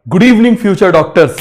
Good evening future doctors.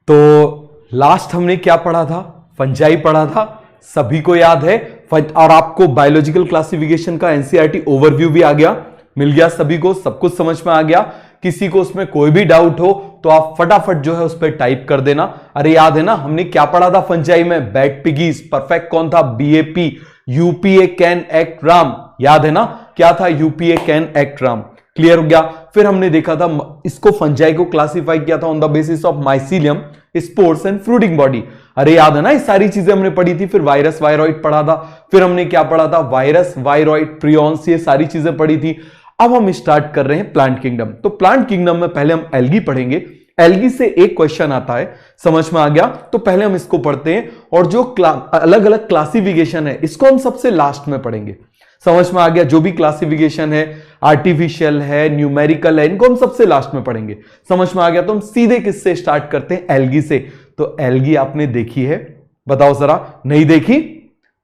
तो last हमने क्या पढ़ा था? फंजाई पढ़ा था, सभी को याद है। और आपको बायोलॉजिकल क्लासिफिकेशन का एनसीईआरटी ओवरव्यू भी आ गया, मिल गया सभी को, सब कुछ समझ में आ गया। किसी को उसमें कोई भी डाउट हो तो आप फटाफट जो है उस पर टाइप कर देना। अरे याद है ना हमने क्या पढ़ा था फंजाई में? बैट पिगीज, परफेक्ट कौन था? BAP, UPA can act Ram. याद है ना क्या था? UPA can act Ram. Clear हो गया। फिर हमने देखा था इसको फंजाई को क्लासिफाई किया था on the basis of mycelium, spores and fruiting body. अरे याद है ना, ये सारी चीजें हमने पढ़ी थी। फिर वायरस वायरॉइड पढ़ा था। फिर हमने क्या पढ़ा था? वायरस वायरॉइड प्रियॉन्स, ये सारी चीजें पढ़ी थी। अब हम स्टार्ट कर रहे हैं प्लांट किंगडम। तो प्लांट किंगडम में पहले हम एल्गी पढ़ेंगे। एल्गी से एक क्वेश्चन आता है, समझ में आ गया? तो पहले हम इसको पढ़ते हैं और जो अलग अलग क्लासिफिकेशन है इसको हम सबसे लास्ट में पढ़ेंगे। समझ में आ गया? जो भी क्लासिफिकेशन है, आर्टिफिशियल है, न्यूमेरिकल है, इनको हम सबसे लास्ट में पढ़ेंगे। समझ में आ गया? तो हम सीधे किससे स्टार्ट करते हैं? एल्गी से। तो एल्गी आपने देखी है? बताओ जरा। नहीं देखी?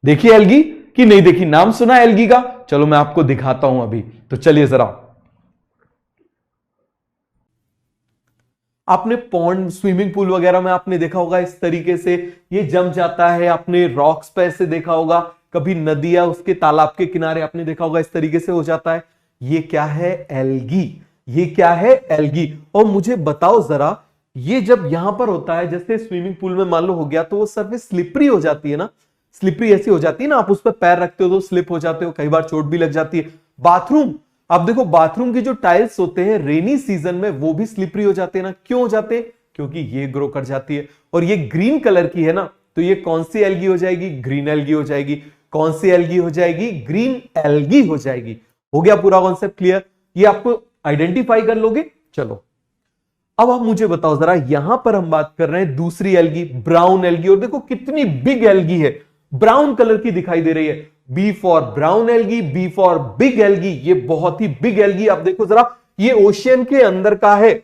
देखी एल्गी कि नहीं देखी? नाम सुना एल्गी का? चलो मैं आपको दिखाता हूं अभी। तो चलिए जरा। आपने पॉन्ड, स्विमिंग पूल वगैरह में आपने देखा होगा इस तरीके से ये जम जाता है। आपने रॉक्स पे ऐसे देखा होगा, कभी नदी या उसके तालाब के किनारे आपने देखा होगा इस तरीके से हो जाता है। ये क्या है? एल्गी। ये क्या है? एल्गी। और मुझे बताओ जरा, ये जब यहां पर होता है, जैसे स्विमिंग पूल में मान लो हो गया, तो वो सरफेस स्लिपरी हो जाती है ना। स्लिपरी ऐसी हो जाती है ना, आप उस पर पैर रखते हो तो स्लिप हो जाते हो, कई बार चोट भी लग जाती है। बाथरूम, आप देखो बाथरूम की जो टाइल्स होते हैं रेनी सीजन में वो भी स्लिपरी हो जाते हैं ना। क्यों हो जाते हैं? क्योंकि ये ग्रो कर जाती है। और ये ग्रीन कलर की है ना, तो ये कौन सी एल्गी हो जाएगी? ग्रीन एल्गी हो जाएगी। कौन सी एल्गी हो जाएगी? ग्रीन एल्गी हो जाएगी। हो गया पूरा कॉन्सेप्ट क्लियर? ये आपको आइडेंटिफाई कर लोगे। चलो अब आप मुझे बताओ जरा, यहां पर हम बात कर रहे हैं दूसरी एल्गी, ब्राउन एल्गी। और देखो कितनी बिग एल्गी है, ब्राउन कलर की दिखाई दे रही है। B for brown algae, B for big algae. ये बहुत ही बिग एल्गी। आप देखो जरा, ये ओशियन के अंदर का है।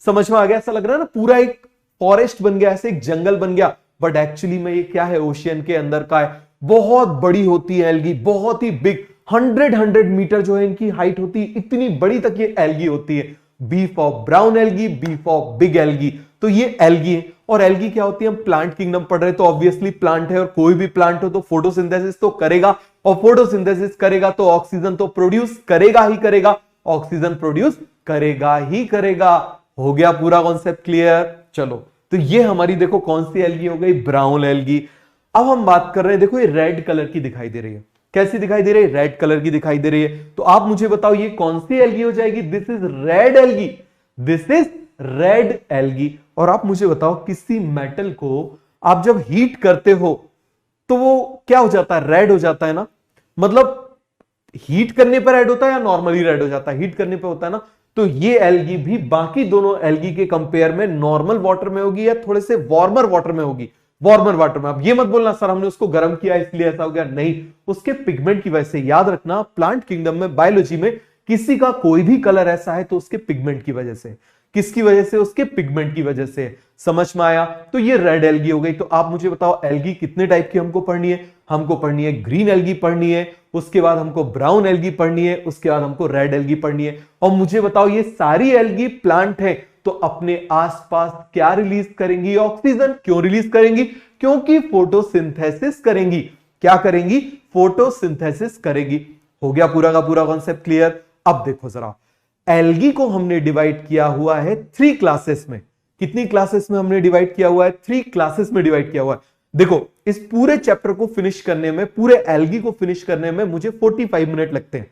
समझ में आ गया? ऐसा लग रहा है ना पूरा एक फॉरेस्ट बन गया, ऐसे एक जंगल बन गया, बट एक्चुअली में ये क्या है? ओशियन के अंदर का है। बहुत बड़ी होती है एल्गी, बहुत ही बिग। 100 मीटर जो है इनकी हाइट होती है, इतनी बड़ी तक ये एल्गी होती है। B for brown algae, B for big algae. तो ये एल्गी है। और एल्गी क्या होती है? हम प्लांट किंगडम पढ़ रहे हैं, तो ऑब्वियसली प्लांट है, और कोई भी प्लांट हो तो फोटोसिंथेसिस तो करेगा, और फोटोसिंथेसिस करेगा तो ऑक्सीजन तो प्रोड्यूस करेगा ही करेगा। ऑक्सीजन प्रोड्यूस करेगा ही करेगा। हो गया पूरा कॉन्सेप्ट क्लियर? चलो, तो ये हमारी देखो कौन सी एल्गी हो गई? Brown algae. अब हम बात कर रहे हैं, देखो ये रेड कलर की दिखाई दे रही है। कैसी दिखाई दे रही है? रेड कलर की दिखाई दे रही है। तो आप मुझे बताओ ये कौन सी एल्गी हो जाएगी? This is red algae. This is red algae. और आप मुझे बताओ, किसी मेटल को आप जब हीट करते हो तो वो क्या हो जाता है? रेड हो जाता है ना। मतलब हीट करने पर रेड होता है या नॉर्मली रेड हो जाता है? हीट करने पर होता है ना। तो ये एल्गी भी बाकी दोनों एल्गी के कंपेयर में नॉर्मल वाटर में होगी या थोड़े से वार्मर वाटर में होगी? वार्मर वाटर में। अब ये मत बोलना सर हमने उसको गर्म किया इसलिए ऐसा हो गया, नहीं, उसके पिगमेंट की वजह से। याद रखना, प्लांट किंगडम में, बायोलॉजी में, किसी का कोई भी कलर ऐसा है तो उसके पिगमेंट की वजह से। किसकी वजह से? उसके पिगमेंट की वजह से। समझ में आया? तो ये रेड एल्गी हो गई। तो आप मुझे बताओ एल्गी कितने टाइप की हमको पढ़नी है? हमको पढ़नी है ग्रीन एल्गी पढ़नी है, उसके बाद हमको ब्राउन एल्गी पढ़नी है, उसके बाद हमको रेड एल्गी पढ़नी है। और मुझे बताओ ये सारी एल्गी प्लांट है तो अपने आसपास क्या रिलीज करेंगी? ऑक्सीजन। क्यों रिलीज करेंगी? क्योंकि फोटोसिंथेसिस करेंगी। क्या करेंगी? फोटोसिंथेसिस करेगी। हो गया पूरा का पूरा कॉन्सेप्ट क्लियर? अब देखो जरा, एल्गी को हमने डिवाइड किया हुआ है 3 क्लासेस में। कितनी क्लासेस में हमने डिवाइड किया हुआ है? 3 क्लासेस में डिवाइड किया हुआ है। देखो इस पूरे चैप्टर को फिनिश करने में, पूरे एल्गी को फिनिश करने में मुझे 45 मिनट लगते हैं।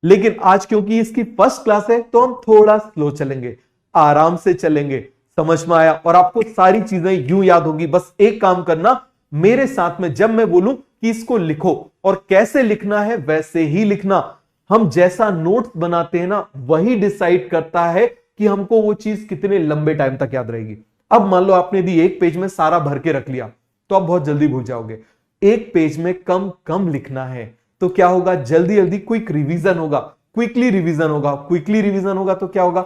लेकिन आज क्योंकि इसकी फर्स्ट क्लास है तो हम थोड़ा स्लो चलेंगे, आराम से चलेंगे। समझ में आया? और आपको सारी चीजें यूं याद होगी। बस एक काम करना, मेरे साथ में जब मैं बोलूं कि इसको लिखो, और कैसे लिखना है वैसे ही लिखना। हम जैसा नोट्स बनाते हैं ना, वही डिसाइड करता है कि हमको वो चीज कितने लंबे टाइम तक याद रहेगी। अब मान लो आपने दी एक पेज में सारा भर के रख लिया तो आप बहुत जल्दी भूल जाओगे। एक पेज में कम कम लिखना है तो क्या होगा? जल्दी जल्दी क्विक रिवीजन होगा, क्विकली रिवीजन होगा। क्विकली रिवीजन होगा तो क्या होगा?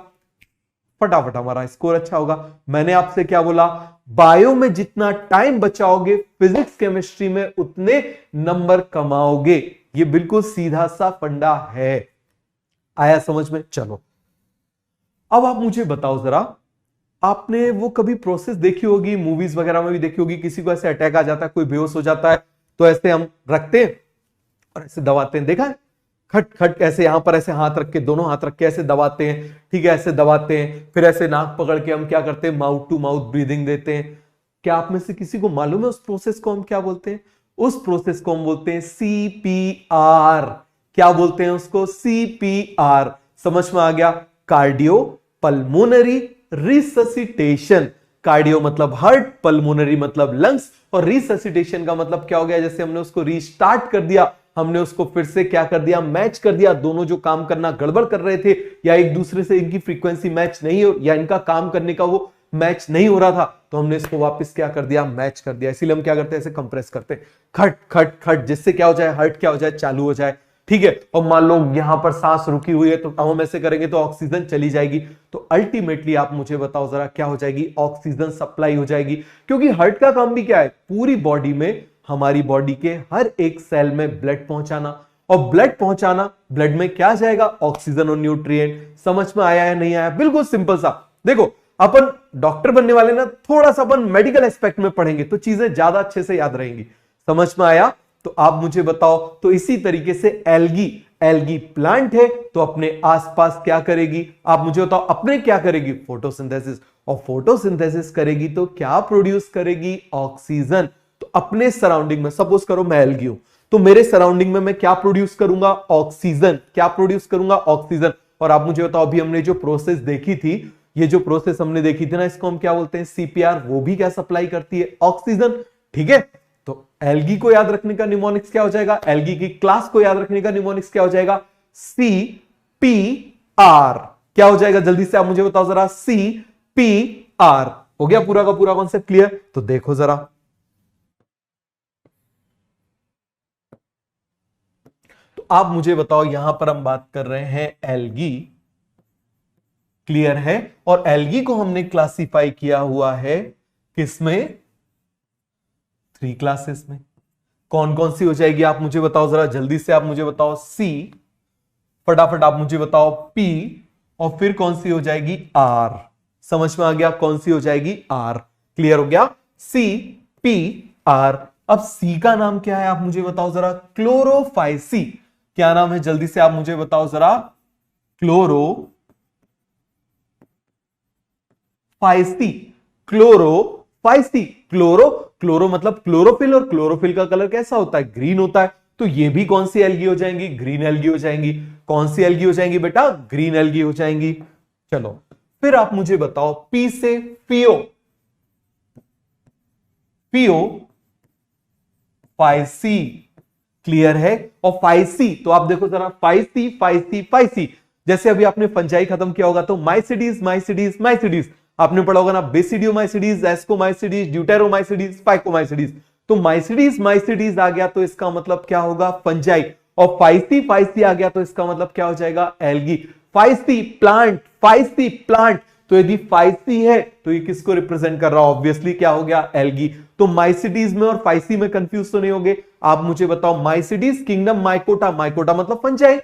फटाफट हमारा स्कोर अच्छा होगा। मैंने आपसे क्या बोला? बायो में जितना टाइम बचाओगे, फिजिक्स केमिस्ट्री में उतने नंबर कमाओगे। ये बिल्कुल सीधा सा फंडा है। आया समझ में? चलो अब आप मुझे बताओ जरा, आपने वो कभी प्रोसेस देखी होगी, मूवीज वगैरह में भी देखी होगी, किसी को ऐसे अटैक आ जाता है, कोई बेहोश हो जाता है, तो ऐसे हम रखते हैं और ऐसे दबाते हैं, देखा है? खट खट ऐसे यहां पर ऐसे हाथ रख के, दोनों हाथ रख के ऐसे दबाते हैं, ठीक है, ऐसे दबाते हैं, फिर ऐसे नाक पकड़ के हम क्या करते हैं, माउथ टू माउथ ब्रीदिंग देते हैं। क्या आप में से किसी को मालूम है उस प्रोसेस को हम क्या बोलते हैं? उस प्रोसेस को हम बोलते हैं CPR। क्या बोलते हैं उसको? CPR। समझ में आ गया? Cardio pulmonary resuscitation. कार्डियो मतलब हार्ट, पल्मोनरी मतलब लंग्स, और रिससिटेशन का मतलब क्या हो गया? जैसे हमने उसको रीस्टार्ट कर दिया, हमने उसको फिर से क्या कर दिया? मैच कर दिया। दोनों जो काम करना गड़बड़ कर रहे थे, या एक दूसरे से इनकी फ्रीक्वेंसी मैच नहीं हो, या इनका काम करने का वो मैच नहीं हो रहा था, तो हमने इसको वापस क्या कर दिया? मैच कर दिया। इसीलिए हम क्या करते हैं? ऐसे कंप्रेस करते हैं, खट खट खट, जिससे क्या हो जाए? हार्ट क्या हो जाए? चालू हो जाए, ठीक है। और मान लो यहां पर सांस रुकी हुई है, तो हम ऐसे करेंगे तो ऑक्सीजन चली जाएगी। तो अल्टीमेटली आप मुझे बताओ जरा, क्या हो जाएगी? ऑक्सीजन सप्लाई हो जाएगी। क्योंकि हार्ट का काम भी क्या है? पूरी बॉडी में, हमारी बॉडी के हर एक सेल में ब्लड पहुंचाना, और ब्लड पहुंचाना, ब्लड में क्या जाएगा? ऑक्सीजन और न्यूट्रिएंट। समझ में आया है नहीं आया? बिल्कुल सिंपल सा। देखो, अपन डॉक्टर बनने वाले ना, थोड़ा सा अपन मेडिकल एस्पेक्ट में पढ़ेंगे तो चीजें ज्यादा अच्छे से याद रहेंगी। समझ में आया? तो आप मुझे बताओ, तो इसी तरीके से एल्गी, एल्गी प्लांट है तो अपने आसपास क्या करेगी? आप मुझे बताओ, अपने क्या करेगी? फोटोसिंथेसिस। और फोटोसिंथेसिस करेगी तो क्या प्रोड्यूस करेगी? ऑक्सीजन। तो अपने सराउंडिंग में, सपोज करो मैं एल्गी हूं, तो मेरे सराउंडिंग में मैं क्या प्रोड्यूस करूंगा? ऑक्सीजन। क्या प्रोड्यूस करूंगा? ऑक्सीजन। और आप मुझे बताओ, अभी हमने जो प्रोसेस देखी थी, ये जो प्रोसेस हमने देखी थी ना, इसको हम क्या बोलते हैं? CPR। वो भी क्या सप्लाई करती है? ऑक्सीजन, ठीक है। तो एल्गी को याद रखने का निमोनिक्स क्या हो जाएगा? एल्गी की क्लास को याद रखने का निमोनिक्स क्या हो जाएगा? CPR। क्या हो जाएगा? जल्दी से आप मुझे बताओ जरा। CPR। हो गया पूरा का पूरा कॉन्सेप्ट क्लियर? तो देखो जरा, तो आप मुझे बताओ, यहां पर हम बात कर रहे हैं एल्गी, क्लियर है? और एल्गी को हमने क्लासिफाई किया हुआ है किसमें? 3 क्लासेस में। कौन कौन सी हो जाएगी आप मुझे बताओ जरा, जल्दी से आप मुझे बताओ। C, फटाफट आप मुझे बताओ P, और फिर कौन सी हो जाएगी? R। समझ में आ गया? कौन सी हो जाएगी? R। क्लियर हो गया? CPR। अब C का नाम क्या है आप मुझे बताओ जरा? क्लोरोफाइसी। क्या नाम है? जल्दी से आप मुझे बताओ जरा। क्लोरोफाइसी। क्लोरोफाइसी। क्लोरो मतलब क्लोरोफिल, और क्लोरोफिल का कलर कैसा होता है? ग्रीन होता है। तो ये भी कौन सी एल्गी हो जाएंगी? ग्रीन एल्गी हो जाएंगी। कौन सी एल्गी हो जाएंगी बेटा? ग्रीन एल्गी हो जाएंगी। चलो, फिर आप मुझे बताओ, पी से फियो, फियो फाइसी। क्लियर है? और फाइसी, तो आप देखो जरा, फाइसी फाइसी फाइसी। जैसे अभी आपने फंजाई खत्म किया होगा तो माइसिडीज माइसिडीज माइसिडीज, आपने पढ़ा होगा ना, बेसिडियोमाइसिडीज, एस्कोमाइसिडीज, ड्यूटेरोमाइसिडीज, फाइकोमाइसिडीज। तो माइसिडीज माइसिडीज आ गया तो इसका मतलब क्या होगा? फंजाई। और फाइसी फाइसी आ गया तो इसका मतलब क्या हो जाएगा? एल्गी। फाइसी प्लांट, फाइसी प्लांट। तो यदि फाइसी है तो ये किसको रिप्रेजेंट कर रहा है? ऑब्वियसली क्या हो गया? एल्गी। तो माइसिडीज में और फाइसी में कंफ्यूज तो नहीं होगे? आप मुझे बताओ, माइसिडीज किंगडम माइकोटा, माइकोटा मतलब फंजाई,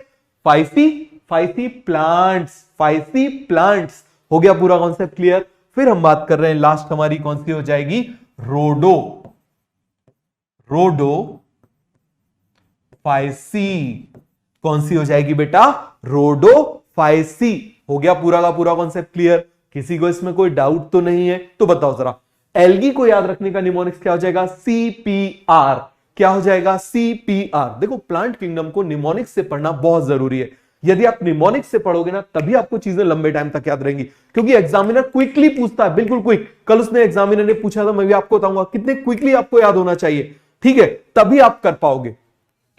फाइसी फाइसी प्लांट्स, फाइसी प्लांट्स। हो गया पूरा कॉन्सेप्ट क्लियर? फिर हम बात कर रहे हैं, लास्ट हमारी कौन सी हो जाएगी? रोडो, रोडो फाइसी। कौन सी हो जाएगी बेटा? रोडो फाइसी। हो गया पूरा का पूरा कॉन्सेप्ट क्लियर? किसी को इसमें कोई डाउट तो नहीं है? तो बताओ जरा, एल्गी को याद रखने का निमोनिक्स क्या हो जाएगा? CPR। क्या हो जाएगा? CPR। देखो, प्लांट किंगडम को निमोनिक्स से पढ़ना बहुत जरूरी है। यदि आप निमोनिक्स से पढ़ोगे ना, तभी आपको चीजें लंबे टाइम तक याद रहेंगी, क्योंकि एग्जामिनर क्विकली पूछता है, बिल्कुल क्विक। कल उसने एग्जामिनर ने पूछा था, मैं भी आपको बताऊंगा कितने क्विकली आपको याद होना चाहिए, ठीक है? तभी आप कर पाओगे।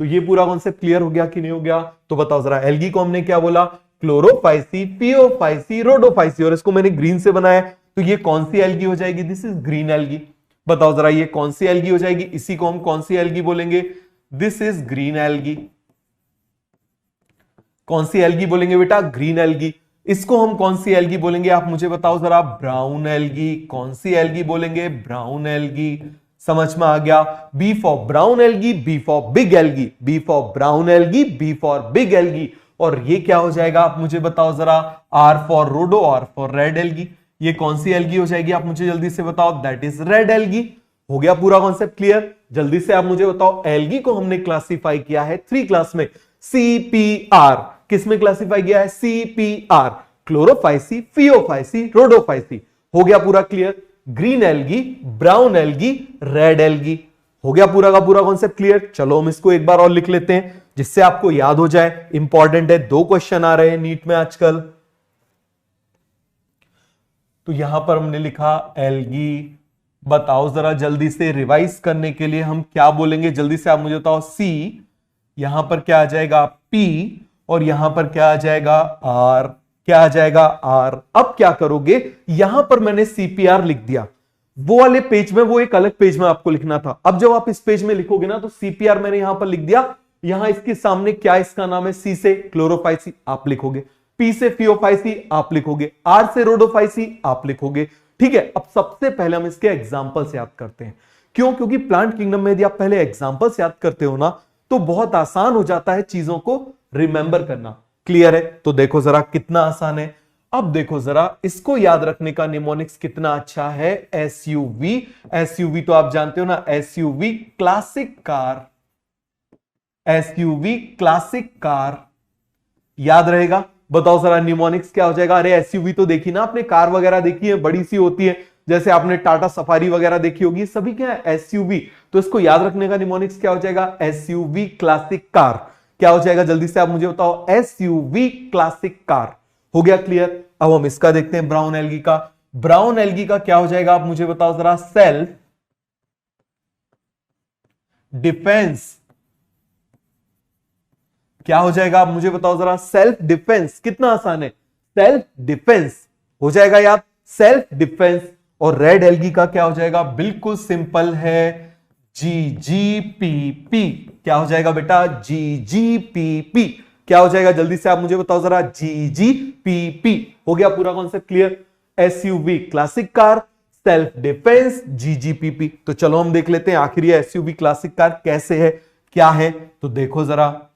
तो ये पूरा कॉन्सेप्ट क्लियर हो गया कि नहीं हो गया? तो बताओ जरा, एल्गी को हमने क्या बोला? क्लोरोफाइसी, फियोफाइसी, रोडोफाइसी, और इसको मैंने ग्रीन से बनाया, तो ये कौन सी एल्गी हो जाएगी? This is green algae. बताओ जरा, ये कौन सी एल्गी हो जाएगी? इसी को हम कौन सी एल्गी बोलेंगे? This is green algae. कौन सी एल्गी बोलेंगे बेटा? Green algae. इसको हम कौन सी एल्गी बोलेंगे? आप मुझे बताओ जरा। Brown algae. कौन सी एल्गी बोलेंगे? Brown algae. समझ में आ गया? B for brown algae, B for big algae, B for brown algae, B for big algae. और ये क्या हो जाएगा? आप मुझे बताओ जरा। R for rhodo, R for red algae. ये कौन सी एल्गी हो जाएगी, आप मुझे जल्दी से बताओ। That is red algae. हो गया पूरा कॉन्सेप्ट क्लियर। जल्दी से आप मुझे बताओ, एल्गी को हमने क्लासिफाई किया है 3 क्लास में। CPR किस में क्लासिफाई किया है? CPR, Chlorophyceae, Phaeophyceae, Rhodophyceae. हो गया पूरा clear. Green algae, brown algae, red algae. हो गया पूरा का पूरा कॉन्सेप्ट क्लियर। चलो हम इसको एक बार और लिख लेते हैं जिससे आपको याद हो जाए। इंपॉर्टेंट है, 2 क्वेश्चन आ रहे हैं नीट में आजकल। तो यहां पर हमने लिखा एल्गी। बताओ जरा जल्दी से, रिवाइज करने के लिए हम क्या बोलेंगे, जल्दी से आप मुझे बताओ। C, यहां पर क्या आ जाएगा? P, और यहां पर क्या आ जाएगा? R। क्या आ जाएगा? R। अब क्या करोगे, यहां पर मैंने CPR लिख दिया, वो वाले पेज में, वो एक अलग पेज में आपको लिखना था। अब जब आप इस पेज में लिखोगे ना, तो CPR मैंने यहां पर लिख दिया। यहां इसके सामने क्या इसका नाम है? C से क्लोरोफाइसी आप लिखोगे, P से फियोफाइसी आप लिखोगे, R से रोडोफाइसी आप लिखोगे। ठीक है। अब सबसे पहले हम इसके एग्जांपल्स याद करते हैं। क्यों? क्योंकि प्लांट किंगडम में यदि आप पहले एग्जांपल्स याद करते हो ना, तो बहुत आसान हो जाता है चीजों को रिमेंबर करना। क्लियर है? तो देखो जरा कितना आसान है। अब देखो जरा, इसको याद रखने का निमोनिक्स कितना अच्छा है। SUV। SUV तो आप जानते हो ना, SUV classic car. SUV classic car याद रहेगा। बताओ जरा निमोनिक्स क्या हो जाएगा। अरे SUV तो देखी ना आपने, कार वगैरह देखी है, बड़ी सी होती है, जैसे आपने टाटा सफारी वगैरह देखी होगी, सभी क्या है? SUV। तो इसको याद रखने का निमोनिक्स क्या हो जाएगा? SUV classic car. क्या हो जाएगा, जल्दी से आप मुझे बताओ। SUV classic car. हो गया क्लियर। अब हम इसका देखते हैं, ब्राउन एल्गी का। ब्राउन एल्गी का क्या हो जाएगा, आप मुझे बताओ जरा। Self defence. क्या हो जाएगा, आप मुझे बताओ जरा। Self defence. कितना आसान है, सेल्फ डिफेंस हो जाएगा याद, सेल्फ डिफेंस। और रेड एल्गी का क्या हो जाएगा, बिल्कुल सिंपल है, GGPP। क्या हो जाएगा बेटा? GGPP। क्या हो जाएगा, जल्दी से आप मुझे बताओ जरा। GGPP। हो गया पूरा concept clear. SUV classic car, self defence, GGPP। तो चलो हम देख लेते हैं आखिर ये SUV क्लासिक कार कैसे है, क्या है। तो देखो जरा,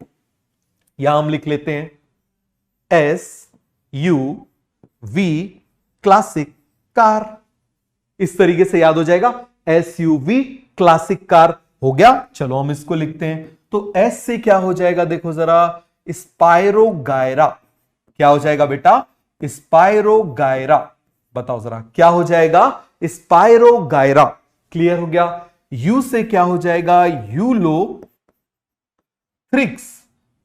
यहां हम लिख लेते हैं SUV क्लासिक कार। इस तरीके से याद हो जाएगा, SUV क्लासिक कार। हो गया। चलो हम इसको लिखते हैं। तो S से क्या हो जाएगा, देखो जरा। स्पाइरोगायरा। क्या हो जाएगा बेटा? स्पाइरोगायरा। बताओ जरा क्या हो जाएगा? स्पाइरोगायरा। क्लियर हो गया। U से क्या हो जाएगा? यूलोथ्रिक्स।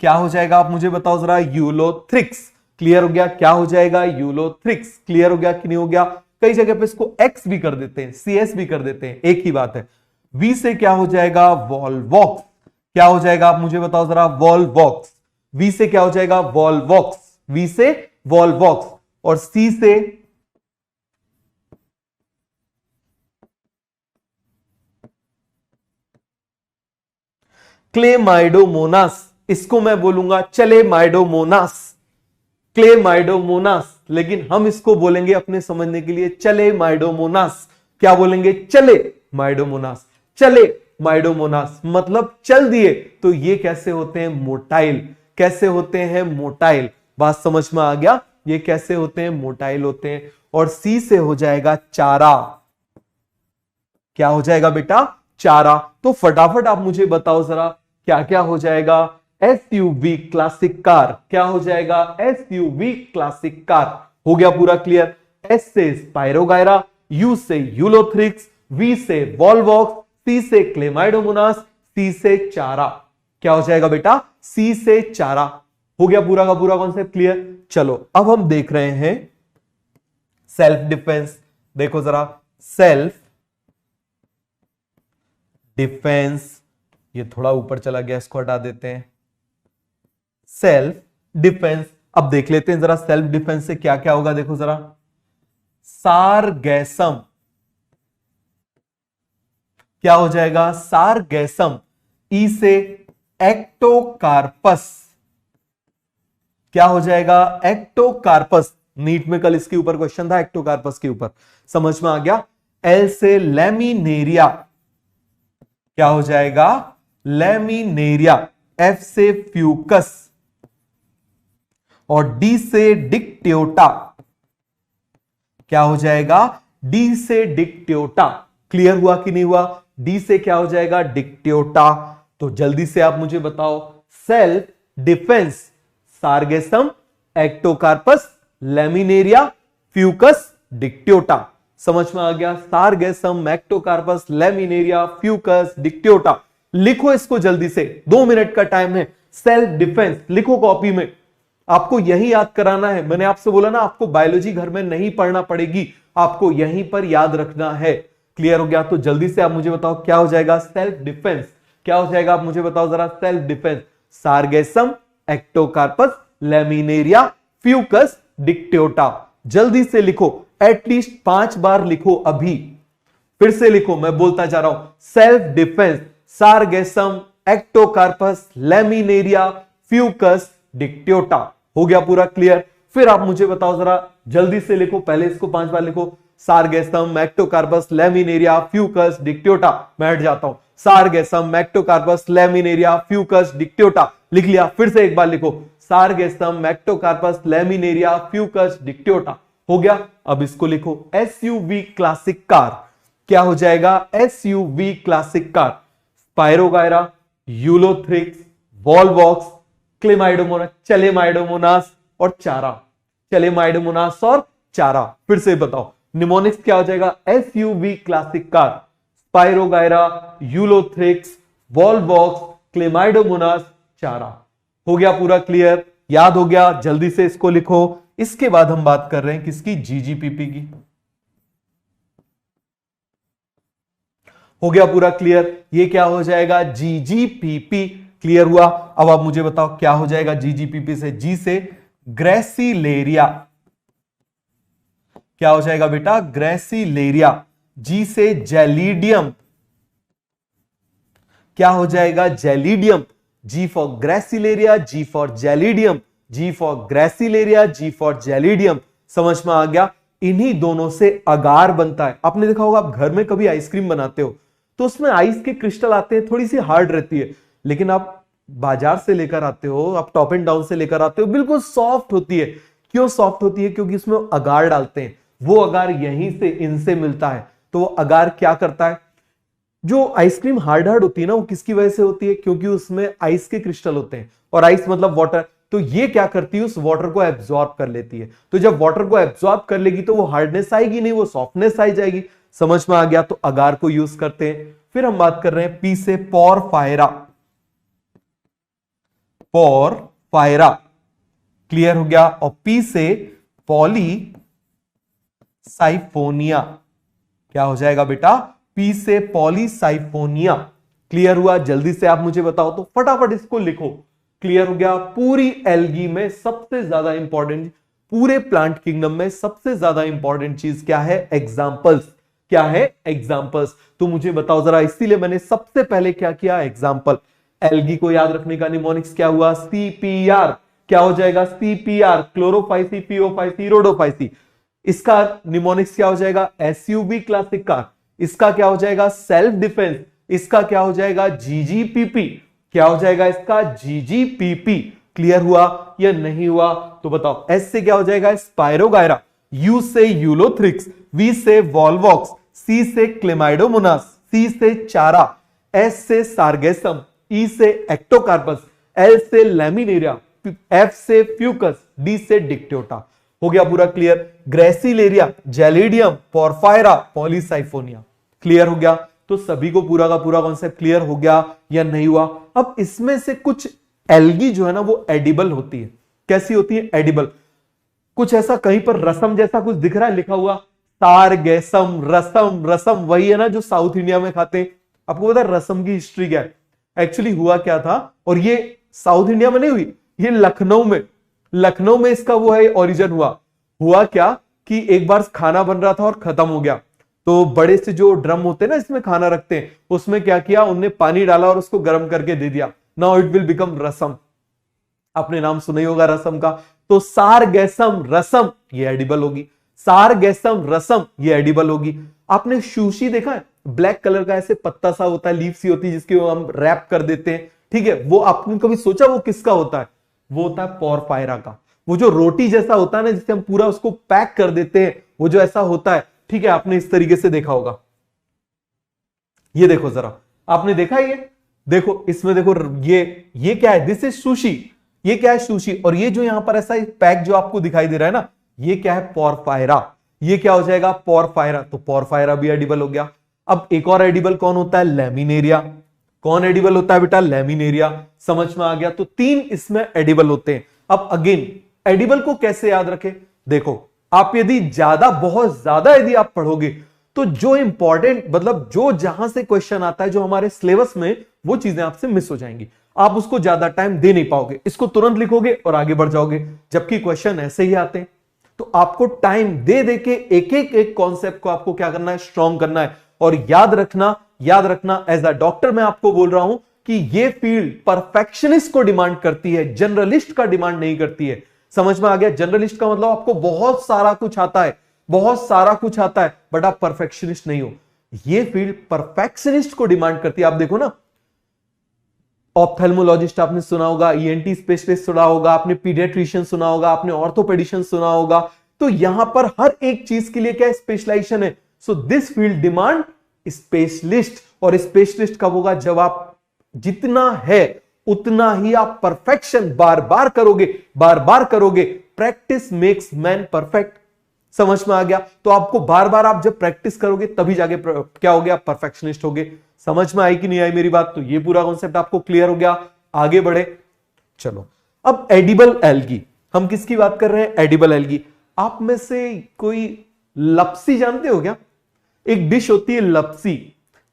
क्या हो जाएगा, आप मुझे बताओ जरा। यूलोथ्रिक्स। क्लियर हो गया। क्या हो जाएगा? यूलोथ्रिक्स। क्लियर हो गया कि नहीं हो गया? कई जगह पे इसको X भी कर देते हैं, CS भी कर देते हैं, एक ही बात है। V से क्या हो जाएगा? वॉल्वॉक्स। क्या हो जाएगा, आप मुझे बताओ जरा। वॉल्वॉक्स। V से क्या हो जाएगा? वॉल्वॉक्स। V से वॉल्वॉक्स। और C से क्लेमाइडोमोनास। इसको मैं बोलूंगा चलेमाइडोमोनास, क्लेमाइडोमोनास, लेकिन हम इसको बोलेंगे अपने समझने के लिए चले माइडोमोनास। क्या बोलेंगे? चले माइडोमोनास। चले माइडोमोनास मतलब चल दिए। तो ये कैसे होते हैं? मोटाइल। कैसे होते हैं? मोटाइल। बात समझ में आ गया? ये कैसे होते हैं? मोटाइल होते हैं। और सी से हो जाएगा चारा। क्या हो जाएगा बेटा? चारा। तो फटाफट आप मुझे बताओ जरा, क्या क्या हो जाएगा? SUV classic car. क्या हो जाएगा? SUV classic car. हो गया पूरा क्लियर। S से स्पाइरोगायरा, U से यूलोथ्रिक्स, V से वॉल्वॉक्स, C से क्लेमाइडोमोनास, C से चारा। क्या हो जाएगा बेटा? C से चारा। हो गया पूरा का पूरा कॉन्सेप्ट क्लियर। चलो अब हम देख रहे हैं सेल्फ डिफेंस। देखो जरा, सेल्फ डिफेंस। ये थोड़ा ऊपर चला गया, इसको हटा देते हैं। Self defence. अब देख लेते हैं जरा सेल्फ डिफेंस से क्या क्या होगा। देखो जरा, सारगैसम। क्या हो जाएगा? सारगैसम। ई से एक्टोकार्पस। क्या हो जाएगा? एक्टोकार्पस। नीट में कल इसके ऊपर क्वेश्चन था, एक्टोकार्पस के ऊपर, समझ में आ गया। एल से लेमिनेरिया। क्या हो जाएगा? लेमिनेरिया। एफ से फ्यूकस। और डी से डिक्ट्योटा। क्या हो जाएगा? डी से डिक्ट्योटा। क्लियर हुआ कि नहीं हुआ? डी से क्या हो जाएगा? डिक्ट्योटा। तो जल्दी से आप मुझे बताओ, self defense, Sargassum, Ectocarpus, Laminaria, Fucus, Dictyota. समझ में आ गया? Sargassum, Ectocarpus, Laminaria, Fucus, Dictyota. लिखो इसको जल्दी से, 2 मिनट का टाइम है। सेल्फ डिफेंस लिखो कॉपी में, आपको यही याद कराना है। मैंने आपसे बोला ना, आपको बायोलॉजी घर में नहीं पढ़ना पड़ेगी, आपको यहीं पर याद रखना है। क्लियर हो गया? तो जल्दी से आप मुझे बताओ क्या हो जाएगा? सेल्फ डिफेंस क्या हो जाएगा? आप मुझे बताओ जरा। Self defense, Sargassum, Ectocarpus, Laminaria, Fucus, Dictyota. जल्दी से लिखो, एटलीस्ट 5 बार लिखो। अभी फिर से लिखो, मैं बोलता जा रहा हूं। Self defense, Sargassum, Ectocarpus, Laminaria, Fucus, Dictyota. हो गया पूरा क्लियर? फिर आप मुझे बताओ जरा, जल्दी से लिखो, पहले इसको 5 बार लिखो। Sargassum, Ectocarpus, Laminaria, Fucus, Dictyota. मैं हट जाता हूं। Sargassum, Ectocarpus, Laminaria, Fucus, Dictyota. लिख लिया? फिर से एक बार लिखो, Sargassum, Ectocarpus, Laminaria, Fucus, Dictyota. हो गया? अब इसको लिखो, एसयूवी क्लासिक कार। क्या हो जाएगा? SUV classic car. Spirogyra, Ulothrix, Volvox, Chlamydomonas, Chlamydomonas और चारा। चलेमाइडोमोनास और चारा। फिर से बताओ, निमोनिक्स क्या हो जाएगा? SUV classic car, Spirogyra, Ulothrix, Volvox, Chlamydomonas, चारा। हो गया पूरा क्लियर? याद हो गया? जल्दी से इसको लिखो। इसके बाद हम बात कर रहे हैं किसकी? जीजीपीपी की। हो गया पूरा क्लियर? ये क्या हो जाएगा? जीजीपीपी। क्लियर हुआ? अब आप मुझे बताओ क्या हो जाएगा जीजीपीपी से? जी से ग्रेसिलेरिया। क्या हो जाएगा बेटा? ग्रेसिलेरिया। जी से जेलिडियम। क्या हो जाएगा? Gelidium. G for Gracilaria, G for Gelidium, G for Gracilaria, G for Gelidium. समझ में आ गया? इन्हीं दोनों से अगार बनता है। आपने देखा होगा, आप घर में कभी आइसक्रीम बनाते हो तो उसमें आइस के क्रिस्टल आते हैं, थोड़ी सी हार्ड रहती है, लेकिन आप बाजार से लेकर आते हो, आप टॉप एंड डाउन से लेकर आते हो, बिल्कुल सॉफ्ट होती है। क्यों सॉफ्ट होती है? क्योंकि इसमें अगार डालते हैं। वो अगार यहीं से, इनसे मिलता है। तो वो अगार क्या करता है? जो आइसक्रीम हार्ड हार्ड होती है ना, वो किसकी वजह से होती है? क्योंकि उसमें आइस के क्रिस्टल होते हैं, और आइस मतलब वाटर। तो ये क्या करती है? उस वाटर को एब्जॉर्ब कर लेती है। तो जब वाटर को एब्जॉर्ब कर लेगी तो वो हार्डनेस आएगी नहीं, वो सॉफ्टनेस आ जाएगी। समझ में आ गया? तो अगार को यूज करते हैं। फिर हम बात कर रहे हैं पी से पोरफायरा। पोरफायरा। क्लियर हो गया? और पी से पॉलीसाइफोनिया। क्या हो जाएगा बेटा? पी से पॉलीसाइफोनिया। क्लियर हुआ? जल्दी से आप मुझे बताओ तो, फटाफट इसको लिखो। क्लियर हो गया? पूरी एल्गी में सबसे ज्यादा इंपॉर्टेंट, पूरे प्लांट किंगडम में सबसे ज्यादा इंपॉर्टेंट चीज क्या है? एग्जाम्पल्स। क्या है? एग्जाम्पल्स। तो मुझे बताओ जरा, इसीलिए मैंने सबसे पहले क्या किया? एग्जाम्पल। एल्गी को याद रखने का निमोनिक्स क्या हुआ? सीपीआर। क्या हो जाएगा? CPR, Chlorophyceae, Phaeophyceae, Rhodophyceae. इसका निमोनिक्स क्या हो जाएगा? SUV classic car. इसका क्या हो जाएगा? Self defense. इसका क्या हो जाएगा? जीजीपीपी। क्या हो जाएगा इसका? जीजीपीपी। क्लियर हुआ या नहीं हुआ? तो बताओ, एस से क्या हो जाएगा? स्पायरोगायरा। यू से यूलोथ्रिक्स, वी से वॉलवॉक्स, सी से क्लेमाइडोमोनास, सी से चारा, एस से सार्गेसम, ई से एक्टोकार्पस, एल से लैमिनेरिया, एफ से फ्यूकस, डी से डिक्ट्योटा। हो गया पूरा clear? Gracilaria, Gelidium, Porphyra, Polysiphonia. Clear हो गया? तो सभी को पूरा का पूरा कॉन्सेप्ट क्लियर हो गया या नहीं हुआ? अब इसमें से कुछ एल्गी जो है ना, वो एडिबल होती है। कैसी होती है? एडिबल। कुछ ऐसा कहीं पर रसम जैसा कुछ दिख रहा है लिखा हुआ, सारगेसम, रसम। रसम वही है ना जो साउथ इंडिया में खाते हैं। आपको पता है रसम की हिस्ट्री क्या है? एक्चुअली हुआ क्या था, और ये साउथ इंडिया में नहीं हुई, ये लखनऊ में इसका वो है ओरिजिन हुआ क्या कि एक बार खाना बन रहा था और खत्म हो गया, तो बड़े से जो ड्रम होते हैं ना, इसमें खाना रखते हैं, उसमें क्या किया, उनने पानी डाला और उसको गर्म करके दे दिया। नाउ इट विल बिकम रसम। आपने नाम सुना ही होगा रसम का। तो सारगेसम रसम ये एडिबल होगी, सारगेसम रसम ये एडिबल होगी। आपने सुशी देखा है? ब्लैक कलर का ऐसे पत्ता सा होता है, लीफ सी होती है, जिसकी हम रैप कर देते हैं, ठीक है? वो आपने कभी सोचा वो किसका होता है? वो होता है पोरफायरा का। वो जो रोटी जैसा होता है ना, जिसे हम पूरा उसको पैक कर देते हैं, वो जो ऐसा होता है, ठीक है, आपने इस तरीके से देखा होगा। ये देखो जरा, आपने देखा ये, देखो इसमें देखो, ये क्या है, दिस इज सुशी। ये क्या है, सुशी। और ये जो यहां पर ऐसा पैक जो आपको दिखाई दे रहा है ना, ये क्या है, पोरफायरा। ये क्या हो जाएगा, पोरफायरा। तो पोरफायरा भी एडिबल हो गया। अब एक और एडिबल कौन होता है, लैमिनेरिया। कौन एडिबल होता है बेटा, लैमिनेरिया। समझ में आ गया। तो 3 इसमें एडिबल होते हैं। अब अगेन एडिबल को कैसे याद रखें, देखो आप यदि ज्यादा, बहुत ज्यादा यदि आप पढ़ोगे तो जो इंपॉर्टेंट, मतलब जो जहां से क्वेश्चन आता है, जो हमारे सिलेबस में, वो चीजें आपसे मिस हो जाएंगी। आप उसको ज्यादा टाइम दे नहीं पाओगे, इसको तुरंत लिखोगे और आगे बढ़ जाओगे। जबकि क्वेश्चन ऐसे ही आते हैं, तो आपको टाइम दे दे के एक कॉन्सेप्ट को आपको क्या करना है, स्ट्रॉन्ग करना है। और याद रखना, याद रखना, एज अ डॉक्टर मैं आपको बोल रहा हूं कि ये फील्ड परफेक्शनिस्ट को डिमांड करती है, जनरलिस्ट का डिमांड नहीं करती है। समझ में आ गया। जनरलिस्ट का मतलब आपको बहुत सारा कुछ आता है, बहुत सारा कुछ आता है, बट आप परफेक्शनिस्ट नहीं हो। ये फील्ड परफेक्शनिस्ट को डिमांड करती है। आप देखो ना, ऑप्थेल्मोलॉजिस्ट आपने सुना होगा, ईएनटी स्पेशलिस्ट सुना होगा आपने, पीडियाट्रिशियन सुना होगा आपने, ऑर्थोपेडिशियन सुना होगा। तो यहां पर हर एक चीज के लिए क्या स्पेशलाइजेशन है। So this field demand specialist. और स्पेशलिस्ट कब होगा, जब आप जितना है उतना ही आप परफेक्शन बार बार करोगे, बार बार करोगे। Practice makes man perfect. समझ में आ गया। तो आपको बार बार आप जब प्रैक्टिस करोगे तभी जाके क्या हो गया, परफेक्शनिस्ट हो गए। समझ में आई कि नहीं आई मेरी बात। तो ये पूरा कॉन्सेप्ट आपको क्लियर हो गया। आगे बढ़े, चलो। अब एडिबल एल्गी, हम किसकी बात कर रहे हैं, एडिबल एल्गी। आप में से कोई लपसी जानते हो क्या, एक डिश होती है लपसी।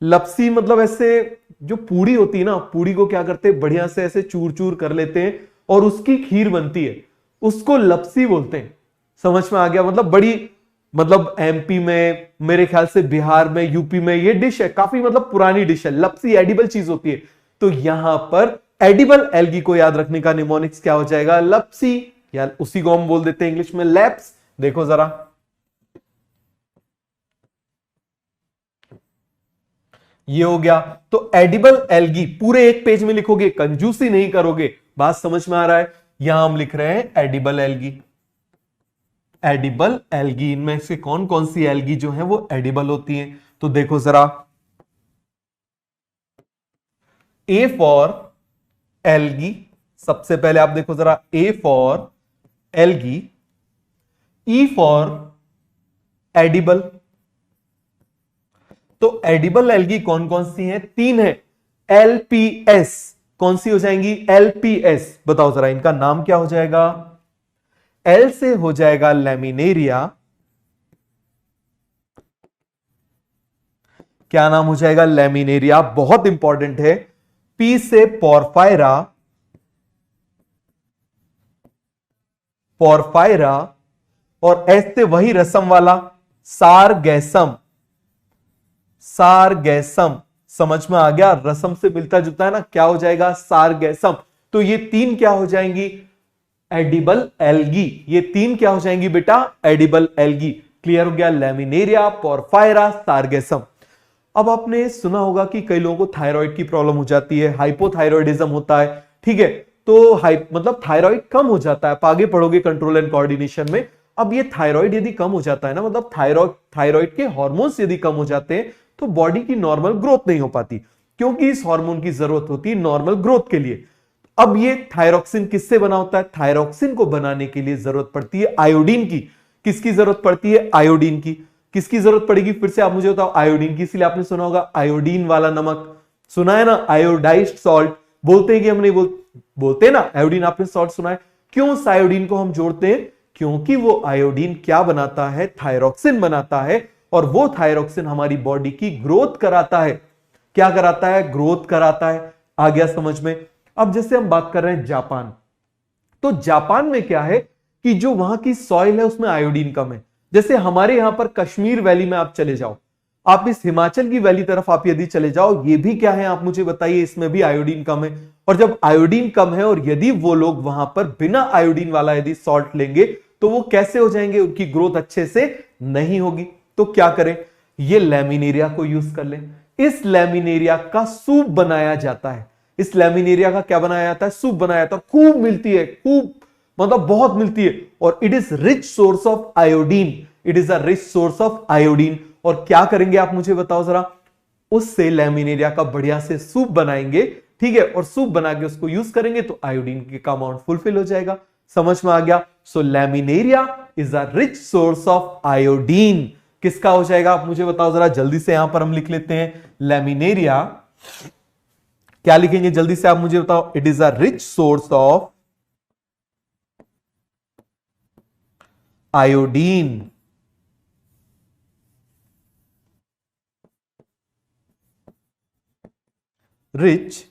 लपसी मतलब ऐसे जो पूड़ी होती है ना, पूड़ी को क्या करते हैं, बढ़िया से ऐसे चूर चूर कर लेते हैं और उसकी खीर बनती है, उसको लपसी बोलते हैं। समझ में आ गया। मतलब बड़ी, मतलब एमपी में, मेरे ख्याल से बिहार में, यूपी में ये डिश है, काफी मतलब पुरानी डिश है। लपसी एडिबल चीज होती है। तो यहां पर एडिबल एल्गी को याद रखने का निमोनिक्स क्या हो जाएगा, लपसी, या उसी को हम बोल देते हैं इंग्लिश में लैप्स। देखो जरा, ये हो गया। तो एडिबल एल्गी पूरे एक पेज में लिखोगे, कंजूसी नहीं करोगे। बात समझ में आ रहा है। यहां हम लिख रहे हैं एडिबल एल्गी। एडिबल एल्गी, इनमें से कौन कौन सी एल्गी जो है वो एडिबल होती हैं, तो देखो जरा। ए फॉर एल्गी, सबसे पहले आप देखो जरा, A for algae, E for edible. तो एडिबल एल्गी कौन कौन सी हैं, 3 है। एलपीएस, कौन सी हो जाएंगी, एलपीएस, बताओ जरा इनका नाम क्या हो जाएगा। एल से हो जाएगा लैमिनेरिया, क्या नाम हो जाएगा, लैमिनेरिया, बहुत इंपॉर्टेंट है। पी से पोरफायरा, पोरफायरा, और एस से वही रसम वाला, सारगैसम, सारगैसम। समझ में आ गया, रसम से मिलता जुलता है ना, क्या हो जाएगा, सारगैसम। तो ये 3 क्या हो जाएंगी, एडिबल एल्गी। ये 3 क्या हो जाएंगी बेटा, एडिबल एल्गी। क्लियर हो गया, लैमिनेरिया, पोरफायरा, सारगैसम। अब आपने सुना होगा कि कई लोगों को थायराइड की प्रॉब्लम हो जाती है, हाइपोथायरॉयडिज्म होता है, ठीक है। तो मतलब थायराइड कम हो जाता है, आप आगे पढ़ोगे कंट्रोल एंड कोऑर्डिनेशन में। अब ये थायराइड यदि कम हो जाता है ना, मतलब थायराइड के हार्मोन्स यदि कम हो जाते हैं, तो बॉडी की नॉर्मल ग्रोथ नहीं हो पाती, क्योंकि इस हार्मोन की जरूरत होती है नॉर्मल ग्रोथ के लिए। अब ये थायरोक्सिन किससे बना होता है, थायरोक्सिन को बनाने के लिए जरूरत पड़ती है आयोडीन की। किसकी जरूरत पड़ती है, आयोडीन की। किसकी जरूरत पड़ेगी, फिर से आप मुझे बताओ, आयोडीन की। इसलिए आपने सुना होगा आयोडीन वाला नमक, सुना है ना, आयोडाइज्ड सॉल्ट बोलते हैं कि हम नहीं बोलते ना, आयोडीन आपने सॉल्ट सुना है। क्यों उस आयोडीन को हम जोड़ते हैं, क्योंकि वो आयोडीन क्या बनाता है, थायरोक्सिन बनाता है, और वो थायरोक्सिन हमारी बॉडी की ग्रोथ कराता है। क्या कराता है, ग्रोथ कराता है। आ गया समझ में। अब जैसे हम बात कर रहे हैं जापान, तो जापान में क्या है कि जो वहां की सॉइल है उसमें आयोडीन कम है। जैसे हमारे यहां पर कश्मीर वैली में आप चले जाओ, आप इस हिमाचल की वैली तरफ आप यदि चले जाओ, ये भी क्या है आप मुझे बताइए, इसमें भी आयोडीन कम है। और जब आयोडीन कम है और यदि वो लोग वहां पर बिना आयोडीन वाला यदि सॉल्ट लेंगे, तो वो कैसे हो जाएंगे, उनकी ग्रोथ अच्छे से नहीं होगी। तो क्या करें, ये लैमिनेरिया को यूज कर लें। इस लैमिनेरिया का सूप बनाया जाता है। इस लैमिनेरिया का क्या बनाया जाता है, सूप बनाया जाता है। खूब मिलती है, खूब मतलब बहुत मिलती है, और it is rich source of iodine, it is a rich source of iodine. और क्या करेंगे आप मुझे बताओ जरा, उससे लैमिनेरिया का बढ़िया से सूप बनाएंगे, ठीक है, और सूप बना के उसको यूज करेंगे तो आयोडीन का अमाउंट फुलफिल हो जाएगा। समझ में आ गया? So Laminaria is a rich source of iodine. किसका हो जाएगा आप मुझे बताओ जरा, जल्दी से यहां पर हम लिख लेते हैं लैमिनेरिया। क्या लिखेंगे जल्दी से आप मुझे बताओ? It is a rich source of iodine. Rich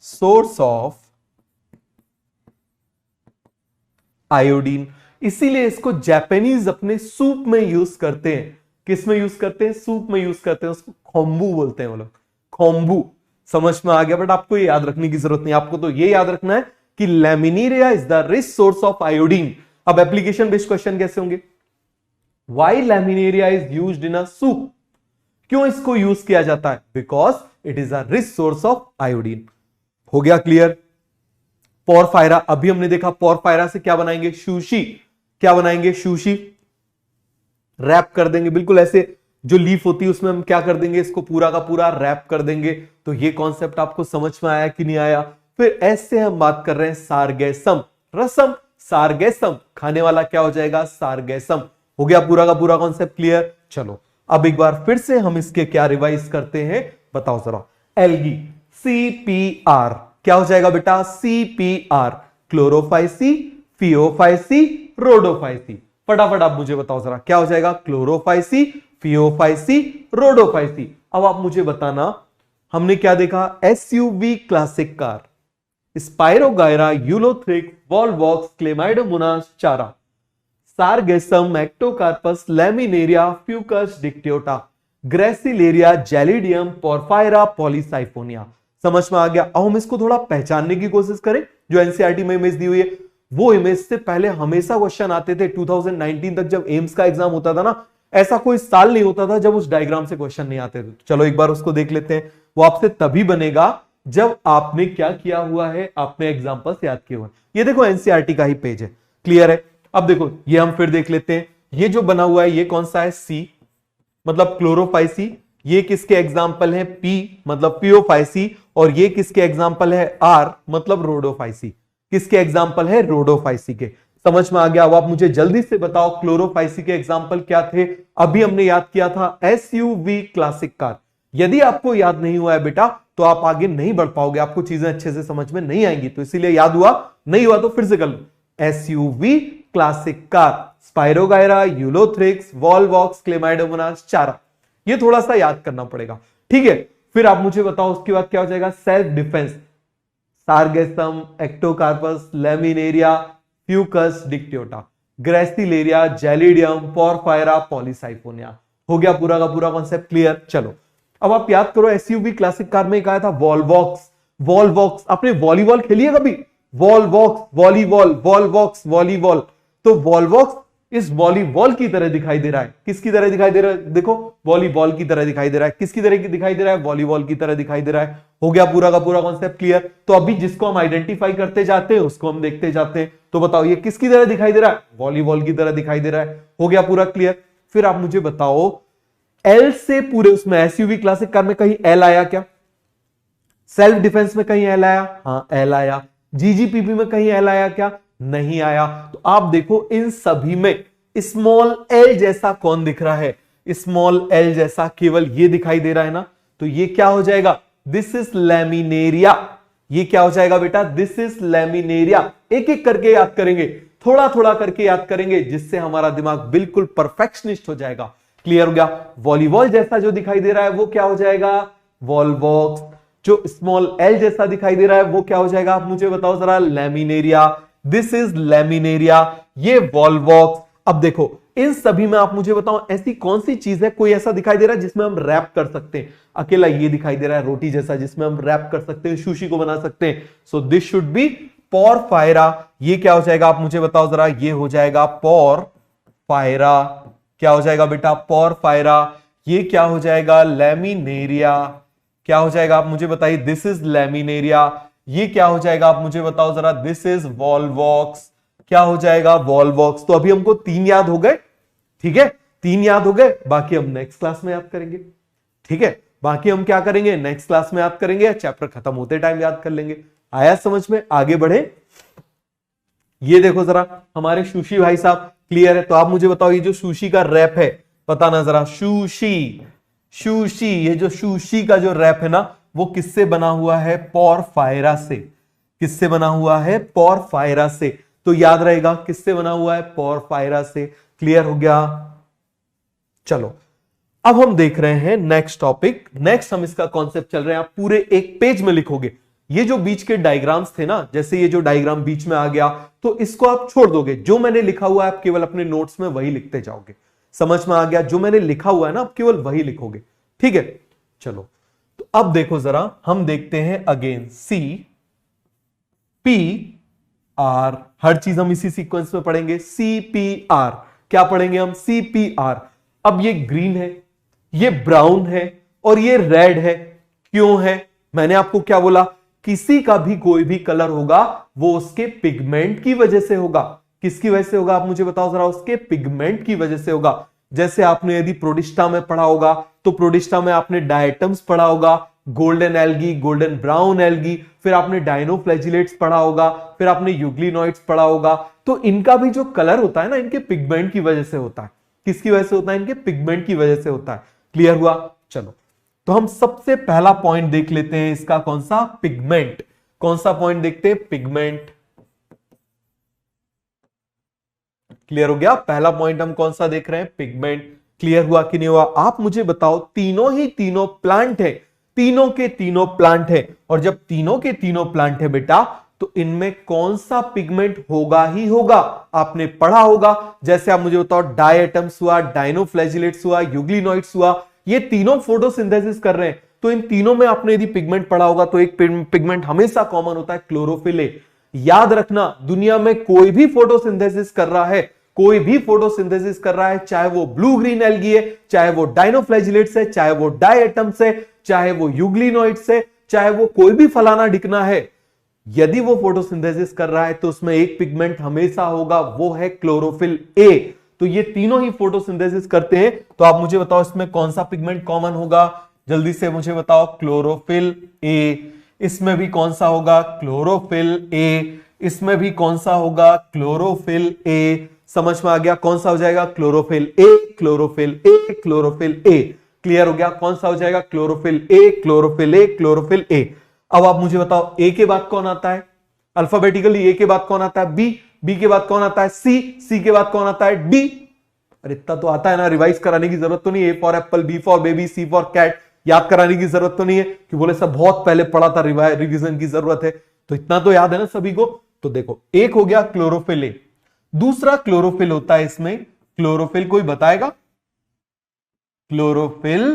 source of iodine, इसीलिए इसको जापानीज अपने सूप में यूज करते हैं। किस में यूज करते हैं? सूप में यूज करते हैं, उसको खोम्बू बोलते हैं वो लोग, खोम्बू। समझ में आ गया? बट आपको ये याद रखने की जरूरत नहीं, आपको तो ये याद रखना है कि Laminaria is the rich source of iodine. अब एप्लीकेशन बेस्ड क्वेश्चन कैसे होंगे? Why Laminaria is used in a soup? क्यों इसको यूज किया जाता है? Because it is a rich source of iodine. हो गया क्लियर? पोरफायरा, अभी हमने देखा पोरफायरा से क्या बनाएंगे? सुशी। क्या बनाएंगे? सुशी। रैप कर देंगे, बिल्कुल ऐसे जो लीफ होती है उसमें हम क्या कर देंगे? इसको पूरा का पूरा रैप कर देंगे। तो ये कॉन्सेप्ट आपको समझ में आया कि नहीं आया? फिर ऐसे हम बात कर रहे हैं सारगैसम, रसम, सारगैसम, खाने वाला क्या हो जाएगा? सारगैसम। हो गया पूरा का पूरा कॉन्सेप्ट क्लियर? चलो अब एक बार फिर से हम इसके क्या रिवाइज करते हैं, बताओ जरा। एल्गी, CPR, क्या हो जाएगा बेटा? CPR, Chlorophyceae, Phaeophyceae, Rhodophyceae. फटाफट आप मुझे बताओ जरा, क्या हो जाएगा? Chlorophyceae, Phaeophyceae, Rhodophyceae. अब आप मुझे बताना, हमने क्या देखा? SUV classic car, Spirogyra, Ulothrix, Volvox, Chlamydomonas, Chara, Sargassum, Ectocarpus, Laminaria, Fucus Dictyota, Gracilaria, Gelidium, Porphyra, Polysiphonia. समझ में आ गया? अब हम इसको थोड़ा पहचानने की कोशिश करें। जो एनसीईआरटी में इमेज दी हुई है, वो इमेज से पहले हमेशा क्वेश्चन आते थे। 2019 तक जब एम्स का एग्जाम होता था ना, ऐसा कोई साल नहीं होता था जब उस डायग्राम से क्वेश्चन नहीं आते थे। चलो एक बार उसको देख लेते हैं। वो आपसे तभी बनेगा जब आपने क्या किया हुआ है, आपने एग्जाम्पल्स याद किए हुए। ये देखो एनसीईआरटी का ही पेज है, क्लियर है? अब देखो ये हम फिर देख लेते हैं। ये जो बना हुआ है ये कौन सा है? सी मतलब क्लोरोफाइसी। ये किसके एग्जाम्पल है? पी मतलब पियोफाइसी। और ये किसके एग्जाम्पल है? आर मतलब रोडोफाइसी। किसके एग्जाम्पल है? रोडोफाइसी के। समझ में आ गया? अब आप मुझे जल्दी से बताओ क्लोरोफाइसी के एग्जाम्पल क्या थे? अभी हमने याद किया था SUV क्लासिक कार। यदि आपको याद नहीं हुआ है बेटा तो आप आगे नहीं बढ़ पाओगे, आपको चीजें अच्छे से समझ में नहीं आएंगी। तो इसीलिए याद हुआ, नहीं हुआ तो फिर से कर लो। SUV classic car, Spirogyra, Ulothrix, Volvox, Chlamydomonas, चारा। ये थोड़ा सा याद करना पड़ेगा, ठीक है? फिर आप मुझे बताओ उसके बाद क्या हो जाएगा? Self defense, Sargassum, Ectocarpus, Laminaria, Fucus Dictyota, Gracilaria, Gelidium, Porphyra, Polysiphonia. हो गया पूरा का पूरा कॉन्सेप्ट क्लियर? चलो अब आप याद करो, SUV क्लासिक कार में कहा था वॉलवॉक्स। वॉलवॉक्स, आपने वॉलीबॉल खेली है कभी? Volvox, volleyball, Volvox, volleyball. तो वॉलवॉक्स इस वॉलीबॉल की तरह दिखाई दे रहा है। किसकी तरह दिखाई दे रहा है? देखो वॉलीबॉल की तरह दिखाई दे रहा है। किसकी तरह की दिखाई दे रहा है? वॉलीबॉल की तरह दिखाई दे रहा है। हो गया पूरा का पूरा कॉन्सेप्ट क्लियर? तो अभी जिसको हम आइडेंटिफाई करते जाते हैं उसको हम देखते जाते हैं। तो बताओ ये किसकी तरह दिखाई दे रहा है? वॉलीबॉल की तरह दिखाई दे रहा है। हो गया पूरा क्लियर? फिर आप मुझे बताओ एल से पूरे उसमें SUV क्लासिक कार में कहीं एल आया क्या? सेल्फ डिफेंस में कहीं एल आया? हाँ एल आया। GGPP में कहीं एल आया क्या? नहीं आया। तो आप देखो इन सभी में स्मॉल एल जैसा कौन दिख रहा है? स्मॉल एल जैसा केवल ये दिखाई दे रहा है ना। तो ये क्या हो जाएगा? This is laminaria. ये क्या हो जाएगा बेटा? This is laminaria. एक एक करके याद करेंगे, थोड़ा थोड़ा करके याद करेंगे, जिससे हमारा दिमाग बिल्कुल परफेक्शनिस्ट हो जाएगा। क्लियर हो गया? वॉलीबॉल जैसा जो दिखाई दे रहा है वो क्या हो जाएगा? वॉलवॉक्स। जो स्मॉल एल जैसा दिखाई दे रहा है वो क्या हो जाएगा? आप मुझे बताओ जरा। लैमिनेरिया। दिस इज लैमिनेरिया, ये वॉलवॉक्स। अब देखो इन सभी में आप मुझे बताओ ऐसी कौन सी चीज है, कोई ऐसा दिखाई दे रहा है जिसमें हम रैप कर सकते हैं? अकेला ये दिखाई दे रहा है रोटी जैसा, जिसमें हम रैप कर सकते हैं, सुशी को बना सकते हैं। So this should be porphyra. ये क्या हो जाएगा? आप मुझे बताओ जरा। ये हो जाएगा पोरफायरा। क्या हो जाएगा बेटा? पोरफायरा। ये क्या हो जाएगा? लैमिनेरिया। क्या हो जाएगा? आप मुझे बताइए। This is laminaria. ये क्या हो जाएगा आप मुझे बताओ जरा, दिस इज वॉल्वॉक्स। क्या हो जाएगा? वॉल्वॉक्स। तो अभी हमको 3 याद हो गए, ठीक है, 3 याद हो गए, बाकी हम नेक्स्ट क्लास में याद करेंगे, ठीक है, बाकी हम क्या करेंगे, नेक्स्ट क्लास में याद करेंगे या चैप्टर खत्म होते टाइम याद कर लेंगे। आया समझ में? आगे बढ़े। ये देखो जरा हमारे सुशी भाई साहब, क्लियर है? तो आप मुझे बताओ ये जो सुशी का रैप है, बताना जरा। सुशी, सुशी, ये जो सुशी का जो रैप है ना, वो किससे बना हुआ है? पोरफायरा से। किससे बना हुआ है? पोरफायरा से। तो याद रहेगा किससे बना हुआ है? पोरफायरा से। क्लियर हो गया? चलो अब हम देख रहे हैं नेक्स्ट टॉपिक। नेक्स्ट हम इसका कॉन्सेप्ट चल रहे हैं, आप पूरे एक पेज में लिखोगे। ये जो बीच के डायग्राम्स थे ना, जैसे ये जो डायग्राम बीच में आ गया, तो इसको आप छोड़ दोगे। जो मैंने लिखा हुआ है आप केवल अपने नोट्स में वही लिखते जाओगे। समझ में आ गया? जो मैंने लिखा हुआ है ना, आप केवल वही लिखोगे, ठीक है। चलो तो अब देखो जरा, हम देखते हैं अगेन सी पी आर। हर चीज हम इसी सीक्वेंस में पढ़ेंगे। सी पी आर, क्या पढ़ेंगे हम? C P R. अब ये ग्रीन है, ये ब्राउन है और ये रेड है। क्यों है? मैंने आपको क्या बोला? किसी का भी कोई भी कलर होगा वो उसके पिगमेंट की वजह से होगा। किसकी वजह से होगा आप मुझे बताओ जरा? उसके पिगमेंट की वजह से होगा। जैसे आपने यदि प्रोडिस्टा में पढ़ा होगा, तो प्रोडिस्टा में आपने डायटम्स पढ़ा होगा, golden algae, golden brown algae, फिर आपने डायनोफ्लैजिलेट्स पढ़ा होगा, फिर आपने यूग्लिनॉइड्स पढ़ा होगा। तो इनका भी जो कलर होता है ना, इनके पिगमेंट की वजह से होता है। किसकी वजह से होता है? इनके पिगमेंट की वजह से होता है। क्लियर हुआ? चलो तो हम सबसे पहला पॉइंट देख लेते हैं इसका। कौन सा? पिगमेंट। कौन सा पॉइंट देखते हैं? पिगमेंट। क्लियर हो गया? पहला पॉइंट हम कौन सा देख रहे हैं? पिगमेंट। क्लियर हुआ कि नहीं हुआ? आप मुझे बताओ, तीनों प्लांट है, तीनों के तीनों प्लांट है, और जब तीनों के तीनों प्लांट है बेटा, तो इनमें कौन सा पिगमेंट होगा ही होगा? आपने पढ़ा होगा। जैसे आप मुझे बताओ, डायटम्स हुआ, डायनोफ्लैजिलेट्स हुआ, यूग्लिनॉइड्स हुआ, ये तीनों फोटोसिंथेसिस कर रहे हैं। तो इन तीनों में आपने यदि पिगमेंट पढ़ा होगा, तो एक पिगमेंट हमेशा कॉमन होता है, क्लोरोफिल ए। याद रखना, दुनिया में कोई भी फोटोसिंथेसिस कर रहा है, कोई भी फोटोसिंथेसिस कर रहा है, चाहे वो ब्लू ग्रीन एल्गी है, चाहे वो डायनोफ्लैजिलेट्स है, चाहे वो डायटम्स है, चाहे वो यूग्लिनॉइड्स है, चाहे वो कोई भी फलाना ढिकना है, यदि वो फोटोसिंथेसिस कर रहा है तो उसमें एक पिगमेंट हमेशा होगा, वो है क्लोरोफिल ए। तो ये तीनों ही फोटोसिंथेसिस करते हैं। तो आप मुझे बताओ इसमें कौन सा पिगमेंट कॉमन होगा? जल्दी से मुझे बताओ। Chlorophyll A. इसमें भी कौन सा होगा? Chlorophyll A. इसमें भी कौन सा होगा? Chlorophyll A. समझ में आ गया? कौन सा हो जाएगा? Chlorophyll A, chlorophyll A, chlorophyll A. Clear हो गया? कौन सा हो जाएगा? Chlorophyll A, chlorophyll A, chlorophyll ए। अब आप मुझे बताओ, ए के बाद कौन आता है? अल्फाबेटिकली ए के बाद कौन आता है? बी। बी के बाद कौन आता है? सी। सी के बाद कौन आता है? डी। अरे इतना तो आता है ना, रिवाइज कराने की जरूरत तो नहीं है। A for apple, B for baby, C for cat, याद कराने की जरूरत तो नहीं है कि बोले सब बहुत पहले पढ़ा था, रिवीजन की जरूरत है। तो इतना तो याद है ना सभी को। तो देखो, एक हो गया क्लोरोफिल ए। दूसरा क्लोरोफिल होता है इसमें, क्लोरोफिल कोई बताएगा? Chlorophyll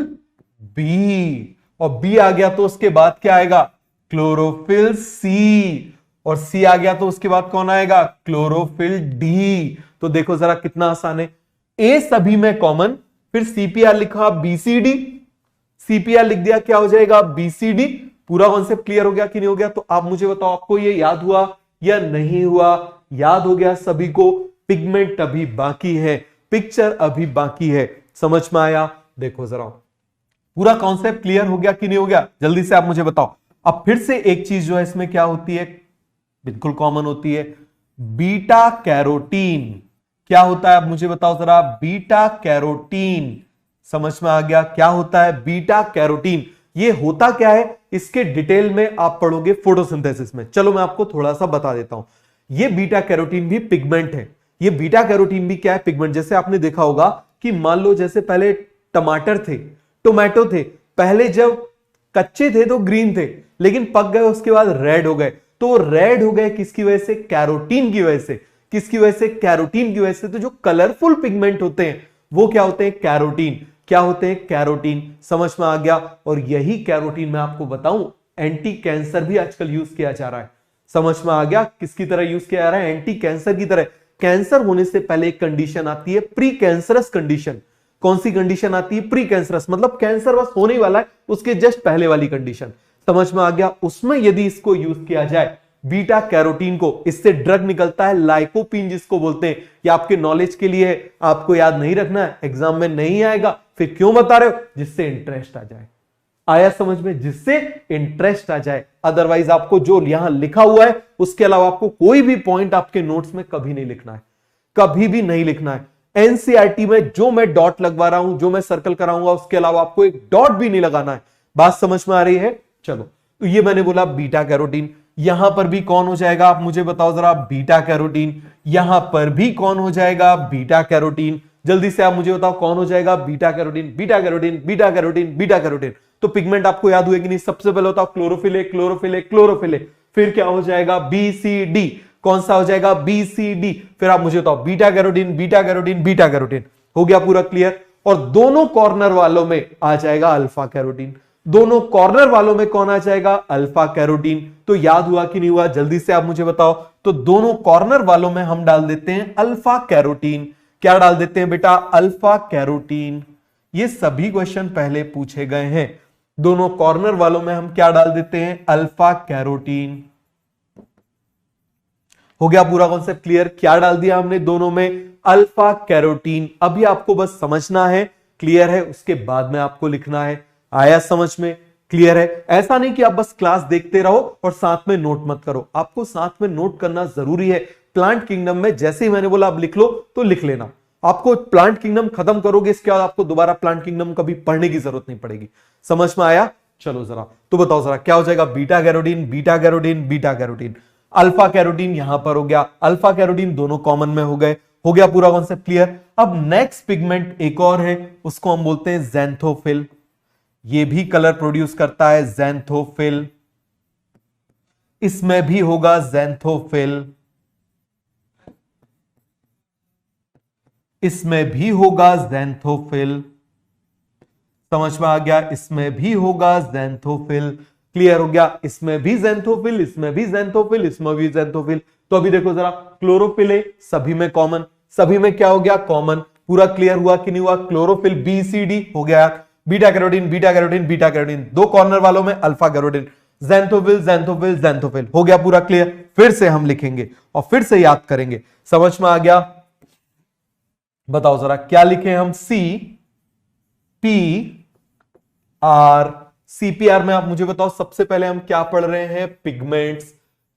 B. और बी आ गया तो उसके बाद क्या आएगा? Chlorophyll C. और सी आ गया तो उसके बाद कौन आएगा? Chlorophyll D. तो देखो जरा कितना आसान है। ए सभी में कॉमन, फिर सीपीआर लिखा, बीसीडी, सीपीआर लिख दिया, क्या हो जाएगा? बीसीडी। पूरा कॉन्सेप्ट क्लियर हो गया कि नहीं हो गया? तो आप मुझे बताओ, आपको ये याद हुआ या नहीं हुआ? याद हो गया सभी को? पिगमेंट अभी बाकी है, पिक्चर अभी बाकी है। समझ में आया? देखो जरा, पूरा कॉन्सेप्ट क्लियर हो गया कि नहीं हो गया? जल्दी से आप मुझे बताओ। अब फिर से एक चीज जो है इसमें क्या होती है, बिल्कुल कॉमन होती है, बीटा कैरोटीन। क्या होता है आप मुझे बताओ जरा? Beta carotene. समझ में आ गया? क्या होता है बीटा कैरोटीन? ये होता क्या है, इसके डिटेल में आप पढ़ोगे फोटोसिंथेसिस में। चलो मैं आपको थोड़ा सा बता देता हूं। ये बीटा कैरोटीन भी पिगमेंट है। ये बीटा कैरोटीन भी क्या है? पिगमेंट। जैसे आपने देखा होगा कि मान लो जैसे पहले टमाटर थे, टोमेटो थे, पहले जब कच्चे थे तो ग्रीन थे, लेकिन पक गए उसके बाद रेड हो गए। तो रेड हो गए किसकी वजह से? कैरोटीन की वजह से। किसकी वजह से? कैरोटीन की वजह से। तो जो कलरफुल पिगमेंट होते हैं वो क्या होते हैं? कैरोटीन। क्या होते हैं? कैरोटीन। समझ में आ गया? और यही कैरोटीन मैं आपको बताऊं, एंटी कैंसर भी आजकल यूज किया जा रहा है। समझ में आ गया? किसकी तरह यूज किया जा रहा है? एंटी कैंसर की तरह। कैंसर होने से पहले एक कंडीशन आती है, प्री कैंसरस कंडीशन। कौन सी कंडीशन आती है? प्री कैंसरस, मतलब कैंसर बस होने वाला है, उसके जस्ट पहले वाली कंडीशन। समझ में आ गया। उसमें यदि इसको यूज किया जाए बीटा कैरोटीन को, इससे ड्रग निकलता है लाइकोपीन जिसको बोलते हैं। ये आपके नॉलेज के लिए है, आपको याद नहीं रखना है, एग्जाम में नहीं आएगा, फिर क्यों बता रहे हो? जिससे इंटरेस्ट आ जाए। आया समझ में? जिससे इंटरेस्ट आ जाए। अदरवाइज आपको जो यहां लिखा हुआ है उसके अलावा आपको कोई भी पॉइंट आपके नोट्स में कभी नहीं लिखना है, कभी भी नहीं लिखना है। एनसीईआरटी में जो मैं डॉट लगवा रहा हूं, जो मैं सर्कल कराऊंगा, उसके अलावा आपको एक डॉट भी नहीं लगाना है। बात समझ में आ रही है? चलो, तो ये मैंने बोला बीटा कैरोटीन। यहां पर भी कौन हो जाएगा आप मुझे बताओ जरा? Beta carotene. यहां पर भी कौन हो जाएगा? Beta carotene. जल्दी से आप मुझे बताओ कौन हो जाएगा? Beta carotene, beta carotene, beta carotene, beta carotene. तो पिगमेंट आपको याद हुए कि नहीं? सबसे पहले होता chlorophyll A, chlorophyll A, chlorophyll A. फिर क्या हो जाएगा? B C D. कौन सा हो जाएगा? B C D. फिर आप मुझे बताओ beta carotene, beta carotene, beta carotene. हो गया पूरा क्लियर? और दोनों कॉर्नर वालों में आ जाएगा अल्फा कैरोटीन। दोनों कॉर्नर वालों में कौन आ जाएगा? Alpha carotene. तो याद हुआ कि नहीं हुआ? जल्दी से आप मुझे बताओ। तो दोनों कॉर्नर वालों में हम डाल देते हैं अल्फा कैरोटीन। क्या डाल देते हैं बेटा? Alpha carotene. ये सभी क्वेश्चन पहले पूछे गए हैं। दोनों कॉर्नर वालों में हम क्या डाल देते हैं? Alpha carotene. हो गया पूरा कॉन्सेप्ट क्लियर? क्या डाल दिया हमने दोनों में? Alpha carotene. अभी आपको बस समझना है, क्लियर है? उसके बाद में आपको लिखना है। आया समझ में? क्लियर है? ऐसा नहीं कि आप बस क्लास देखते रहो और साथ में नोट मत करो, आपको साथ में नोट करना जरूरी है। प्लांट किंगडम में जैसे ही मैंने बोला अब लिख लो, तो लिख लेना। आपको प्लांट किंगडम खत्म करोगे, इसके बाद आपको दोबारा प्लांट किंगडम कभी पढ़ने की जरूरत नहीं पड़ेगी। समझ में आया? चलो जरा तो बताओ जरा क्या हो जाएगा? Beta carotene, beta carotene, beta carotene. Alpha carotene यहां पर हो गया, अल्फा कैरोटीन दोनों कॉमन में हो गए। हो गया पूरा कॉन्सेप्ट क्लियर? अब नेक्स्ट पिगमेंट एक और है, उसको हम बोलते हैं ज़ैंथोफिल। ये भी कलर प्रोड्यूस करता है, ज़ैंथोफिल। इसमें भी होगा ज़ैंथोफिल, इसमें भी होगा ज़ैंथोफिल। समझ में आ गया? इसमें भी होगा ज़ैंथोफिल। क्लियर हो गया? इसमें भी ज़ैंथोफिल, इसमें भी ज़ैंथोफिल, इसमें भी ज़ैंथोफिल। तो अभी देखो जरा, क्लोरोफिल है सभी में कॉमन, सभी में क्या हो गया? कॉमन। पूरा क्लियर हुआ कि नहीं हुआ? क्लोरोफिल बी सी डी हो गया। Beta carotene, beta carotene, beta carotene, दो कॉर्नर वालों में alpha carotene. Xanthophyll, xanthophyll, xanthophyll. हो गया पूरा क्लियर? फिर से हम लिखेंगे और फिर से याद करेंगे। समझ में आ गया? बताओ जरा क्या लिखें हम? C P are. सीपीआर में आप मुझे बताओ सबसे पहले हम क्या पढ़ रहे हैं? पिगमेंट्स।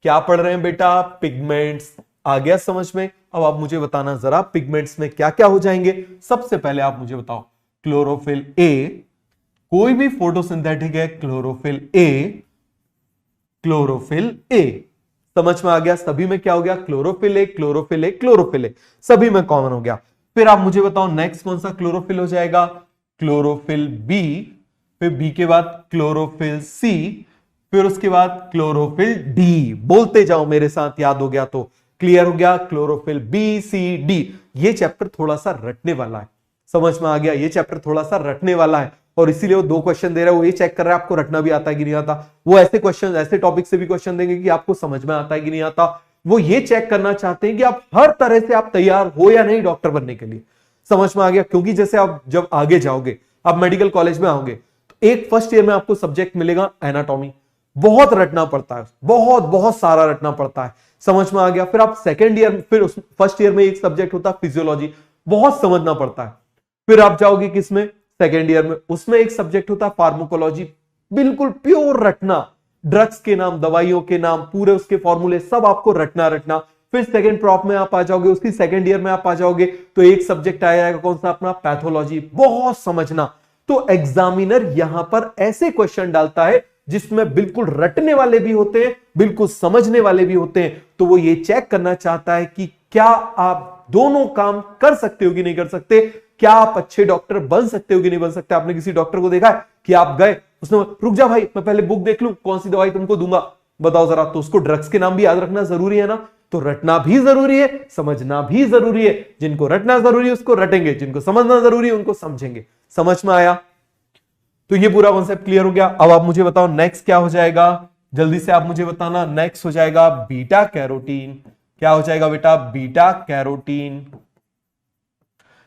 क्या पढ़ रहे हैं बेटा? पिगमेंट्स। आ गया समझ में? अब आप मुझे बताना जरा पिगमेंट्स में क्या क्या हो जाएंगे। सबसे पहले आप मुझे बताओ क्लोरोफिल ए, कोई भी फोटोसिंथेटिक है, क्लोरोफिल ए, क्लोरोफिल ए। समझ में आ गया? सभी में क्या हो गया? Chlorophyll A, chlorophyll A, chlorophyll ए, सभी में कॉमन हो गया। फिर आप मुझे बताओ नेक्स्ट कौन सा क्लोरोफिल हो जाएगा? Chlorophyll B. फिर बी के बाद क्लोरोफिल सी, फिर उसके बाद क्लोरोफिल डी। बोलते जाओ मेरे साथ, याद हो गया तो? क्लियर हो गया? Chlorophyll B C D. ये चैप्टर थोड़ा सा रटने वाला है। समझ में आ गया? ये चैप्टर थोड़ा सा रटने वाला है और इसीलिए वो दो क्वेश्चन दे रहा है। वो ये चेक कर रहा है आपको रटना भी आता है कि नहीं आता। वो ऐसे क्वेश्चन, ऐसे टॉपिक से भी क्वेश्चन देंगे कि आपको समझ में आता है कि नहीं आता। वो ये चेक करना चाहते हैं कि आप हर तरह से आप तैयार हो या नहीं डॉक्टर बनने के लिए। समझ में आ गया? क्योंकि जैसे आप जब आगे जाओगे, आप मेडिकल कॉलेज में आओगे, तो एक फर्स्ट ईयर में आपको सब्जेक्ट मिलेगा एनाटॉमी। बहुत रटना पड़ता है, बहुत बहुत सारा रटना पड़ता है। समझ में आ गया? फिर आप सेकेंड ईयर, फिर फर्स्ट ईयर में एक सब्जेक्ट होता है फिजियोलॉजी, बहुत समझना पड़ता है। फिर आप जाओगे किसमें? सेकेंड ईयर में, उसमें एक सब्जेक्ट होता है फार्माकोलॉजी, बिल्कुल प्योर रटना। ड्रग्स के नाम, दवाइयों के नाम, पूरे उसके फॉर्मूले सब आपको रटना। फिर सेकंड प्रॉप में आप आ जाओगे, उसकी सेकंड ईयर में आप आ जाओगे तो एक सब्जेक्ट आ जाएगा कौन सा? अपना पैथोलॉजी। बहुत समझना। तो एग्जामिनर यहां पर ऐसे क्वेश्चन डालता है जिसमें बिल्कुल रटने वाले भी होते हैं, बिल्कुल समझने वाले भी होते हैं। तो वो ये चेक करना चाहता है कि क्या आप दोनों काम कर सकते हो कि नहीं कर सकते, क्या आप अच्छे डॉक्टर बन सकते हो कि नहीं बन सकते। आपने किसी डॉक्टर को देखा है कि आप गए, उसने रुक जा भाई मैं पहले बुक देख लूं, कौन सी दवाई तुमको दूंगा, बताओ जरा। तो उसको ड्रग्स के नाम भी याद रखना जरूरी है ना। तो रटना भी जरूरी है, समझना भी जरूरी है। जिनको रटना जरूरी है उसको रटेंगे, जिनको समझना जरूरी है उनको समझेंगे। समझ में आया? तो ये पूरा कॉन्सेप्ट क्लियर हो गया। अब आप मुझे बताओ नेक्स्ट क्या हो जाएगा? जल्दी से आप मुझे बताना। नेक्स्ट हो जाएगा बीटा कैरोटीन। क्या हो जाएगा बेटा? Beta carotene.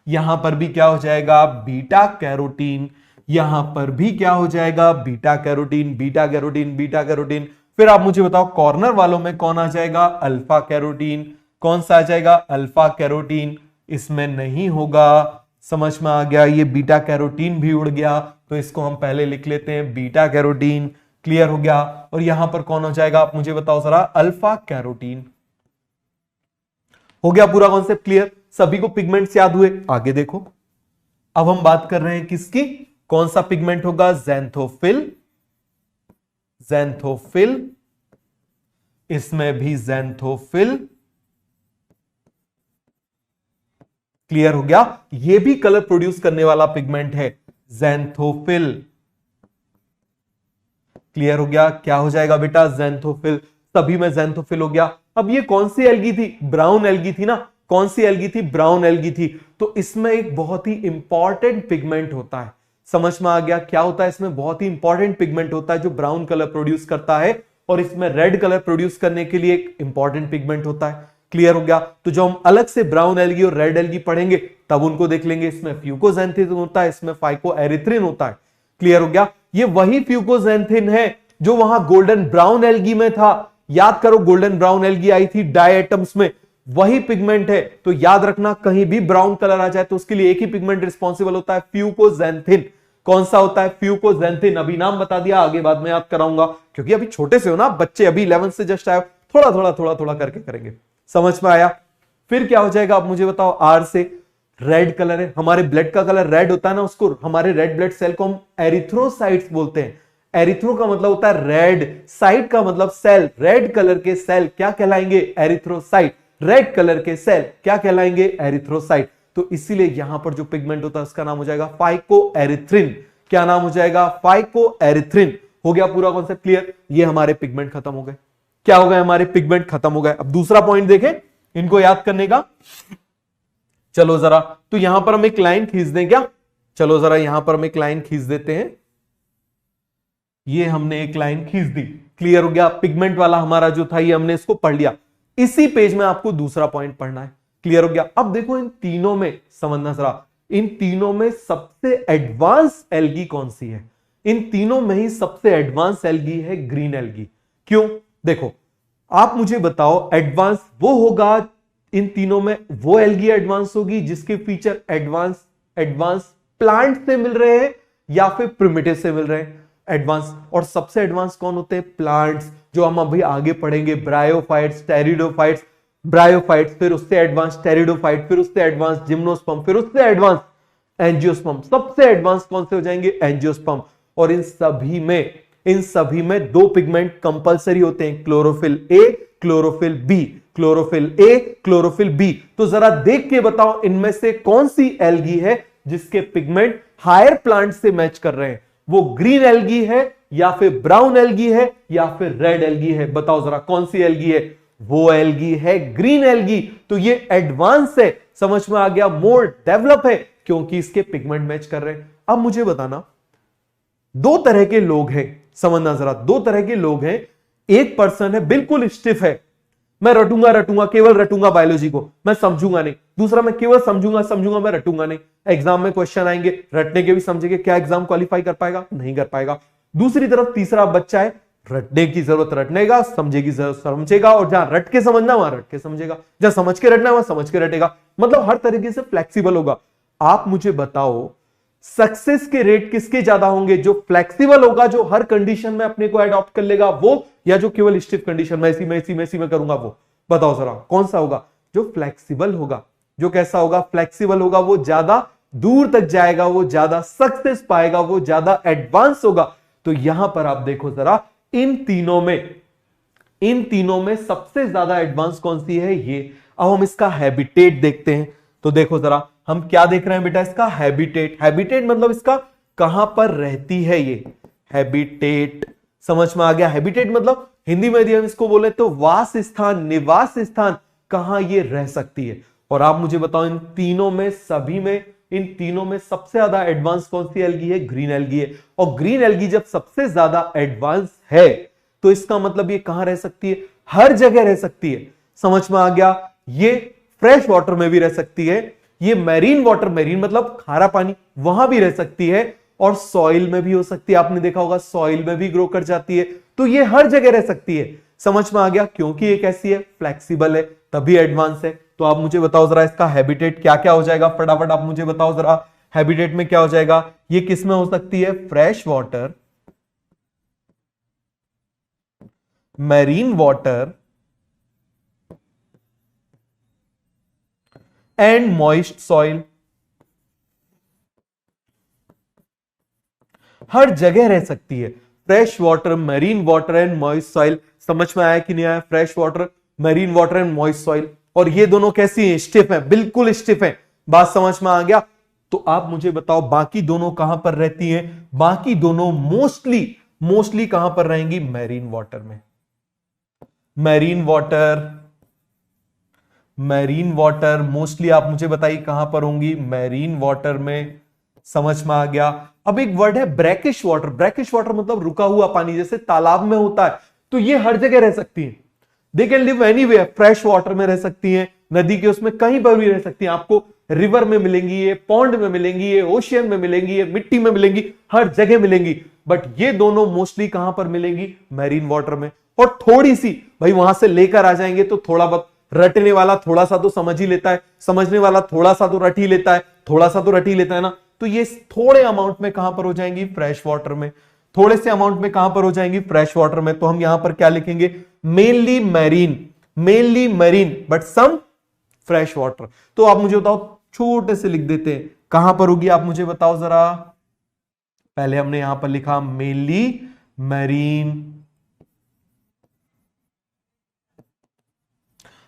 यहां पर भी क्या हो जाएगा? Beta carotene. यहां पर भी क्या हो जाएगा, beta carotene, beta carotene, beta carotene. फिर आप मुझे बताओ कॉर्नर वालों में कौन आ जाएगा, अल्फा कैरोटीन। कौन सा आ जाएगा, अल्फा कैरोटीन। इसमें नहीं होगा, समझ में आ गया, ये बीटा कैरोटीन भी उड़ गया, तो इसको हम पहले लिख लेते हैं बीटा कैरोटीन। क्लियर हो गया। और यहां पर कौन हो जाएगा, आप मुझे बताओ जरा, अल्फा कैरोटीन। हो गया पूरा कॉन्सेप्ट क्लियर, सभी को पिगमेंट्स याद हुए। आगे देखो, अब हम बात कर रहे हैं किसकी, कौन सा पिगमेंट होगा, ज़ैंथोफिल। ज़ैंथोफिल, इसमें भी ज़ैंथोफिल। क्लियर हो गया, यह भी कलर प्रोड्यूस करने वाला पिगमेंट है, ज़ैंथोफिल। क्लियर हो गया, क्या हो जाएगा बेटा, ज़ैंथोफिल। सभी में ज़ैंथोफिल हो गया। अब ये कौन सी एल्गी थी, ब्राउन एल्गी थी ना, कौन सी एल्गी थी, ब्राउन एल्गी थी। तो इसमें एक बहुत ही इंपॉर्टेंट पिगमेंट होता है, समझ में आ गया, क्या होता है, इसमें बहुत ही इंपॉर्टेंट पिगमेंट होता है जो ब्राउन कलर प्रोड्यूस करता है, और इसमें रेड कलर प्रोड्यूस करने के लिए एक इंपॉर्टेंट पिगमेंट होता है। क्लियर हो गया। तो जो हम अलग से ब्राउन एल्गी और रेड एल्गी पढ़ेंगे तब उनको देख लेंगे। इसमें फ्यूकोज़ैंथिन होता है, इसमें फाइकोएरिथ्रिन होता है। क्लियर हो गया, ये वही फ्यूकोज़ैंथिन है जो वहां गोल्डन ब्राउन एल्गी में था। याद करो, गोल्डन ब्राउन एल्गी आई थी डाई एटम्स में, वही पिगमेंट है। तो याद रखना, कहीं भी ब्राउन कलर आ जाए तो उसके लिए एक ही पिगमेंट रिस्पॉन्सिबल होता है, फ्यूकोज़ैंथिन। कौन सा होता है, फ्यूकोज़ैंथिन। अभी नाम बता दिया, आगे बाद में याद कराऊंगा, क्योंकि अभी छोटे से हो ना बच्चे, अभी 11th से जस्ट आए, थोड़ा थोड़ा थोड़ा थोड़ा करके करेंगे। समझ में आया। फिर क्या हो जाएगा, आप मुझे बताओ, आर से रेड कलर है, हमारे ब्लड का कलर रेड होता है ना, उसको, हमारे रेड ब्लड सेल को हम एरिथ्रोसाइट्स बोलते हैं। एरिथ्रो का मतलब होता है रेड, साइट का मतलब सेल। रेड कलर के सेल क्या कहलाएंगे, एरिथ्रोसाइट। रेड कलर के सेल क्या कहलाएंगे, एरिथ्रोसाइट। तो इसीलिए यहां पर जो पिगमेंट होता है उसका नाम हो जाएगा फाइकोएरिथ्रिन। क्या नाम हो जाएगा, फाइकोएरिथ्रिन। हो गया पूरा कॉन्सेप्ट क्लियर। ये हमारे पिगमेंट खत्म हो गए। क्या हो गए, हमारे पिगमेंट खत्म हो गए। अब दूसरा पॉइंट देखें इनको याद करने का। चलो जरा, तो यहां पर हम एक लाइन खींच दें क्या, चलो जरा यहां पर हम एक लाइन खींच देते हैं। ये हमने एक लाइन खींच दी। क्लियर हो गया, पिगमेंट वाला हमारा जो था ये हमने इसको पढ़ लिया। इसी पेज में आपको दूसरा पॉइंट पढ़ना है। क्लियर हो गया। अब देखो इन तीनों में समझना जरा, इन तीनों में सबसे एडवांस एल्गी कौन सी है। इन तीनों में ही सबसे एडवांस एल्गी है ग्रीन एल्गी। क्यों, देखो आप मुझे बताओ, एडवांस वो होगा, इन तीनों में वो एल्गी एडवांस होगी जिसके फीचर एडवांस प्लांट से मिल रहे हैं या फिर प्रिमिटिव से मिल रहे हैं, एडवांस। और सबसे एडवांस कौन होते हैं, प्लांट्स, जो हम अभी आगे पढ़ेंगे, ब्रायोफाइट्स, टेरिडोफाइट्स, ब्रायोफाइट्स, फिर उससे एडवांस टेरिडोफाइट, फिर उससे एडवांस जिम्नोस्पर्म, फिर उससे एडवांस एंजियोस्पर्म। सबसे एडवांस कौन से हो जाएंगे, एंजियोस्पर्म। और इन सभी में दो पिगमेंट कंपलसरी होते हैं, chlorophyll A, chlorophyll B, chlorophyll A, chlorophyll B. तो जरा देख के बताओ इनमें से कौन सी एल्गी है जिसके पिगमेंट हायर प्लांट से मैच कर रहे हैं। वो ग्रीन एल्गी है या फिर ब्राउन एल्गी है या फिर रेड एल्गी है, बताओ जरा कौन सी एल्गी है। वो एल्गी है ग्रीन एल्गी। तो ये एडवांस है, समझ में आ गया, मोर डेवलप है, क्योंकि इसके पिगमेंट मैच कर रहे हैं। अब मुझे बताना, दो तरह के लोग हैं, समझना जरा, दो तरह के लोग हैं। एक पर्सन है बिल्कुल स्टिफ है, मैं रटूंगा केवल रटूंगा बायोलॉजी को, मैं समझूंगा नहीं। दूसरा, मैं केवल समझूंगा मैं रटूंगा नहीं। एग्जाम में क्वेश्चन आएंगे, रटने के भी समझेंगे, क्या एग्जाम क्वालिफाई कर पाएगा, नहीं कर पाएगा। दूसरी तरफ तीसरा बच्चा है, रटने की जरूरत रटनेगा, समझे की जरूरत समझेगा, और जहां रट के समझना वहां रट के समझेगा, जहां समझ के रटना वहां समझ के रटेगा। मतलब हर तरीके से फ्लेक्सिबल होगा। आप मुझे बताओ, सक्सेस के रेट किसके ज्यादा होंगे, जो फ्लेक्सिबल होगा, जो हर कंडीशन में अपने को एडॉप्ट कर लेगा वो, या जो केवल स्टिफ कंडीशन में इसी में करूंगा वो। बताओ जरा कौन सा होगा, जो फ्लेक्सिबल होगा। जो कैसा होगा, फ्लेक्सिबल होगा, वो ज्यादा दूर तक जाएगा, वो ज्यादा सक्सेस पाएगा, वो ज्यादा एडवांस होगा। तो यहां पर आप देखो जरा, इन तीनों में सबसे ज्यादा एडवांस कौन सी है, ये। अब हम इसका हैबिटेट देखते हैं। तो देखो जरा, हम क्या देख रहे हैं बेटा, इसका हैबिटेट। हैबिटेट मतलब इसका कहां पर रहती है, ये हैबिटेट। समझ में आ गया। हैबिटेट मतलब हिंदी में यदि हम इसको बोले तो वास स्थान, निवास स्थान, कहां ये रह सकती है। और आप मुझे बताओ, इन तीनों में सबसे ज्यादा एडवांस कौन सी एल्गी है, ग्रीन एल्गी है। और ग्रीन एल्गी जब सबसे ज्यादा एडवांस है तो इसका मतलब ये कहां रह सकती है, हर जगह रह सकती है। समझ में आ गया। ये फ्रेश वाटर में भी रह सकती है, ये मैरीन वाटर, मैरीन मतलब खारा पानी, वहां भी रह सकती है, और सॉइल में भी हो सकती है, आपने देखा होगा सॉइल में भी ग्रो कर जाती है। तो ये हर जगह रह सकती है। समझ में आ गया? क्योंकि ये कैसी है, फ्लेक्सिबल है, तभी एडवांस है। तो आप मुझे बताओ जरा इसका हैबिटेट क्या क्या हो जाएगा, फटाफट आप मुझे बताओ जरा हैबिटेट में क्या हो जाएगा। ये किस में हो सकती है, fresh water, marine water and moist soil. हर जगह रह सकती है। Fresh water, marine water and moist soil. समझ में आया कि नहीं आया? Fresh water, marine water and moist soil. और ये दोनों कैसी हैं, स्टिफ है, बिल्कुल स्टिफ है। बात समझ में आ गया? तो आप मुझे बताओ बाकी दोनों कहां पर रहती हैं? बाकी दोनों मोस्टली कहां पर रहेंगी, मैरीन वाटर में। मैरीन वाटर मोस्टली आप मुझे बताइए कहां पर होंगी, मैरीन वाटर में। समझ में आ गया? अब एक वर्ड है ब्रैकिश वाटर। ब्रैकिश वाटर मतलब रुका हुआ पानी, जैसे तालाब में होता है। तो ये हर जगह रह सकती है। They can live anywhere. Fresh water में रह सकती हैं, नदी के उसमें कहीं पर भी रह सकती हैं। आपको रिवर में मिलेंगी, ये पॉन्ड में मिलेंगी, ये ओशियन में मिलेंगी, ये मिट्टी में मिलेंगी, हर जगह मिलेंगी। बट ये दोनों मोस्टली कहां पर मिलेंगी, मैरीन वाटर में। और थोड़ी सी भाई वहां से लेकर आ जाएंगे तो थोड़ा बहुत रटने वाला थोड़ा सा तो समझ ही लेता है, समझने वाला थोड़ा सा तो रट ही लेता है, थोड़ा सा तो रट ही लेता है ना। तो ये थोड़े अमाउंट में कहां पर हो जाएंगी, फ्रेश वाटर में। थोड़े से अमाउंट में कहां पर हो जाएंगी, फ्रेश वाटर में। तो हम यहां पर क्या लिखेंगे, mainly marine but some fresh water. तो आप मुझे बताओ, छोटे से लिख देते हैं, कहां पर होगी आप मुझे बताओ जरा। पहले हमने यहां पर लिखा मेनली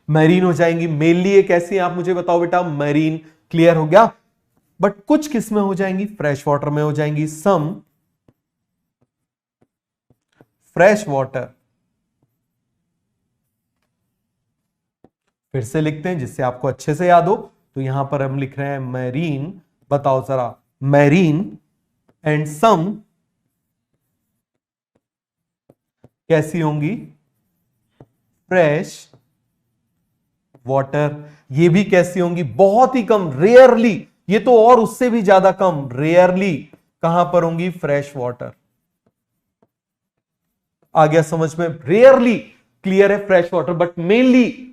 मैरीन हो जाएंगी। मेनली एक ऐसी आप मुझे बताओ बेटा, मैरीन। क्लियर हो गया? बट कुछ किस में हो जाएंगी, फ्रेश वाटर में हो जाएंगी, सम फ्रेश वाटर। फिर से लिखते हैं जिससे आपको अच्छे से याद हो। तो यहां पर हम लिख रहे हैं मैरीन, बताओ जरा, मैरीन एंड सम कैसी होंगी, फ्रेश वाटर। ये भी कैसी होंगी, बहुत ही कम, रेयरली। ये तो और उससे भी ज्यादा कम, रेयरली कहां पर होंगी, फ्रेश वाटर। आ गया समझ में? रेयरली क्लियर है, fresh water, but mainly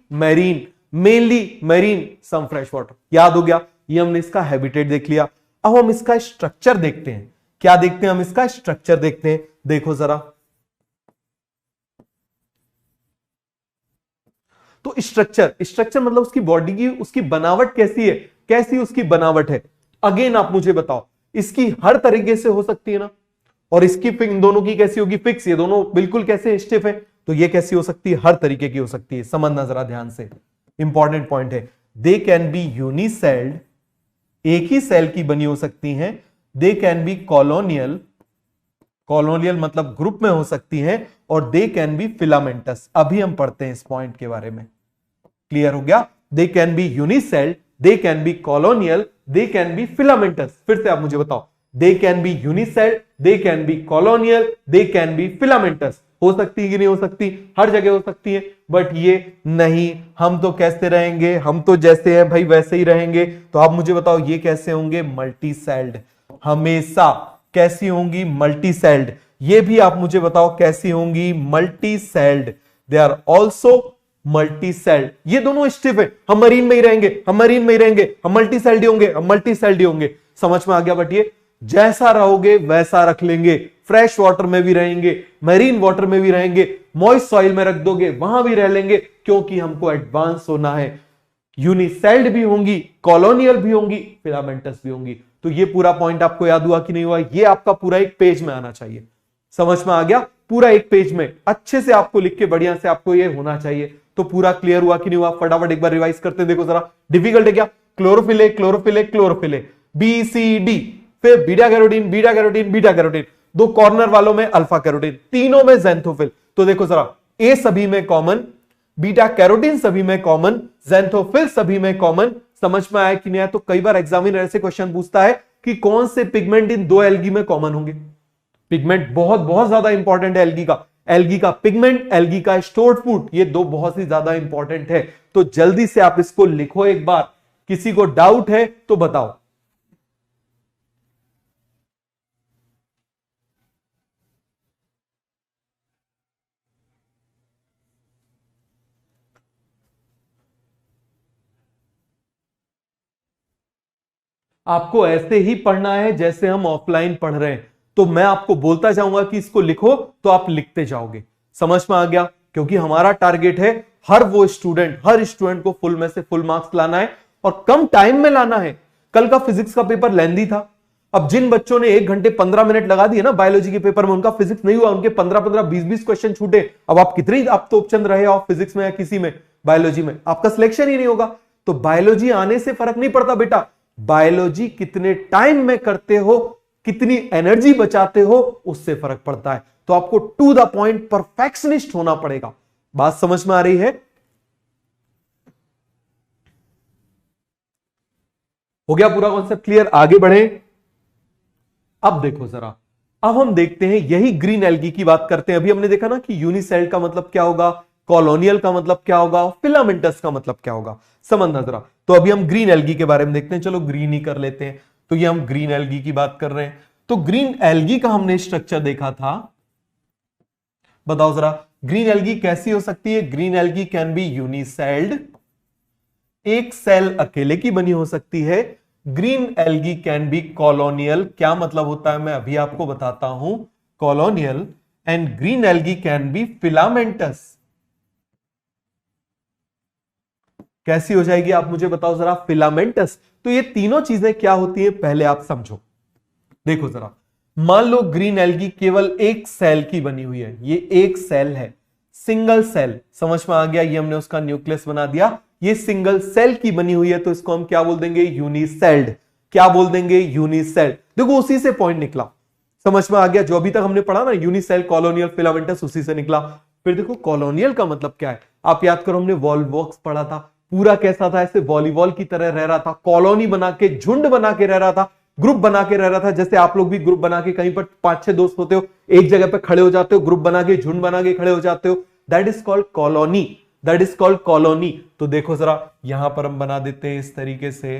marine some fresh water. याद हो गया? ये हमने इसका हैबिटेट देख लिया। अब हम इसका स्ट्रक्चर देखते हैं। क्या देखते हैं हम, इसका स्ट्रक्चर देखते हैं। देखो जरा, तो स्ट्रक्चर मतलब उसकी बॉडी की, उसकी बनावट कैसी है, कैसी उसकी बनावट है। अगेन आप मुझे बताओ, इसकी हर तरीके से हो सकती है ना, और इसकी इन दोनों की कैसी होगी, फिक्स। ये दोनों बिल्कुल कैसे, स्टिफ है। तो ये कैसी हो सकती है, हर तरीके की हो सकती है। समझना जरा ध्यान से, इंपॉर्टेंट पॉइंट है। दे कैन बी यूनिसेल्ड, एक ही सेल की बनी हो सकती हैं। दे कैन बी कॉलोनियल मतलब ग्रुप में हो सकती हैं। और दे कैन बी फिलामेंटस। अभी हम पढ़ते हैं इस पॉइंट के बारे में। क्लियर हो गया? They can be unicelled, they can be colonial, they can be filamentous. फिर से आप मुझे बताओ, they can be unicelled, they can be colonial, they can be filamentous. हो सकती है कि नहीं हो सकती, हर जगह हो सकती है। बट ये नहीं, हम तो कैसे रहेंगे, हम तो जैसे हैं भाई वैसे ही रहेंगे। तो आप मुझे बताओ ये कैसे होंगे, मल्टी सेल्ड। हमेशा कैसी होंगी, मल्टी सेल्ड। ये भी आप मुझे बताओ कैसी होंगी, multi celled. They are also multi celled. ये दोनों स्टिफ है, हम मरीन में ही रहेंगे, हम मल्टी सेल्ड होंगे, हम मल्टी सेल्ड होंगे। समझ में आ गया? बट ये जैसा रहोगे वैसा रख लेंगे। फ्रेश वाटर में भी रहेंगे, मैरीन वाटर में भी रहेंगे, मॉइस्ट सॉइल में रख दोगे वहां भी रह लेंगे, क्योंकि हमको एडवांस होना है। यूनिसेल्ड भी होंगी, कॉलोनियल भी होंगी, फिलामेंटस भी होंगी। तो ये पूरा पॉइंट आपको याद हुआ कि नहीं हुआ? ये आपका पूरा एक पेज में आना चाहिए। समझ में आ गया? पूरा एक पेज में अच्छे से आपको लिख के बढ़िया से आपको ये होना चाहिए। तो पूरा क्लियर हुआ कि नहीं हुआ? फटाफट एक बार रिवाइज करते हैं। देखो जरा, डिफिकल्ट है क्या? क्लोरोफिले, बी सी डी, फिर बीटा कैरोटीन, दो कॉर्नर वालों में अल्फा कैरोटीन, तीनों में ज़ैंथोफिल। तो देखो जरा, ए सभी में कॉमन, बीटा कैरोटीन सभी में कॉमन, ज़ैंथोफिल सभी में कॉमन। समझ में आया कि नहीं आया? तो कई बार एग्जामिनर ऐसे क्वेश्चन पूछता है कि कौन से पिगमेंट इन दो एल्गी में कॉमन होंगे। पिगमेंट बहुत बहुत ज्यादा इंपॉर्टेंट है एल्गी का पिगमेंट, एल्गी का स्टोर्ड फूड, ये दो बहुत ही ज्यादा इंपॉर्टेंट है। तो जल्दी से आप इसको लिखो एक बार। किसी को डाउट है तो बताओ। आपको ऐसे ही पढ़ना है जैसे हम ऑफलाइन पढ़ रहे हैं। तो मैं आपको बोलता जाऊंगा कि इसको लिखो, तो आप लिखते जाओगे। समझ में आ गया? क्योंकि हमारा टारगेट है हर स्टूडेंट को फुल में से फुल मार्क्स लाना है और कम टाइम में लाना है। कल का फिजिक्स का पेपर लेंथी था। अब जिन बच्चों ने 1 घंटे 15 मिनट लगा दिए ना बायोलॉजी के पेपर में, उनका फिजिक्स नहीं हुआ, उनके 15-15, 20-20 क्वेश्चन छूटे। अब आप कितनी आप तोपचंद रहे हो फिजिक्स में या किसी में, बायोलॉजी में, आपका सिलेक्शन ही नहीं होगा। तो बायोलॉजी आने से फर्क नहीं पड़ता बेटा, बायोलॉजी कितने टाइम में करते हो, कितनी एनर्जी बचाते हो, उससे फर्क पड़ता है। तो आपको टू द पॉइंट परफेक्शनिस्ट होना पड़ेगा। बात समझ में आ रही है? हो गया पूरा कॉन्सेप्ट क्लियर? आगे बढ़े। अब देखो जरा, अब हम देखते हैं यही ग्रीन एल्गी की बात करते हैं। अभी हमने देखा ना कि यूनिसेल्ड का मतलब क्या होगा, कॉलोनियल का मतलब क्या होगा, फिलामेंटस का मतलब क्या होगा, समझना जरा। तो अभी हम ग्रीन एल्गी के बारे में देखते हैं। चलो ग्रीन ही कर लेते हैं। तो ये हम ग्रीन एल्गी की बात कर रहे हैं। तो ग्रीन एल्गी का हमने स्ट्रक्चर देखा था। बताओ जरा ग्रीन एल्गी कैसी हो सकती है? ग्रीन एल्गी कैन बी यूनिसेल्ड, एक सेल अकेले की बनी हो सकती है। Green algae can be colonial, क्या मतलब होता है मैं अभी आपको बताता हूं, colonial. And green algae can be filamentous. कैसी हो जाएगी आप मुझे बताओ जरा, फिलामेंटस। तो ये तीनों चीजें क्या होती है पहले आप समझो। देखो जरा, मान लो ग्रीन एल्गी केवल एक सेल की बनी हुई है, ये एक सेल है, सिंगल सेल, समझ में आ गया? ये हमने उसका न्यूक्लियस बना दिया, ये सिंगल सेल की बनी हुई है, तो इसको हम क्या बोल देंगे? यूनिसेल्ड। क्या बोल देंगे? यूनिसेल्ड। देखो उसी से पॉइंट निकला, समझ में आ गया? जो अभी तक हमने पढ़ा ना, यूनिसेल, कॉलोनियल, फिलामेंटस, उसी से निकला। फिर देखो कॉलोनियल का मतलब क्या है, आप याद करो हमने वॉल्वॉक्स पढ़ा था। पूरा कैसा था? ऐसे वॉलीबॉल की तरह रह रहा था, कॉलोनी बना के, झुंड बना के रह रहा था, ग्रुप बना के रह रहा था। जैसे आप लोग भी ग्रुप बना के कहीं पर 5-6 दोस्त होते हो, एक जगह पे खड़े हो जाते हो, ग्रुप बना के, झुंड बना के खड़े हो जाते हो। That is called colony, that is called colony. तो देखो जरा यहां पर हम बना देते हैं इस तरीके से,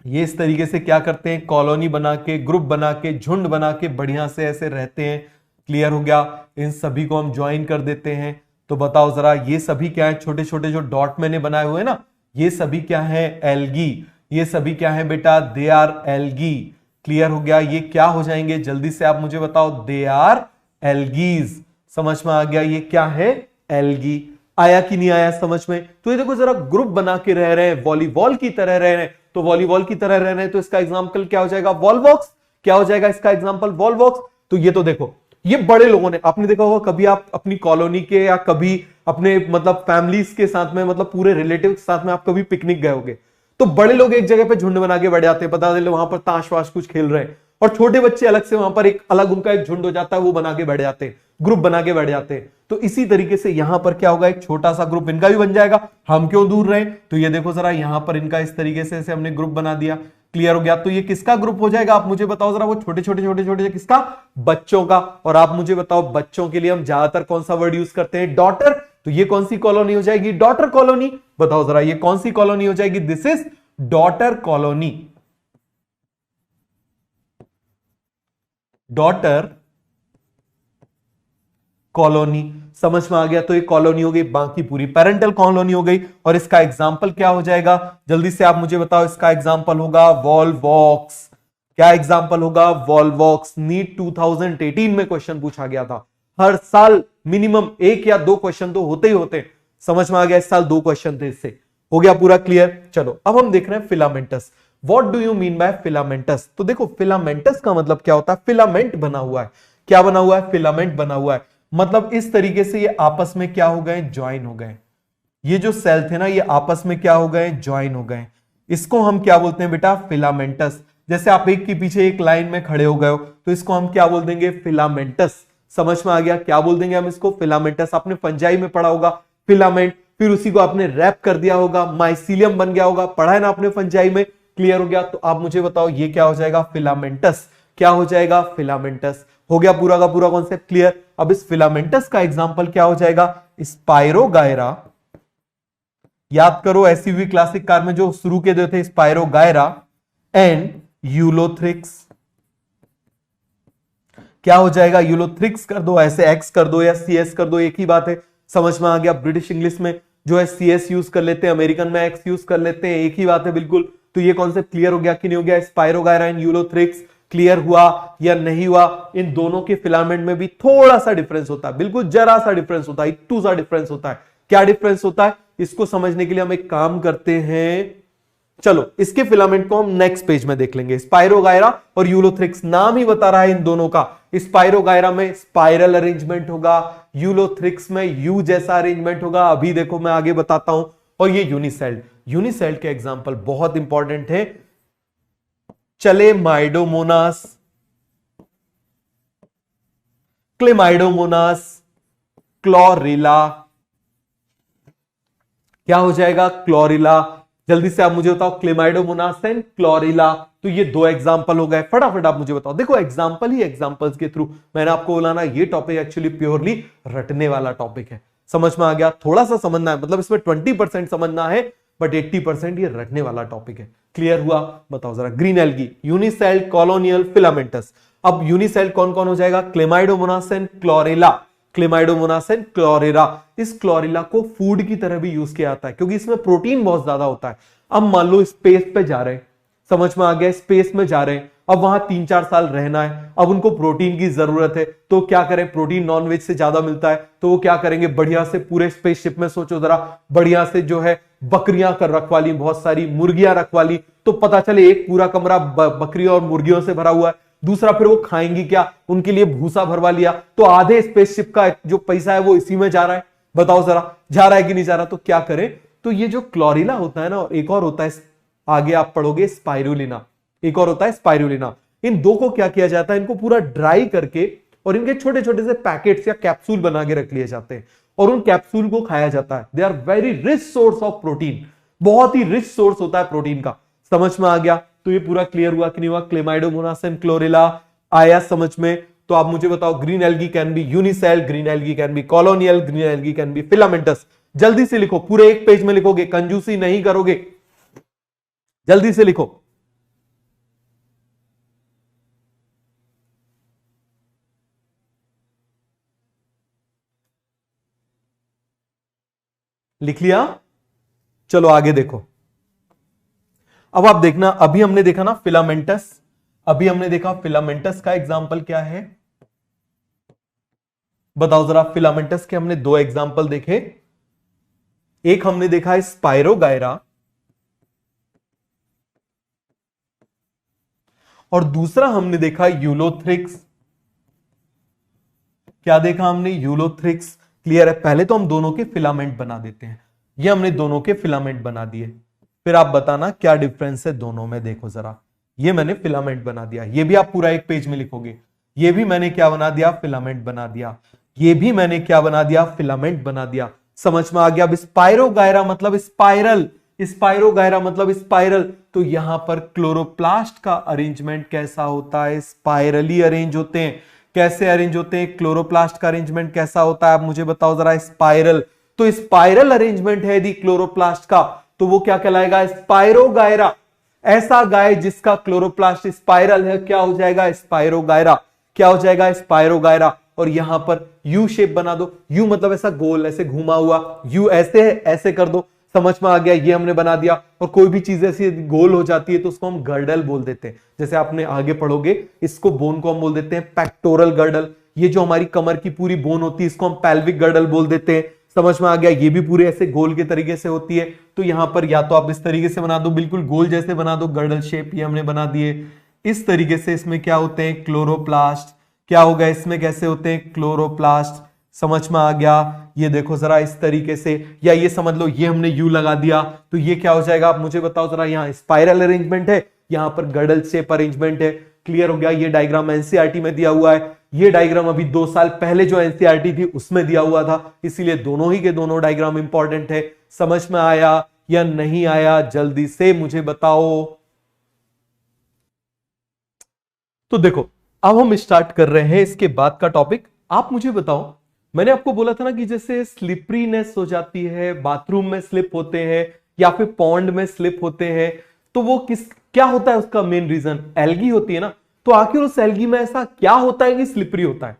ये इस तरीके से क्या करते हैं, कॉलोनी बना के, ग्रुप बना के, झुंड बना के बढ़िया से ऐसे रहते हैं। क्लियर हो गया? इन सभी को हम ज्वाइन कर देते हैं। तो बताओ जरा ये सभी क्या है? छोटे छोटे जो डॉट मैंने बनाए हुए ना, ये सभी क्या है? एल्गी। ये सभी क्या है बेटा? They are algae. क्लियर हो गया? ये क्या हो जाएंगे जल्दी से आप मुझे बताओ? They are algaes. समझ में आ गया? ये क्या है? एल्गी। आया कि नहीं आया समझ में? तो ये देखो जरा, ग्रुप बना के रह रहे हैं, वॉलीबॉल की तरह रह रहे हैं। तो वॉलीबॉल की तरह रह रहे हैं, तो इसका एग्जाम्पल क्या हो जाएगा? वॉल्वॉक्स। क्या हो जाएगा इसका एग्जाम्पल? वॉल्वॉक्स। तो ये तो देखो, ये बड़े लोगों ने, आपने देखा होगा कभी आप अपनी कॉलोनी के या कभी अपने मतलब फैमिलीज के साथ में, मतलब पूरे रिलेटिव के साथ में आप कभी पिकनिक गए होगे, तो बड़े लोग एक जगह पे झुंड बना के बैठ जाते हैं, पता चले वहां पर ताश वाश कुछ खेल रहे हैं, और छोटे बच्चे अलग से वहां पर एक अलग उनका एक झुंड हो जाता है, वो बना के बैठ जाते हैं, ग्रुप बना के बैठ जाते हैं। तो इसी तरीके से यहां पर क्या होगा? एक छोटा सा ग्रुप इनका भी बन जाएगा। हम क्यों दूर रहे? तो ये देखो जरा, यहां पर इनका इस तरीके से हमने ग्रुप बना दिया। क्लियर हो गया? तो ये किसका ग्रुप हो जाएगा आप मुझे बताओ जरा? वो छोटे छोटे छोटे छोटे किसका? बच्चों का। और आप मुझे बताओ, बच्चों के लिए हम ज्यादातर कौन सा वर्ड यूज करते हैं? डॉटर। तो ये कौन सी कॉलोनी हो जाएगी? Daughter colony. बताओ जरा, ये कौन सी कॉलोनी हो जाएगी? This is daughter colony. Daughter colony. समझ में आ गया? तो ये कॉलोनी हो गई, बाकी पूरी पेरेंटल कॉलोनी हो गई। और इसका एग्जाम्पल क्या हो जाएगा जल्दी से आप मुझे बताओ? इसका एग्जाम्पल होगा वॉल्वॉक्स। क्या एग्जाम्पल होगा? वॉल्वॉक्स। नीट 2018 में क्वेश्चन पूछा गया था। हर साल मिनिमम 1 या 2 क्वेश्चन तो होते ही होते। समझ में आ गया? इस साल 2 क्वेश्चन थे इससे। हो गया पूरा क्लियर? चलो अब हम देख रहे हैं filamentous. What do you mean by filamentous? तो देखो, फिलामेंटस का मतलब क्या होता है? फिलामेंट बना हुआ है। क्या बना हुआ है? फिलामेंट बना हुआ है। मतलब इस तरीके से ये आपस में क्या हो गए? ज्वाइन हो गए। ये जो सेल थे ना, ये आपस में क्या हो गए? ज्वाइन हो गए। इसको हम क्या बोलते हैं बेटा? फिलामेंटस। जैसे आप एक के पीछे एक लाइन में खड़े हो गए हो, तो इसको हम क्या बोल देंगे? फिलामेंटस। समझ में आ गया? क्या बोल देंगे हम इसको? फिलामेंटस। आपने फंजाई में पढ़ा होगा फिलामेंट, फिर उसी को आपने रैप कर दिया होगा, माइसीलियम बन गया होगा, पढ़ा है ना आपने फंजाई में। क्लियर हो गया? तो आप मुझे बताओ, ये क्या हो जाएगा? फिलामेंटस। क्या हो जाएगा? फिलामेंटस। हो गया पूरा का पूरा कॉन्सेप्ट क्लियर? अब इस फिलामेंटस का एग्जांपल क्या हो जाएगा? स्पाइरोगायरा। याद करो एसयूवी क्लासिक कार में जो शुरू के जो थे, स्पाइरोगायरा एंड यूलोथ्रिक्स। क्या हो जाएगा? यूलोथ्रिक्स कर दो, ऐसे एक्स कर दो या सीएस कर दो, एक ही बात है। समझ में आ गया? ब्रिटिश इंग्लिश में जो है सीएस यूज कर लेते हैं, अमेरिकन में एक्स यूज कर लेते हैं, एक ही बात है बिल्कुल। तो ये कॉन्सेप्ट क्लियर हो गया कि नहीं हो गया? स्पाइरोगायरा एंड यूलोथ्रिक्स क्लियर हुआ या नहीं हुआ? इन दोनों के फिलामेंट में भी थोड़ा सा डिफरेंस होता है, बिल्कुल जरा सा डिफरेंस होता है, इट्टू सा डिफरेंस होता है। क्या डिफरेंस होता है इसको समझने के लिए हम एक काम करते हैं, चलो इसके फिलामेंट को हम नेक्स्ट पेज में देख लेंगे। स्पाइरोगायरा और यूलोथ्रिक्स नाम ही बता रहा है इन दोनों का। स्पाइरोगायरा में स्पाइरल अरेंजमेंट होगा, यूलोथ्रिक्स में यू जैसा अरेंजमेंट होगा, अभी देखो मैं आगे बताता हूं। और ये यूनिसेल्ड, यूनिसेल्ड के एग्जांपल बहुत इंपॉर्टेंट है, चलेमाइडोमोनास, क्लेमाइडोमोनास, क्लोरिला। क्या हो जाएगा? क्लोरिला। जल्दी से आप मुझे बताओ, क्लेमाइडोमोनास एंड क्लोरिला। तो ये दो एग्जांपल हो गए, फटाफट आप मुझे बताओ। देखो एग्जांपल ही एग्जांपल्स के थ्रू मैंने आपको बोला ना, ये टॉपिक एक्चुअली प्योरली रटने वाला टॉपिक है। समझ में आ गया? थोड़ा सा समझना है, मतलब इसमें 20% समझना है, बट 80% ये रटने वाला टॉपिक है। क्लियर हुआ? बताओ जरा। Green algae, unicelled, colonial, filamentous. अब यूनिसेल्ड कौन कौन हो जाएगा? Chlamydomonas and Chlorella, Chlamydomonas and Chlorella. इस क्लोरेला को फूड की तरह भी यूज किया जाता है क्योंकि इसमें प्रोटीन बहुत ज्यादा होता है। अब मान लो स्पेस पे जा रहे हैं, समझ में आ गया? स्पेस में जा रहे हैं, अब वहां 3-4 साल रहना है, अब उनको प्रोटीन की जरूरत है, तो क्या करें? प्रोटीन नॉनवेज से ज्यादा मिलता है, तो वो क्या करेंगे? बढ़िया से पूरे स्पेसशिप में सोचो जरा, बढ़िया से जो है बकरियां कर रखवा ली, बहुत सारी मुर्गियां रखवा ली, तो पता चले एक पूरा कमरा बकरियों और मुर्गियों से भरा हुआ है। दूसरा, फिर वो खाएंगी क्या? उनके लिए भूसा भरवा लिया, तो आधे स्पेसशिप का जो पैसा है वो इसी में जा रहा है। बताओ जरा, जा रहा है कि नहीं जा रहा? तो क्या करें? तो ये जो क्लोरिला होता है ना, एक और होता है, आगे आप पढ़ोगे स्पाइरुलिना, एक और होता है स्पाइरुलिना। इन दो को क्या किया जाता है? इनको पूरा ड्राई करके और इनके छोटे छोटे से पैकेट्स या कैप्सूल बना के रख लिए जाते हैं और उन कैप्सूल को खाया जाता है। They are very rich source of protein, बहुत ही रिच सोर्स होता है प्रोटीन का। समझ में आ गया? तो ये पूरा क्लियर हुआ कि नहीं हुआ? क्लेमाइडोमोनास एंड क्लोरेला आया समझ में? तो आप मुझे बताओ, green algae can be unicelled, green algae can be colonial, green algae can be filamentous. जल्दी से लिखो, पूरे एक पेज में लिखोगे, कंजूसी नहीं करोगे, जल्दी से लिखो। लिख लिया? चलो आगे देखो। अब आप देखना, अभी हमने देखा ना फिलामेंटस, अभी हमने देखा फिलामेंटस का एग्जाम्पल क्या है? बताओ जरा। फिलामेंटस के हमने दो एग्जाम्पल देखे, एक हमने देखा स्पाइरोगायरा और दूसरा हमने देखा यूलोथ्रिक्स। क्या देखा हमने? यूलोथ्रिक्स। क्लियर है? पहले तो हम दोनों के फिलामेंट बना देते हैं, ये हमने दोनों के फिलामेंट बना दिए, फिर आप बताना क्या डिफरेंस है दोनों में। देखो जरा, ये मैंने फिलामेंट बना दिया, ये भी आप पूरा एक पेज में लिखोगे। ये भी मैंने क्या बना दिया? फिलामेंट बना दिया। ये भी मैंने क्या बना दिया? फिलामेंट बना दिया। समझ में आ गया? अब स्पाइरोगायरा मतलब स्पाइरल, स्पाइरोगायरा मतलब स्पाइरल, तो यहां पर क्लोरोप्लास्ट का अरेंजमेंट कैसा होता है? स्पाइरली अरेंज होते हैं। कैसे अरेंज होते हैं? क्लोरोप्लास्ट का अरेंजमेंट कैसा होता है? आप मुझे बताओ जरा। स्पाइरल। तो स्पाइरल अरेंजमेंट है यदि क्लोरोप्लास्ट का, तो वो क्या कहलाएगा? स्पाइरोगायरा। ऐसा गाय जिसका क्लोरोप्लास्ट स्पाइरल है, क्या हो जाएगा? स्पाइरोगायरा। क्या हो जाएगा? स्पाइरोगायरा। और यहां पर यू शेप बना दो, यू मतलब ऐसा गोल, ऐसे घुमा हुआ, यू ऐसे है, ऐसे कर दो। समझ में आ गया? ये हमने बना दिया। और कोई भी चीज ऐसी गोल हो जाती है तो उसको हम गर्डल बोल देते हैं। जैसे आपने आगे पढ़ोगे, इसको बोन को हम बोल देते हैं पेक्टोरल गर्डल। ये जो हमारी कमर की पूरी बोन होती है, इसको हम पेल्विक गर्डल बोल देते हैं। समझ में आ गया? ये भी पूरे ऐसे गोल के तरीके से होती है। तो यहां पर या तो आप इस तरीके से बना दो, बिल्कुल गोल जैसे बना दो, गर्डल शेप, ये हमने बना दिए। इस तरीके से इसमें क्या होते हैं? क्लोरोप्लास्ट। क्या होगा इसमें? कैसे होते हैं? क्लोरोप्लास्ट। समझ में आ गया? ये देखो जरा इस तरीके से, या ये समझ लो ये हमने यू लगा दिया, तो ये क्या हो जाएगा? आप मुझे बताओ जरा। यहाँ स्पाइरल अरेंजमेंट है, यहां पर गर्डल शेप अरेंजमेंट है। क्लियर हो गया? ये डायग्राम एनसीईआरटी में दिया हुआ है, ये डायग्राम अभी 2 साल पहले जो एनसीईआरटी थी उसमें दिया हुआ था, इसीलिए दोनों ही के दोनों डायग्राम इंपॉर्टेंट है। समझ में आया या नहीं आया? जल्दी से मुझे बताओ। तो देखो, अब हम स्टार्ट कर रहे हैं इसके बाद का टॉपिक। आप मुझे बताओ, मैंने आपको बोला था ना कि जैसे स्लिपरीनेस हो जाती है, बाथरूम में स्लिप होते हैं या फिर पॉन्ड में स्लिप होते हैं, तो वो क्या होता है? उसका मेन रीजन एल्गी होती है ना। तो आखिर उस एल्गी में ऐसा क्या होता है कि स्लिपरी होता है?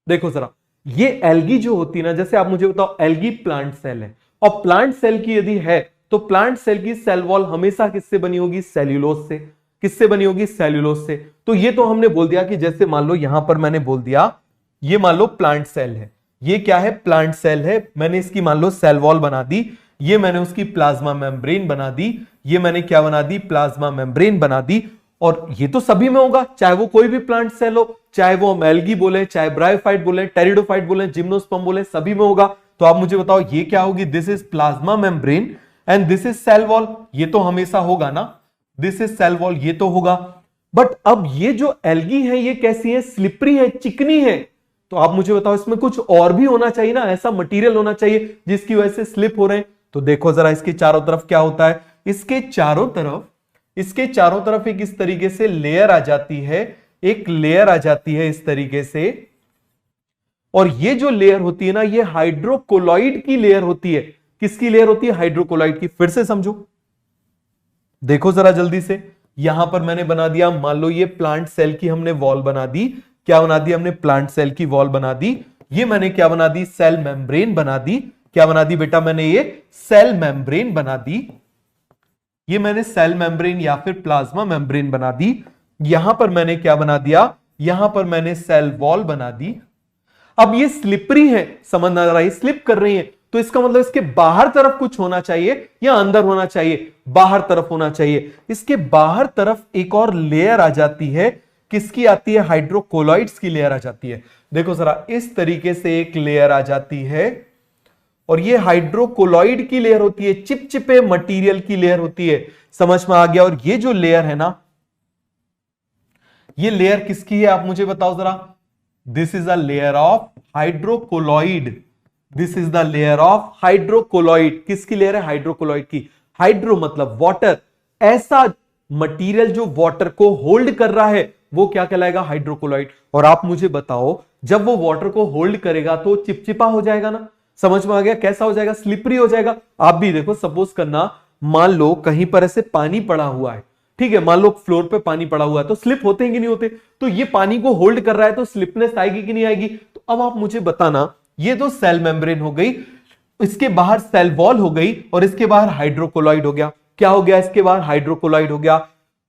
देखो जरा, ये एल्गी जो होती है ना, जैसे आप मुझे बताओ, एल्गी प्लांट सेल है और प्लांट सेल की यदि है तो प्लांट सेल की सेल वॉल हमेशा किससे बनी होगी? सेल्यूलोज से। किससे बनी होगी? सेल्यूलोज से। तो ये तो हमने बोल दिया कि जैसे मान लो यहां पर मैंने बोल दिया, ये मान लो प्लांट सेल है, ये क्या है? प्लांट सेल है। मैंने इसकी मान लो सेल वॉल बना दी, ये मैंने उसकी प्लाज्मा मेम्ब्रेन बना दी, ये मैंने क्या बना दी? प्लाज्मा मेम्ब्रेन बना दी। और ये तो सभी में होगा, चाहे वो कोई भी प्लांट सेल हो, चाहे वो हम एल्गी बोले, चाहे ब्रायोफाइट बोले, टेरिडोफाइट बोले, जिम्नोस्पर्म बोले, सभी में होगा। तो आप मुझे बताओ ये क्या होगी? This is plasma membrane and this is cell wall. ये तो हमेशा होगा ना, दिस इज सेल वॉल, ये तो होगा। बट अब ये जो एल्गी है ये कैसी है? स्लिपरी है, चिकनी है। तो आप मुझे बताओ इसमें कुछ और भी होना चाहिए ना, ऐसा मटेरियल होना चाहिए जिसकी वजह से स्लिप हो रहे हैं। तो देखो जरा इसके चारों तरफ क्या होता है, इसके चारों तरफ एक इस तरीके से लेयर आ जाती है, एक लेयर आ जाती है इस तरीके से। और ये जो लेयर होती है ना, ये हाइड्रोकोलॉइड की लेयर होती है। किसकी लेयर होती है? हाइड्रोकोलॉइड की। फिर से समझो, देखो जरा जल्दी से, यहां पर मैंने बना दिया, मान लो ये प्लांट सेल की हमने वॉल बना दी। क्या बना दी हमने? प्लांट सेल की वॉल बना दी। ये मैंने क्या बना दी? सेल मेम्ब्रेन बना दी। क्या बना दी बेटा? मैंने ये सेल मेम्ब्रेन बना दी। ये मैंने सेल मेम्ब्रेन या फिर प्लाज्मा मेम्ब्रेन बना दी। यहां पर मैंने क्या बना दिया? यहां पर मैंने सेल वॉल बना दी। अब ये स्लिपरी है, समझ ना रहा है, स्लिप कर रही है, तो इसका मतलब इसके बाहर तरफ कुछ होना चाहिए या अंदर होना चाहिए? बाहर तरफ होना चाहिए। इसके बाहर तरफ एक और लेयर आ जाती है, किसकी आती है? हाइड्रोकोलॉइड्स की लेयर आ जाती है। देखो जरा, इस तरीके से एक लेयर आ जाती है और ये हाइड्रोकोलॉइड की लेयर होती है, चिपचिपे मटेरियल की लेयर होती है। समझ में आ गया? और ये जो लेयर है ना, ये लेयर किसकी है? आप मुझे बताओ जरा। This is a layer of hydrocolloid. This is the layer of hydrocolloid. किसकी लेयर है? हाइड्रोकोलॉइड की। हाइड्रो मतलब वाटर, ऐसा मटेरियल जो वाटर को होल्ड कर रहा है वो क्या कहलाएगा? हाइड्रोकोलॉइड। और आप मुझे बताओ, जब वो वाटर को होल्ड करेगा तो चिपचिपा हो जाएगा ना? समझ में आ गया? कैसा हो जाएगा? स्लिपरी हो जाएगा। आप भी देखो, सपोज करना, मान लो कहीं पर ऐसे पानी पड़ा हुआ है, ठीक है, मान लो फ्लोर पे पानी पड़ा हुआ है, तो स्लिप होते हैं कि नहीं होते? तो ये पानी को होल्ड कर रहा है तो स्लिपनेस आएगी कि नहीं आएगी? तो अब आप मुझे बताना, ये तो सेल मेम्ब्रेन हो गई, इसके बाहर सेल वॉल हो गई और इसके बाहर हाइड्रोकोलॉइड हो गया। क्या हो गया? इसके बाहर हाइड्रोकोलॉइड हो गया।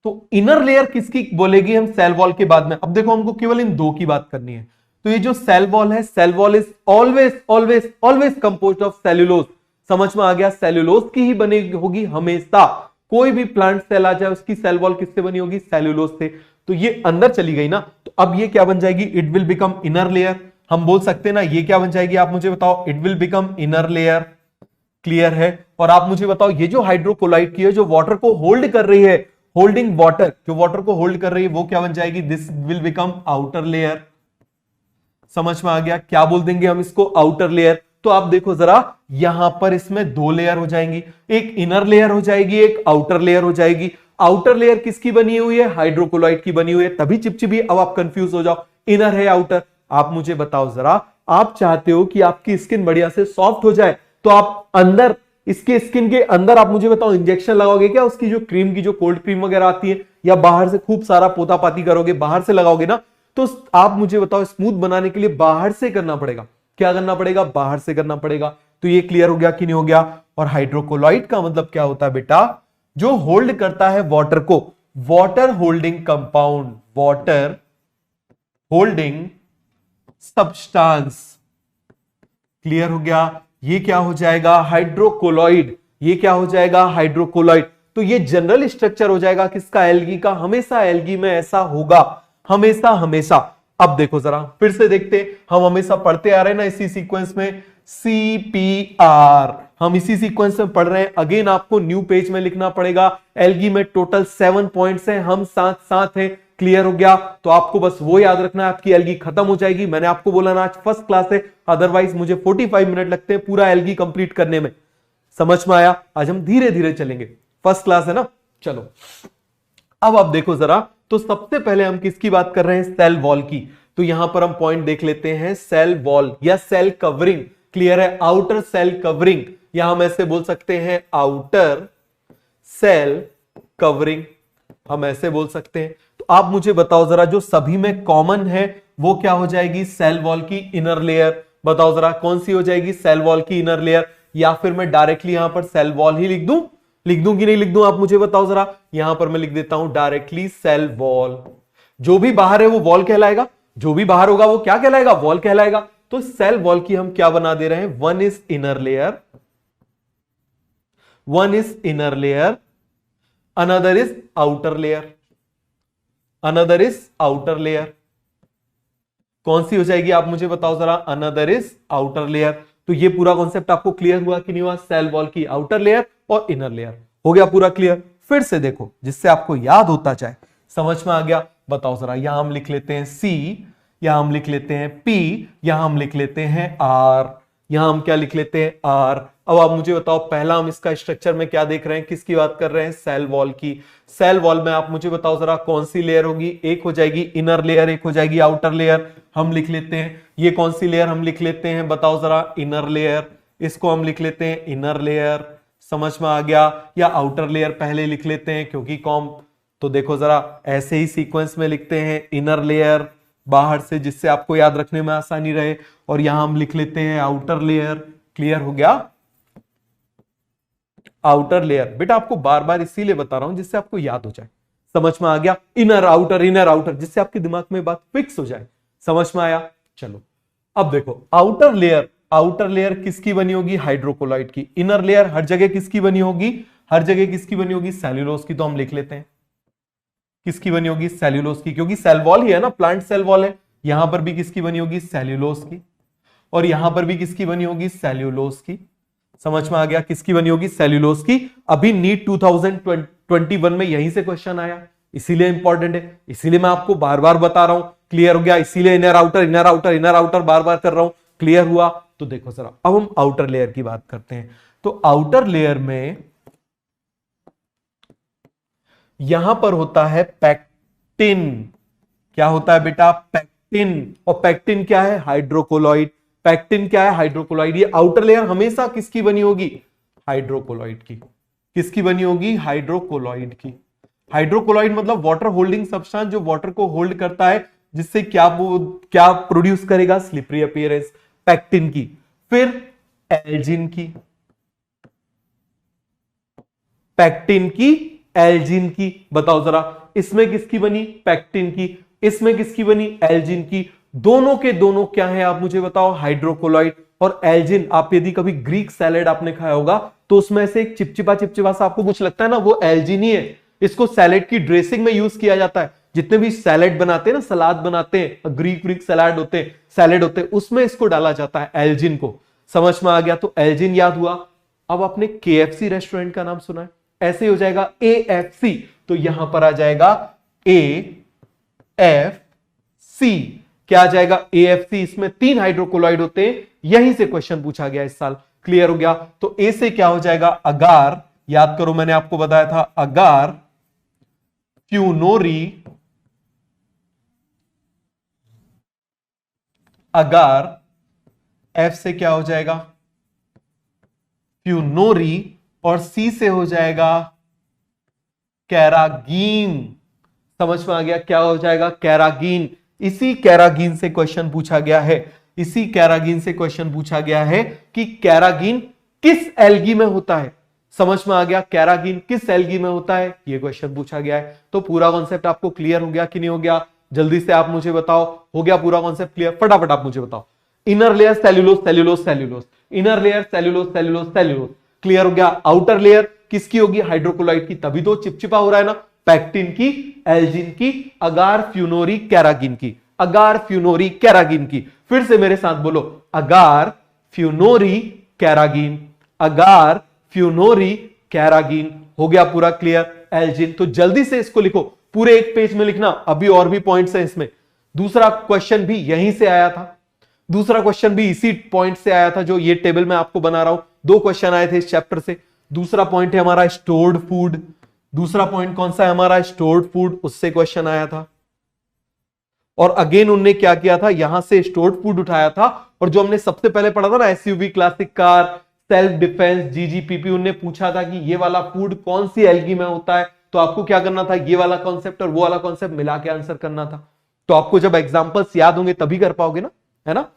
तो इनर लेयर किसकी बोलेगी हम सेल वॉल के बाद में? अब देखो, हमको केवल इन दो की बात करनी है। तो ये जो सेल वॉल है, cell wall is always always always composed of cellulose. समझ में आ गया? सेल्यूलोज की ही बनी होगी हमेशा। कोई भी प्लांट सेल आ जाए, उसकी सेल वॉल किससे बनी होगी? सेल्यूलोज से। तो ये अंदर चली गई ना, तो अब ये क्या बन जाएगी? It will become inner layer. हम बोल सकते हैं ना, ये क्या बन जाएगी? आप मुझे बताओ। It will become inner layer. Clear है? और आप मुझे बताओ, ये जो हाइड्रोकोलाइड की है, जो वाटर को होल्ड कर रही है, होल्डिंग वाटर, जो वाटर को होल्ड कर रही है, वो क्या बन जाएगी? This will become outer layer. समझ में आ गया? क्या बोल देंगे हम इसको? Outer layer. तो आप देखो जरा, यहां पर इसमें दो लेयर हो जाएंगी, एक इनर लेयर हो जाएगी, एक आउटर लेयर हो जाएगी। आउटर लेयर किसकी बनी हुई है? हाइड्रोकोलाइड की बनी हुई है, तभी चिपचिपी। अब आप कंफ्यूज हो जाओ, इनर है आउटर। आप मुझे बताओ जरा, आप चाहते हो कि आपकी स्किन बढ़िया से सॉफ्ट हो जाए, तो आप अंदर, इसके स्किन के अंदर आप मुझे बताओ इंजेक्शन लगाओगे क्या? उसकी जो क्रीम की, जो कोल्ड क्रीम वगैरह आती है, या बाहर से खूब सारा पोतापाती करोगे, बाहर से लगाओगे ना? तो आप मुझे बताओ, स्मूथ बनाने के लिए बाहर से करना पड़ेगा। क्या करना पड़ेगा? बाहर से करना पड़ेगा। तो ये क्लियर हो गया कि नहीं हो गया? और हाइड्रोकोलॉइड का मतलब क्या होता है बेटा? जो होल्ड करता है वाटर को, water holding compound, water holding substance. Clear हो गया? ये क्या हो जाएगा? हाइड्रोकोलॉइड। ये क्या हो जाएगा? हाइड्रोकोलॉइड। तो ये जनरल स्ट्रक्चर हो जाएगा किसका? एल्गी का। हमेशा एल्गी में ऐसा होगा, हमेशा हमेशा। अब देखो जरा, फिर से देखते, हम हमेशा पढ़ते आ रहे हैं ना इसी सीक्वेंस में, CPR, हम इसी सीक्वेंस में पढ़ रहे हैं। अगेन आपको न्यू पेज में लिखना पड़ेगा। एल्गी में टोटल 7 पॉइंट्स हैं, हम साथ साथ हैं। क्लियर हो गया? तो आपको बस वो याद रखना है, आपकी एल्गी खत्म हो जाएगी। मैंने आपको बोला ना, आज फर्स्ट क्लास है, अदरवाइज मुझे 45 मिनट लगते हैं पूरा एल्गी कंप्लीट करने में। समझ में आया? आज हम धीरे धीरे चलेंगे, फर्स्ट क्लास है ना। चलो, अब आप देखो जरा, तो सबसे पहले हम किसकी बात कर रहे हैं? सेल वॉल की। तो यहां पर हम पॉइंट देख लेते हैं, सेल वॉल या सेल कवरिंग। क्लियर है? आउटर सेल कवरिंग, या हम ऐसे बोल सकते हैं आउटर सेल कवरिंग, हम ऐसे बोल सकते हैं। तो आप मुझे बताओ जरा, जो सभी में कॉमन है वो क्या हो जाएगी? सेल वॉल की इनर लेयर। बताओ जरा, कौन सी हो जाएगी? सेल वॉल की इनर लेयर। या फिर मैं डायरेक्टली यहां पर सेल वॉल ही लिख दूं कि नहीं लिख दूं, आप मुझे बताओ जरा। यहां पर मैं लिख देता हूं डायरेक्टली सेल वॉल। जो भी बाहर है वो वॉल कहलाएगा, जो भी बाहर होगा वो क्या कहलाएगा, वॉल कहलाएगा। तो सेल वॉल की हम क्या बना दे रहे हैं, one is inner layer, one is inner layer, another is outer layer, another is outer layer. कौन सी हो जाएगी आप मुझे बताओ जरा, अनदर इज आउटर लेयर। तो ये पूरा कॉन्सेप्ट आपको क्लियर हुआ कि नहीं हुआ, सेल वॉल की आउटर लेयर और इनर लेयर हो गया पूरा क्लियर। फिर से देखो जिससे आपको याद होता जाए, समझ में आ गया, बताओ जरा। यहां हम लिख लेते हैं C, यहां हम लिख लेते हैं P, यहां हम लिख लेते हैं R, यहां हम क्या लिख लेते हैं R। अब आप मुझे बताओ, पहला हम इसका स्ट्रक्चर में क्या देख रहे हैं, किसकी बात कर रहे हैं, सेल वॉल की। सेल वॉल में आप मुझे बताओ जरा कौन सी लेयर होगी, एक हो जाएगी इनर लेयर, एक हो जाएगी आउटर लेयर। हम लिख लेते हैं ये कौन सी लेयर, हम लिख लेते हैं बताओ जरा इनर लेयर, इसको हम लिख लेते हैं इनर लेयर। समझ में आ गया, या आउटर लेयर पहले लिख लेते हैं क्योंकि तो देखो जरा ऐसे ही सीक्वेंस में लिखते हैं, इनर लेयर बाहर से, जिससे आपको याद रखने में आसानी रहे, और यहां हम लिख लेते हैं आउटर लेयर। क्लियर हो गया, आउटर लेयर। बेटा आपको बार बार इसीलिए बता रहा हूं जिससे आपको याद हो जाए, समझ में आ गया, इनर आउटर, जिससे आपके दिमाग में बात फिक्स हो जाए। समझ में आया, चलो अब देखो आउटर लेयर, आउटर लेयर किसकी बनी होगी, हाइड्रोकोलाइड की। इनर लेयर हर जगह किसकी बनी होगी, हर जगह किसकी बनी होगी, सेल्यूलोज की। तो हम लिख लेते हैं किसकी बनी होगी, सेल्यूलोज की, क्योंकि सेल वॉल ही है ना, प्लांट सेल वॉल है। यहां पर भी किसकी बनी होगी, सेल्यूलोज की, और यहां पर भी किसकी बनी होगी, सेल्यूलोज की। समझ में आ गया, किसकी बनी होगी, सेल्यूलोज की। अभी नीट 2021 में यहीं से क्वेश्चन आया, इसीलिए इंपॉर्टेंट है, इसीलिए मैं आपको बार बार बता रहा हूं। क्लियर हो गया, इसीलिए inner outer inner outer inner outer बार बार कर रहा हूं। क्लियर हुआ, तो देखो जरा अब हम आउटर लेयर की बात करते हैं। तो आउटर लेयर में यहां पर होता है पैक्टिन। क्या होता है बेटा, पैक्टिन। और पैक्टिन क्या है, हाइड्रोकोलॉइड। पैक्टिन क्या है, हाइड्रोकोलॉइड। ये आउटर लेयर हमेशा किसकी बनी होगी, हाइड्रोकोलॉइड की। किसकी बनी होगी, हाइड्रोकोलॉइड की। हाइड्रोकोलॉइड मतलब वाटर होल्डिंग सब्सटेंस, जो वाटर को होल्ड करता है, जिससे क्या प्रोड्यूस करेगा, स्लिपरी अपीयरेंस, पैक्टिन की। फिर एल्जिन की, पैक्टिन की, एल्जिन की। बताओ जरा इसमें किसकी बनी, पैक्टिन की, इसमें किसकी बनी, एल्जिन की। दोनों के दोनों क्या है आप मुझे बताओ, हाइड्रोकोलॉइड। और एल्जिन, आप यदि कभी ग्रीक सैलेड आपने खाया होगा तो उसमें से एक चिपचिपा चिपचिपा सा आपको कुछ लगता है ना, वो एल्जिन ही है। इसको सैलेड की ड्रेसिंग में यूज किया जाता है। जितने भी सैलेड बनाते हैं ना, सलाद बनाते हैं, ग्रीक सलाद होते हैं, सैलेड होते हैं, उसमें इसको डाला जाता है, एल्जिन को। समझ में आ गया, तो एल्जिन याद हुआ। अब आपने KFC रेस्टोरेंट का नाम सुना है, ऐसे ही हो जाएगा AFC। तो यहां पर आ जाएगा AFC। क्या आ जाएगा, AFC। इसमें 3 हाइड्रोकोलॉइड होते हैं, यहीं से क्वेश्चन पूछा गया इस साल। क्लियर हो गया, तो A से क्या हो जाएगा, अगार। याद करो मैंने आपको बताया था, अगार फ्यूनोरी, अगार। F से क्या हो जाएगा, फ्यूनोरी। और C से हो जाएगा कैरागीन। समझ में आ गया, क्या हो जाएगा, कैरागीन। इसी कैरागीन से क्वेश्चन पूछा गया है, इसी कैरागीन से क्वेश्चन पूछा गया है कि कैरागीन किस एल्गी में होता है। समझ में आ गया, कैरागीन किस एल्गी में होता है, यह क्वेश्चन पूछा गया है। तो पूरा कॉन्सेप्ट आपको क्लियर हो गया कि नहीं हो गया, जल्दी से आप मुझे बताओ, हो गया पूरा कॉन्सेप्ट क्लियर, फटाफट आप मुझे बताओ। Inner layer cellulose cellulose cellulose, inner layer cellulose cellulose cellulose. Clear हो गया, आउटर लेयर किसकी होगी, हाइड्रोकोलाइड की, तभी तो चिपचिपा हो रहा है ना, पैक्टिन की, एल्जिन की, अगार फ्यूनोरी कैरागीन की, अगार फ्यूनोरी कैरागीन की। फिर से मेरे साथ बोलो, अगार फ्यूनोरी कैरागीन, अगार फ्यूनोरी कैरागीन। हो गया पूरा क्लियर, एल्जिन। तो जल्दी से इसको लिखो, पूरे एक पेज में लिखना, अभी और भी पॉइंट्स हैं इसमें। दूसरा क्वेश्चन भी यहीं से आया था, दूसरा क्वेश्चन भी इसी पॉइंट से आया था, जो ये टेबल में आपको बना रहा हूं। 2 क्वेश्चन आए थे इस चैप्टर से। दूसरा पॉइंट है हमारा स्टोर्ड फूड। दूसरा पॉइंट कौन सा है हमारा, स्टोर्ड फूड, उससे क्वेश्चन आया था। और अगेन उनने क्या किया था, यहां से स्टोर्ड फूड उठाया था, और जो हमने सबसे पहले पढ़ा था ना, SUV classic car, self defence, GGPP, उनने पूछा था कि ये वाला फूड कौन सी एल्गी में होता है। तो आपको क्या करना था, ये वाला कॉन्सेप्ट और वो वाला कॉन्सेप्ट मिला के आंसर करना था। तो आपको जब एग्जांपल्स याद होंगे तभी कर पाओगे ना, है ना।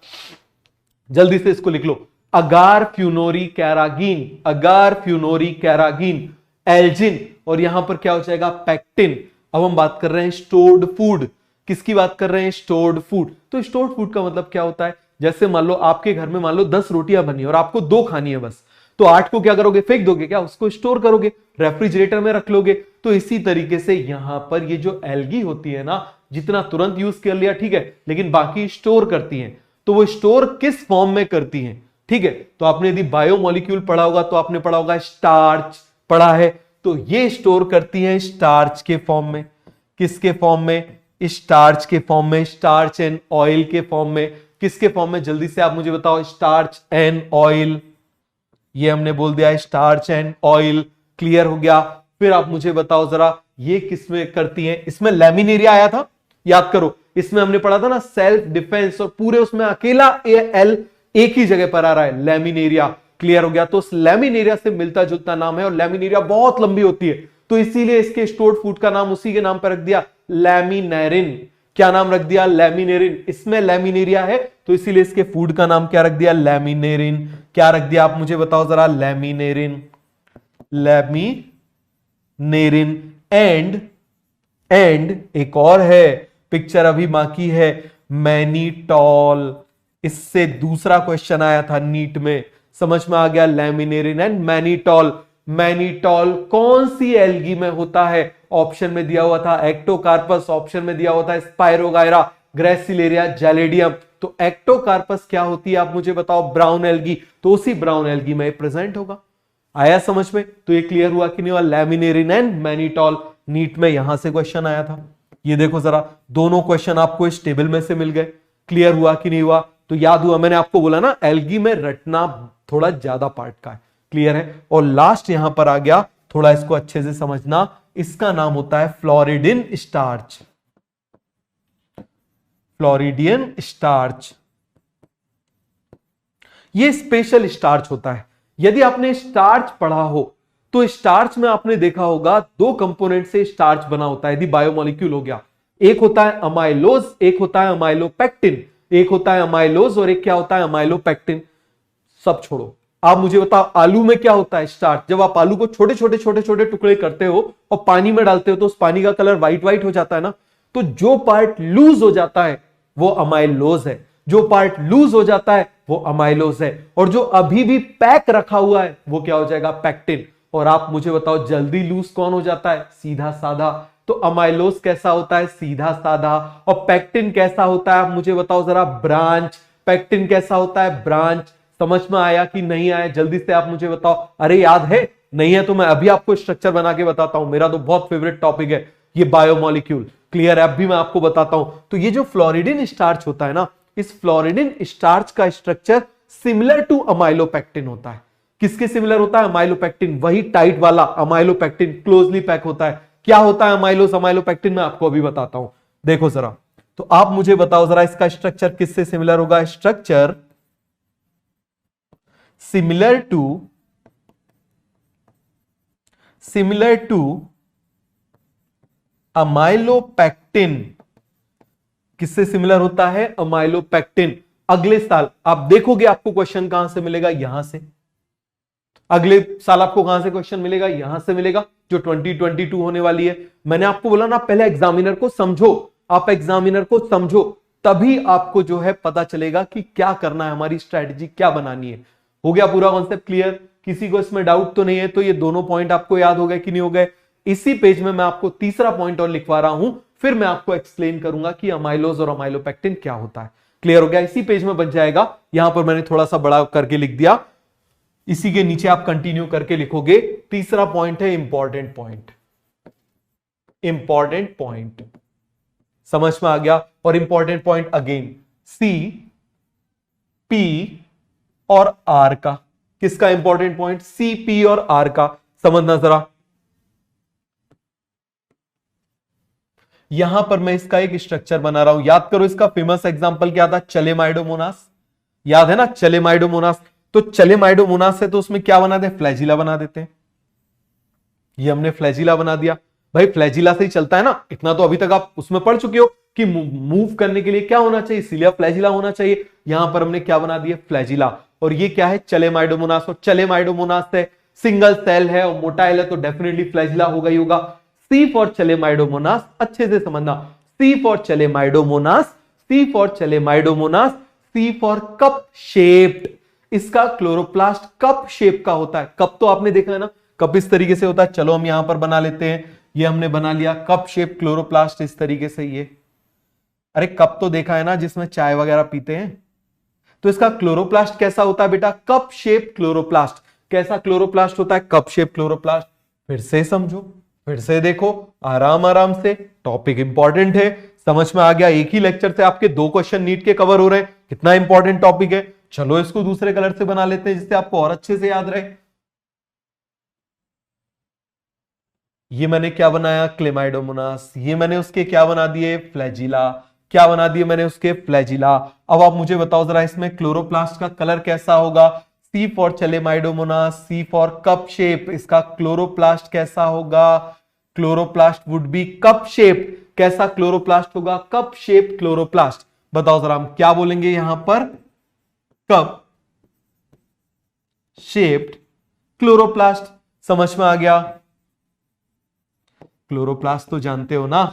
जल्दी से इसको लिख लो, अगार फ्यूनोरी कैरागीन, अगार फ्यूनोरी कैरागीन, एल्जिन, और यहां पर क्या हो जाएगा, पैक्टिन। अब हम बात कर रहे हैं स्टोर्ड फूड। किसकी बात कर रहे हैं, स्टोर्ड फूड। तो स्टोर्ड फूड का मतलब क्या होता है, जैसे मान लो आपके घर में मान लो 10 रोटियां बनी और आपको 2 खानी है बस, तो 8 को क्या करोगे, फेंक दोगे क्या, उसको स्टोर करोगे, रेफ्रिजरेटर में रख लोगे। तो इसी तरीके से यहां पर ये जो एल्गी होती है ना, जितना तुरंत यूज कर लिया ठीक है, लेकिन बाकी स्टोर करती हैं। तो वो स्टोर किस फॉर्म में करती हैं, ठीक है। तो आपने यदि बायोमोलिक्यूल पढ़ा होगा तो आपने पढ़ा होगा स्टार्च पढ़ा है, तो ये स्टोर करती हैं स्टार्च के फॉर्म में। किसके फॉर्म में, स्टार्च के फॉर्म में, स्टार्च एंड ऑयल के फॉर्म में। किसके फॉर्म में, जल्दी से आप मुझे बताओ, स्टार्च एंड ऑयल। ये हमने बोल दिया स्टार्च एंड ऑयल, क्लियर हो गया। फिर आप मुझे बताओ जरा, ये किसमें करती हैं, इसमें लैमिनेरिया आया था, याद करो, इसमें हमने पढ़ा था ना सेल्फ डिफेंस, और पूरे उसमें अकेला एल एक ही जगह पर आ रहा है, लैमिनेरिया, क्लियर हो गया। तो उस लैमिनेरिया से मिलता जुलता नाम है, और लैमिनेरिया बहुत लंबी होती है, तो इसीलिए इसके स्टोर्ड फूड का नाम उसी के नाम पर रख दिया, लैमिनेरिन। क्या नाम रख दिया, लैमिनेरिन। इसमें लैमिनेरिया है तो इसीलिए इसके फूड का नाम क्या रख दिया, लैमिनेरिन। क्या रख दिया आप मुझे बताओ जरा, लैमिनेरिन, लैमिनेरिन। एंड एक और है, पिक्चर अभी बाकी है, मैनीटॉल। इससे दूसरा क्वेश्चन आया था नीट में, समझ में आ गया, लैमिनेरिन एंड मैनीटॉल। मैनीटॉल कौन सी एल्गी में होता है, ऑप्शन में दिया हुआ था एक्टोकार्पस, ऑप्शन में दिया हुआ था स्पाइरोगायरा, ग्रेसिलेरिया, जैलेडियम। तो एक्टोकार्पस क्या होती है आप मुझे बताओ, ब्राउन एल्गी, तो उसी ब्राउन एल्गी में प्रेजेंट होगा। आया समझ में, तो ये क्लियर हुआ कि नहीं हुआ, लैमिनेरिन एंड मैनीटॉल। नीट में यहां से क्वेश्चन आया था, ये देखो जरा, दोनों क्वेश्चन आपको इस टेबल में से मिल गए। क्लियर हुआ कि नहीं हुआ, तो याद हुआ, मैंने आपको बोला ना एल्गी में रटना थोड़ा ज्यादा पार्ट का है, क्लियर है। और लास्ट यहां पर आ गया, थोड़ा इसको अच्छे से समझना, इसका नाम होता है फ्लोरिडिन स्टार्च, फ्लोरिडियन स्टार्च। ये स्पेशल स्टार्च होता है। यदि आपने स्टार्च पढ़ा हो तो स्टार्च में आपने देखा होगा 2 कंपोनेंट से स्टार्च बना होता है, यदि बायोमोलिक्यूल हो गया। एक होता है अमाइलोज, एक होता है अमाइलोपेक्टिन। एक होता है अमाइलोज और एक क्या होता है, अमाइलोपेक्टिन। सब छोड़ो, आप मुझे बताओ आलू में क्या होता है, स्टार्च। जब आप आलू को छोटे छोटे छोटे छोटे टुकड़े करते हो और पानी में डालते हो तो उस पानी का कलर व्हाइट व्हाइट हो जाता है ना, तो जो पार्ट लूज हो जाता है वो अमाइलोज है, जो पार्ट लूज हो जाता है वो अमाइलोज है, और जो अभी भी पैक रखा हुआ है वो क्या हो जाएगा, पैक्टिन। और आप मुझे बताओ जल्दी लूज कौन हो जाता है, सीधा साधा। तो अमाइलोज कैसा होता है, सीधा साधा। और पैक्टिन कैसा होता है आप मुझे बताओ जरा, ब्रांच। पैक्टिन कैसा होता है, ब्रांच। समझ में आया कि नहीं आया, जल्दी से आप मुझे बताओ। अरे याद है, नहीं है तो मैं अभी आपको स्ट्रक्चर बना के बताता हूं, मेरा तो बहुत फेवरेट टॉपिक है ये बायोमोलिक्यूल, क्लियर है। अभी मैं आपको बताता हूं। तो ये जो फ्लोरिडिन स्टार्च होता है ना, इस फ्लोरिडिन स्टार्च का स्ट्रक्चर सिमिलर टू अमाइलोपेक्टिन होता है। किसके सिमिलर होता है, अमाइलोपेक्टिन, वही टाइट वाला अमाइलोपेक्टिन, क्लोजली पैक होता है। क्या होता है अमाइलोस, अमाइलोपेक्टिन, मैं आपको अभी बताता हूं, देखो जरा। तो आप मुझे बताओ जरा, इसका स्ट्रक्चर किससे सिमिलर होगा, स्ट्रक्चर सिमिलर टू अमाइलोपेक्टिन। किससे सिमिलर होता है, अमाइलोपेक्टिन। अगले साल आप देखोगे आपको क्वेश्चन कहां से मिलेगा, यहां से। अगले साल आपको कहां से क्वेश्चन मिलेगा, यहां से मिलेगा, जो 2022 होने वाली है। मैंने आपको बोला ना, पहले एग्जामिनर को समझो, आप एग्जामिनर को समझो, तभी आपको जो है पता चलेगा कि क्या करना है, हमारी स्ट्रेटजी क्या बनानी है। हो गया पूरा कॉन्सेप्ट क्लियर, किसी को इसमें डाउट तो नहीं है। तो ये दोनों पॉइंट आपको याद हो गए कि नहीं हो गए। इसी पेज में मैं आपको तीसरा पॉइंट और लिखवा रहा हूं, फिर मैं आपको एक्सप्लेन करूंगा कि अमाइलोज और अमाइलोपेक्टिन क्या होता है। क्लियर हो गया, इसी पेज में बन जाएगा। यहां पर मैंने थोड़ा सा बड़ा करके लिख दिया, इसी के नीचे आप कंटिन्यू करके लिखोगे। तीसरा पॉइंट है इंपॉर्टेंट पॉइंट, इंपॉर्टेंट पॉइंट, समझ में आ गया। और इंपॉर्टेंट पॉइंट अगेन, सी, पी और आर का। किसका इंपॉर्टेंट पॉइंट, सी, पी और आर का, समझना जरा। यहां पर मैं इसका एक स्ट्रक्चर बना रहा हूं, याद करो इसका फेमस एग्जांपल क्या था, चलेमाइडोमोनास, याद है ना, चलेमाइडोमोनास। तो चलेमाइडोमोनास से तो उसमें क्या बना दे, फ्लैजिला बना देते हैं। ये हमने फ्लैजिला बना दिया, भाई फ्लैजिला से ही चलता है ना, इतना तो अभी तक आप उसमें पढ़ चुके हो कि मूव करने के लिए क्या होना चाहिए, सिलिया फ्लैजिला होना चाहिए। यहां पर हमने क्या बना दिया, फ्लैजिला। और ये क्या है, चलेमाइडोमोनास। और चलेमाइडोमोनास है, सिंगल सेल है और मोटा एल है, तो डेफिनेटली फ्लैजिला होगा ही होगा। सी फॉर चलेमाइडोमोनास, अच्छे से समझना, C for Chlamydomonas, C for Chlamydomonas, C for cup shaped. इसका क्लोरोप्लास्ट कप शेप का होता है। कप तो आपने देखा है ना, कप इस तरीके से होता है। चलो हम यहां पर बना लेते हैं, ये हमने बना लिया कप शेप क्लोरोप्लास्ट इस तरीके से। ये अरे कप तो देखा है ना जिसमें चाय वगैरह पीते हैं, तो इसका क्लोरोप्लास्ट कैसा होता है बेटा, कप शेप क्लोरोप्लास्ट। कैसा क्लोरोप्लास्ट होता है, कप शेप क्लोरोप्लास्ट। फिर से समझो, फिर से देखो, आराम आराम से, टॉपिक इंपॉर्टेंट है, समझ में आ गया। एक ही लेक्चर से आपके 2 क्वेश्चन नीट के कवर हो रहे हैं, कितना इंपॉर्टेंट टॉपिक है। चलो इसको दूसरे कलर से बना लेते हैं जिससे आपको और अच्छे से याद रहे। ये मैंने क्या बनाया, क्लेमाइडोमोनास। ये मैंने उसके क्या बना दिए, फ्लैजिला। क्या बना दिए मैंने उसके, फ्लैजिला। अब आप मुझे बताओ जरा इसमें क्लोरोप्लास्ट का कलर कैसा होगा। C for Chlamydomonas, C for cup shape, इसका क्लोरोप्लास्ट कैसा होगा, chloroplast would be cup shape. कैसा क्लोरोप्लास्ट होगा, कप शेप क्लोरोप्लास्ट। बताओ जरा हम क्या बोलेंगे यहां पर, कप शेप्ड क्लोरोप्लास्ट। समझ में आ गया, क्लोरोप्लास्ट तो जानते हो ना,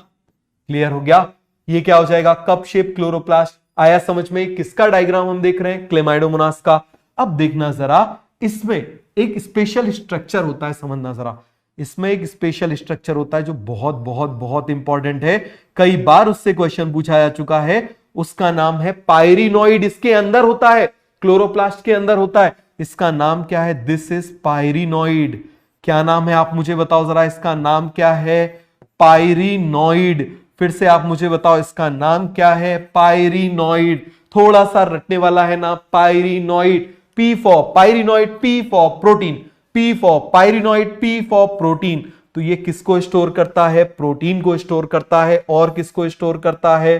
क्लियर हो गया। ये क्या हो जाएगा, कप शेप क्लोरोप्लास्ट। आया समझ में, किसका डायग्राम हम देख रहे हैं, क्लेमाइडोमोनास का। अब देखना जरा, इसमें एक स्पेशल स्ट्रक्चर होता है, समझना जरा। इसमें एक स्पेशल स्ट्रक्चर होता है जो बहुत बहुत बहुत इंपॉर्टेंट है, कई बार उससे क्वेश्चन पूछा जा चुका है। उसका नाम है पायरिनोइड। इसके अंदर होता है, क्लोरोप्लास्ट के अंदर होता है। इसका नाम क्या है, दिस इज पायरिनोइड। क्या नाम है आप मुझे बताओ जरा, इसका नाम क्या है, पायरिनोइड। फिर से आप मुझे बताओ इसका नाम क्या है, पायरिनोइड। थोड़ा सा रटने वाला है ना, pyrenoid. P for pyrenoid, P for protein, P for pyrenoid, P for protein. तो ये किसको स्टोर करता है, प्रोटीन को स्टोर करता है। और किसको स्टोर करता है,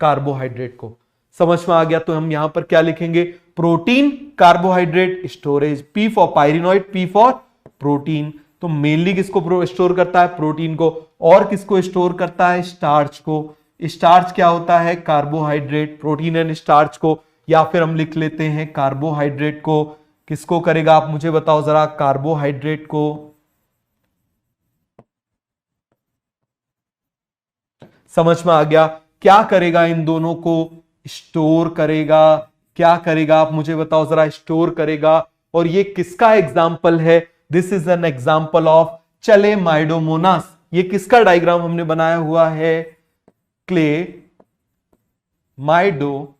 कार्बोहाइड्रेट को। समझ में आ गया। तो हम यहां पर क्या लिखेंगे, protein carbohydrate storage, P for pyrenoid, P for protein. तो मेनली किसको स्टोर करता है, प्रोटीन को। और किसको स्टोर करता है, स्टार्च को। स्टार्च क्या होता है, कार्बोहाइड्रेट। प्रोटीन एंड स्टार्च को, या फिर हम लिख लेते हैं कार्बोहाइड्रेट को। किसको करेगा आप मुझे बताओ जरा, कार्बोहाइड्रेट को। समझ में आ गया, क्या करेगा, इन दोनों को स्टोर करेगा। क्या करेगा आप मुझे बताओ जरा, स्टोर करेगा। और ये किसका एग्जाम्पल है, this is an example of Chlamydomonas. ये किसका डायग्राम हमने बनाया हुआ है, क्लेमाइडोमोनास।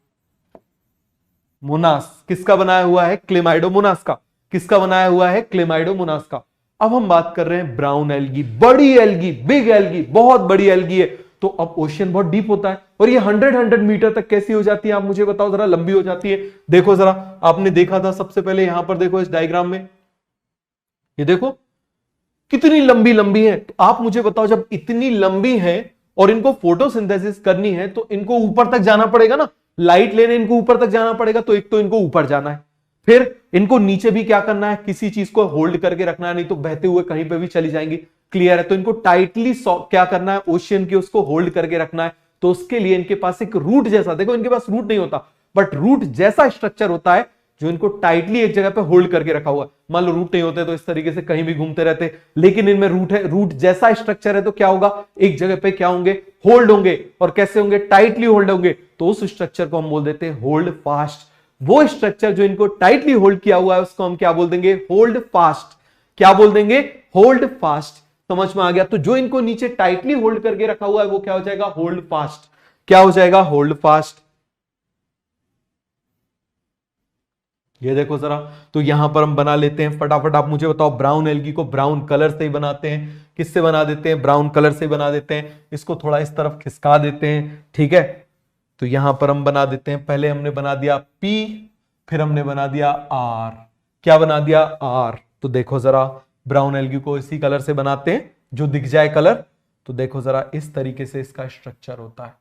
किसका बनाया हुआ है, क्लेमाइडोमोनास का। किसका बनाया हुआ है, क्लेमाइडोमोनास का। अब हम बात कर रहे हैं ब्राउन एल्गी, बड़ी एल्गी, बिग एल्गी, बहुत बड़ी एल्गी है। तो अब ओशियन बहुत डीप होता है, और ये 100 मीटर तक कैसी हो जाती है आप मुझे बताओ जरा, लंबी हो जाती है। देखो जरा, आपने देखा था सबसे पहले, यहां पर देखो इस डायग्राम में, ये देखो कितनी लंबी लंबी है। तो आप मुझे बताओ, जब इतनी लंबी है और इनको फोटोसिंथेसिस करनी है, तो इनको ऊपर तक जाना पड़ेगा ना, लाइट लेने इनको ऊपर तक जाना पड़ेगा। तो एक तो इनको ऊपर जाना है, फिर इनको नीचे भी क्या करना है, किसी चीज को होल्ड करके रखना है, नहीं तो बहते हुए कहीं पे भी चली जाएंगी। क्लियर है। तो इनको टाइटली क्या करना है, ओशियन की उसको होल्ड करके रखना है। तो उसके लिए इनके पास एक रूट जैसा, देखो इनके पास रूट नहीं होता, बट रूट जैसा स्ट्रक्चर होता है जो इनको टाइटली एक जगह पे होल्ड करके रखा हुआ है। मान लो रूट नहीं होते तो इस तरीके से कहीं भी घूमते रहते, लेकिन इनमें रूट है, रूट जैसा स्ट्रक्चर है, तो क्या होगा, एक जगह पे क्या होंगे, होल्ड होंगे। और कैसे होंगे, टाइटली होल्ड होंगे। तो उस स्ट्रक्चर को हम बोल देते हैं होल्ड फास्ट। वो स्ट्रक्चर जो इनको टाइटली होल्ड किया हुआ है, उसको हम क्या बोल देंगे, होल्ड फास्ट। क्या बोल देंगे, होल्ड फास्ट। समझ में आ गया। तो जो इनको नीचे टाइटली होल्ड करके रखा हुआ है, वो क्या हो जाएगा, होल्ड फास्ट। क्या हो जाएगा, होल्ड फास्ट। ये देखो जरा, तो यहां पर हम बना लेते हैं फटाफट। आप मुझे बताओ, ब्राउन एल्गी को ब्राउन कलर से ही बनाते हैं। किससे बना देते हैं, ब्राउन कलर से बना देते हैं। इसको थोड़ा इस तरफ खिसका देते हैं, ठीक है। तो यहां पर हम बना देते हैं, पहले हमने बना दिया P, फिर हमने बना दिया R। क्या बना दिया, R। तो देखो जरा, ब्राउन एल्गी को इसी कलर से बनाते हैं जो दिख जाए कलर। तो देखो जरा, इस तरीके से इसका स्ट्रक्चर होता है।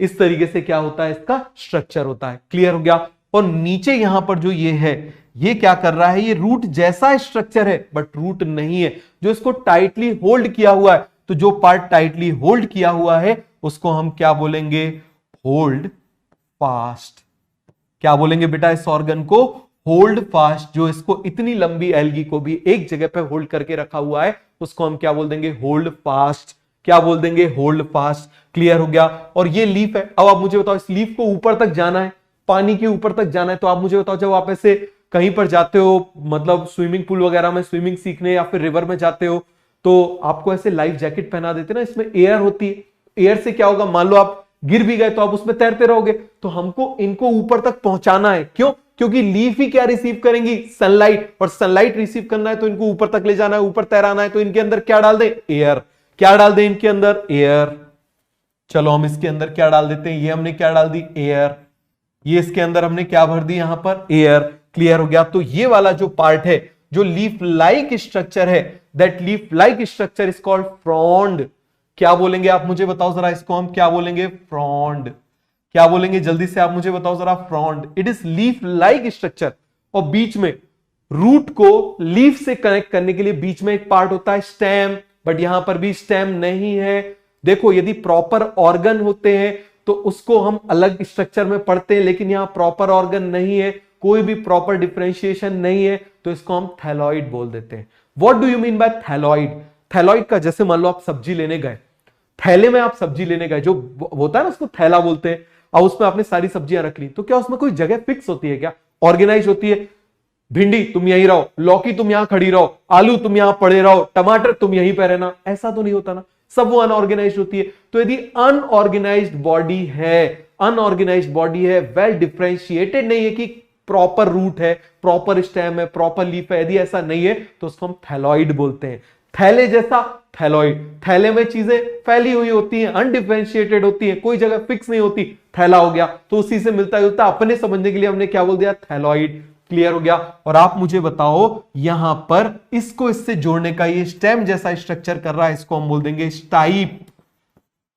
इस तरीके से क्या होता है, इसका स्ट्रक्चर होता है। क्लियर हो गया। और नीचे यहां पर जो ये है, ये क्या कर रहा है, ये रूट जैसा स्ट्रक्चर है, बट रूट नहीं है, जो इसको टाइटली होल्ड किया हुआ है। तो जो पार्ट टाइटली होल्ड किया हुआ है, उसको हम क्या बोलेंगे, होल्ड फास्ट। क्या बोलेंगे बेटा इस ऑर्गन को? Hold fast. जो इसको इतनी लंबी एल्गी को भी एक जगह पे होल्ड करके रखा हुआ है उसको हम क्या बोल देंगे? Hold fast. क्या बोल देंगे? Hold fast. क्लियर हो गया। और ये लीफ है। अब आप मुझे बताओ, इस लीफ को ऊपर तक जाना है, पानी के ऊपर तक जाना है, तो आप मुझे बताओ जब आप ऐसे कहीं पर जाते हो, मतलब स्विमिंग पूल वगैरह में स्विमिंग सीखने या फिर रिवर में जाते हो, तो आपको ऐसे लाइफ जैकेट पहना देते ना, इसमें एयर होती है। एयर से क्या होगा, मान लो आप गिर भी गए तो आप उसमें तैरते रहोगे। तो हमको इनको ऊपर तक पहुंचाना है। क्यों? क्योंकि लीफ ही क्या रिसीव करेंगी? सनलाइट। और सनलाइट रिसीव करना है तो इनको ऊपर तक ले जाना है, ऊपर तैराना है, तो इनके अंदर क्या डाल दें? एयर। क्या डाल दें इनके अंदर? एयर। चलो हम इसके अंदर क्या डाल देते हैं? ये हमने क्या डाल दी? एयर। ये इसके अंदर हमने क्या भर दी? यहां पर एयर। क्लियर हो गया। तो ये वाला जो पार्ट है, जो लीफ लाइक स्ट्रक्चर है, that leaf like structure is called frond. क्या बोलेंगे आप मुझे बताओ जरा, इसको हम क्या बोलेंगे? फ्रॉन्ड। क्या बोलेंगे जल्दी से आप मुझे बताओ जरा? Frond. It is leaf like structure. और बीच में रूट को लीफ से कनेक्ट करने के लिए बीच में एक पार्ट होता है स्टेम, बट यहां पर भी स्टेम नहीं है। देखो, यदि प्रॉपर ऑर्गन होते हैं तो उसको हम अलग स्ट्रक्चर में पढ़ते हैं, लेकिन यहां प्रॉपर ऑर्गन नहीं है, कोई भी प्रॉपर डिफरेंशिएशन नहीं है, तो इसको हम थैलॉइड बोल देते हैं। What do you mean by thalloid? Thalloid का जैसे मान लो आप सब्जी लेने गए, थैले में आप सब्जी लेने गए, जो होता है ना उसको थैला बोलते हैं, और उसमें आपने सारी सब्जियां रख ली, तो क्या उसमें कोई जगह फिक्स होती है क्या? ऑर्गेनाइज होती है? भिंडी तुम यहीं रहो, लौकी तुम यहां खड़ी रहो, आलू तुम यहां पड़े रहो, टमाटर तुम यहीं पे रहना, ऐसा तो नहीं होता ना, सब वो अनऑर्गेनाइज होती है। तो यदि अनऑर्गेनाइज्ड बॉडी है, अनऑर्गेनाइज्ड बॉडी है, वेल डिफरेंशिएटेड नहीं है कि प्रॉपर रूट है, प्रॉपर स्टेम है, प्रॉपर लीफ है, यदि ऐसा नहीं है तो उसको हम थैलॉइड बोलते हैं। थैले जैसा थैलॉइड। थैले में चीजें फैली हुई होती हैं, अनडिफरेंशिएटेड होती हैं, कोई जगह फिक्स नहीं होती, थैला हो गया। तो उसी से मिलता जुलता अपने समझने के लिए हमने क्या बोल दिया? थैलॉइड। क्लियर हो गया। और आप मुझे बताओ यहां पर इसको इससे जोड़ने का ये स्टेम जैसा स्ट्रक्चर कर रहा है, इसको हम बोल देंगे स्टाइप।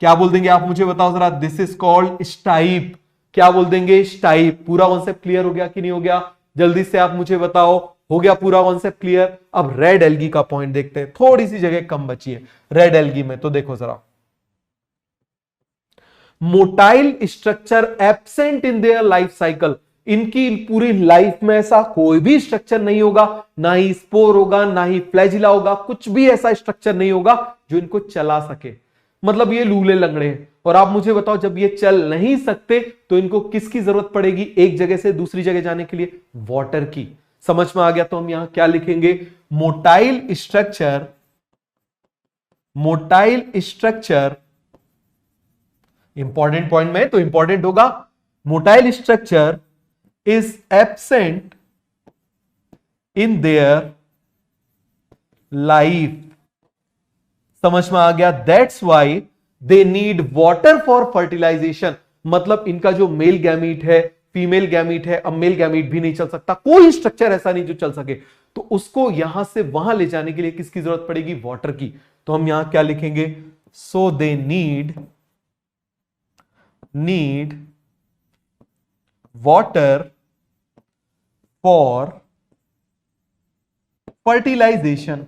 क्या बोल देंगे आप मुझे बताओ जरा? This is called stipe. क्या बोल देंगे? स्टाइप। पूरा कॉन्सेप्ट क्लियर हो गया कि नहीं हो गया? जल्दी से आप मुझे बताओ, हो गया पूरा कॉन्सेप्ट क्लियर? अब रेड एल्गी का पॉइंट देखते हैं, थोड़ी सी जगह कम बची है रेड एल्गी में, तो देखो जरा। Motile structure absent in their life cycle. इनकी पूरी लाइफ में ऐसा कोई भी स्ट्रक्चर नहीं होगा, ना ही स्पोर होगा, ना ही फ्लैजिला होगा, कुछ भी ऐसा स्ट्रक्चर नहीं होगा जो इनको चला सके। मतलब ये लूले लंगड़े हैं। और आप मुझे बताओ, जब ये चल नहीं सकते तो इनको किसकी जरूरत पड़ेगी एक जगह से दूसरी जगह जाने के लिए? वाटर की। समझ में आ गया? तो हम यहां क्या लिखेंगे? Motile structure, motile structure, important point में तो इंपॉर्टेंट होगा। Motile structure is absent in their life। समझ में आ गया? That's why they need water for fertilization। मतलब इनका जो मेल गैमीट है, फीमेल गैमीट है, अब मेल गैमीट भी नहीं चल सकता, कोई स्ट्रक्चर ऐसा नहीं जो चल सके, तो उसको यहां से वहां ले जाने के लिए किसकी जरूरत पड़ेगी? वाटर की। तो हम यहां क्या लिखेंगे? So they need water for fertilization।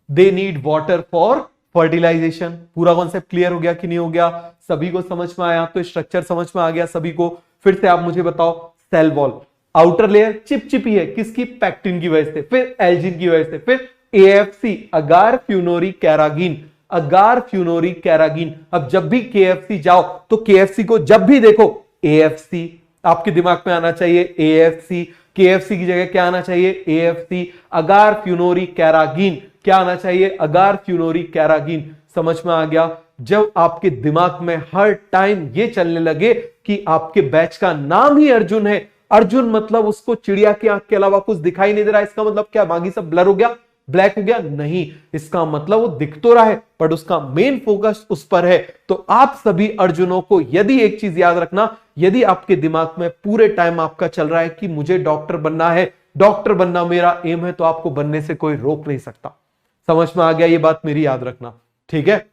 They need water for fertilization। पूरा कॉन्सेप्ट क्लियर हो गया कि नहीं हो गया? सभी को समझ में आया? तो स्ट्रक्चर समझ में आ गया सभी को? फिर से आप मुझे बताओ, सेल वॉल, आउटर लेयर चिपचिपी है, किसकी? पैक्टिन की वजह से, फिर एल्जिन की वजह से, फिर एएफसी, अगार फ्यूनोरी कैरागीन, अगार फ्यूनोरी कैरागीन। अब जब भी केएफसी जाओ तो केएफसी को जब भी देखो एएफसी आपके दिमाग में आना चाहिए, एएफसी। केएफसी की जगह क्या आना चाहिए? एएफसी। अगार फ्यूनोरी कैरागीन क्या आना चाहिए? अगार फ्यूनोरी कैरागीन। समझ में आ गया? जब आपके दिमाग में हर टाइम ये चलने लगे कि आपके बैच का नाम ही अर्जुन है, अर्जुन मतलब उसको चिड़िया की आंख के अलावा कुछ दिखाई नहीं दे रहा, इसका मतलब क्या बाकी सब ब्लर हो गया, ब्लैक हो गया? नहीं, इसका मतलब वो दिख तो रहा है बट उसका मेन फोकस उस पर है। तो आप सभी अर्जुनों को यदि एक चीज याद रखना, यदि आपके दिमाग में पूरे टाइम आपका चल रहा है कि मुझे डॉक्टर बनना है, डॉक्टर बनना मेरा एम है, तो आपको बनने से कोई रोक नहीं सकता। समझ में आ गया? ये बात मेरी याद रखना, ठीक है?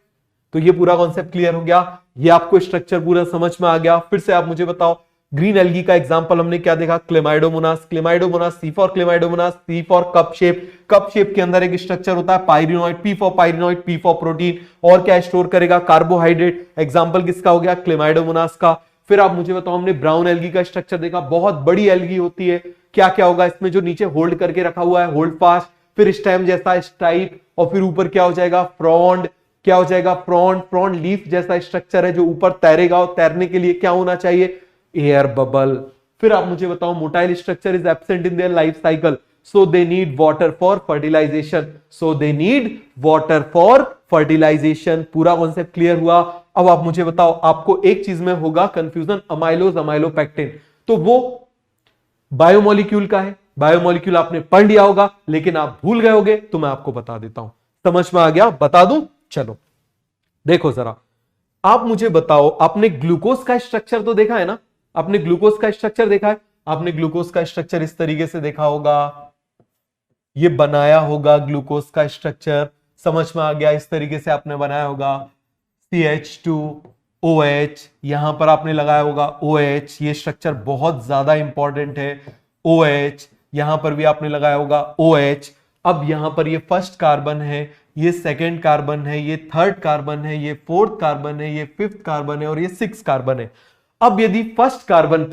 तो ये पूरा कॉन्सेप्ट क्लियर हो गया, ये आपको स्ट्रक्चर पूरा समझ में आ गया। फिर से आप मुझे बताओ, ग्रीन एल्गी का एग्जांपल हमने क्या देखा? Chlamydomonas. Chlamydomonas, C for Chlamydomonas, C for cup shape. Cup shape के अंदर एक स्ट्रक्चर होता है pyrenoid, P for pyrenoid, P for protein. और क्या स्टोर करेगा? कार्बोहाइड्रेट। एग्जांपल किसका हो गया? क्लेमाइडोमोनास का। फिर आप मुझे बताओ, हमने ब्राउन एल्गी का स्ट्रक्चर देखा, बहुत बड़ी एल्गी होती है, क्या क्या होगा इसमें, जो नीचे होल्ड करके रखा हुआ है, होल्ड फास्ट, फिर स्टेम जैसा स्टाइप, और फिर ऊपर क्या हो जाएगा, फ्रॉन्ड, क्या हो जाएगा, फ्रॉन्ड, फ्रॉन्ड लीफ जैसा स्ट्रक्चर है जो ऊपर तैरेगा, और तैरने के लिए क्या होना चाहिए, एयर बबल। फिर आप मुझे बताओ, motile structure is absent in their life cycle, so they need water for fertilization, so they need water for fertilization। पूरा कॉन्सेप्ट क्लियर हुआ। अब आप मुझे बताओ, आपको एक चीज में होगा कंफ्यूजन, अमाइलोज अमाइलोपेक्टिन, तो वो बायोमोलिक्यूल का है, बायोमोलिक्यूल आपने पढ़ लिया होगा, लेकिन आप भूल गए होगे, तो मैं आपको बता देता हूं। समझ में आ गया, बता दूं, चलो देखो जरा, आप मुझे बताओ, आपने ग्लूकोज का स्ट्रक्चर तो देखा है ना, आपने ग्लूकोज का स्ट्रक्चर देखा है, आपने ग्लूकोज का स्ट्रक्चर इस तरीके से देखा होगा, ये बनाया होगा ग्लूकोज का स्ट्रक्चर, समझ में आ गया, इस तरीके से आपने बनाया होगा, CH2OH, यहां पर आपने लगाया होगा OH, ये स्ट्रक्चर बहुत ज्यादा इंपॉर्टेंट है, OH, यहां पर भी आपने लगाया होगा OH। अब यहां पर ये फर्स्ट कार्बन है, ये सेकेंड कार्बन है, ये थर्ड कार्बन है, ये फोर्थ कार्बन है, ये फिफ्थ कार्बन है, और ये सिक्स कार्बन है। अब यदि फर्स्ट कार्बन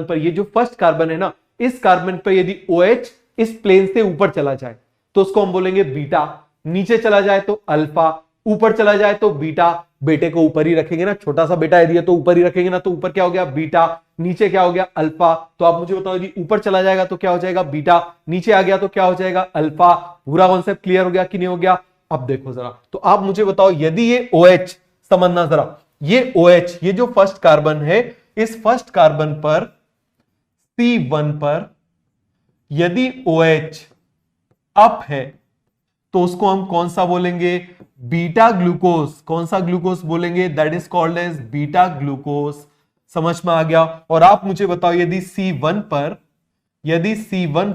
पर ये जो फर्स्ट कार्बन है ना, इस कार्बन पर यदि OH इस प्लेन से ऊपर चला जाए तो उसको हम बोलेंगे बीटा, नीचे चला जाए तो अल्फा, ऊपर चला जाए तो बीटा, बेटे को ऊपर ही रखेंगे ना, छोटा सा बेटा यदि है तो ऊपर ही रखेंगे ना, तो ऊपर क्या हो गया, बीटा, नीचे क्या हो गया, अल्फा। तो आप मुझे बताओ, यदि ऊपर चला जाएगा तो क्या हो जाएगा, बीटा, नीचे आ गया तो क्या हो जाएगा, अल्फा। पूरा कॉन्सेप्ट क्लियर हो गया कि नहीं हो गया। अब देखो जरा, तो आप मुझे बताओ, यदि ये OH, समझना जरा, ये OH, ये जो फर्स्ट कार्बन है, इस फर्स्ट कार्बन पर C1 पर यदि OH अप है तो उसको हम कौन सा बोलेंगे, बीटा ग्लूकोज। कौन सा ग्लूकोज बोलेंगे, that is called as beta glucose. समझ में आ गया। और आप मुझे बताओ, यदि C1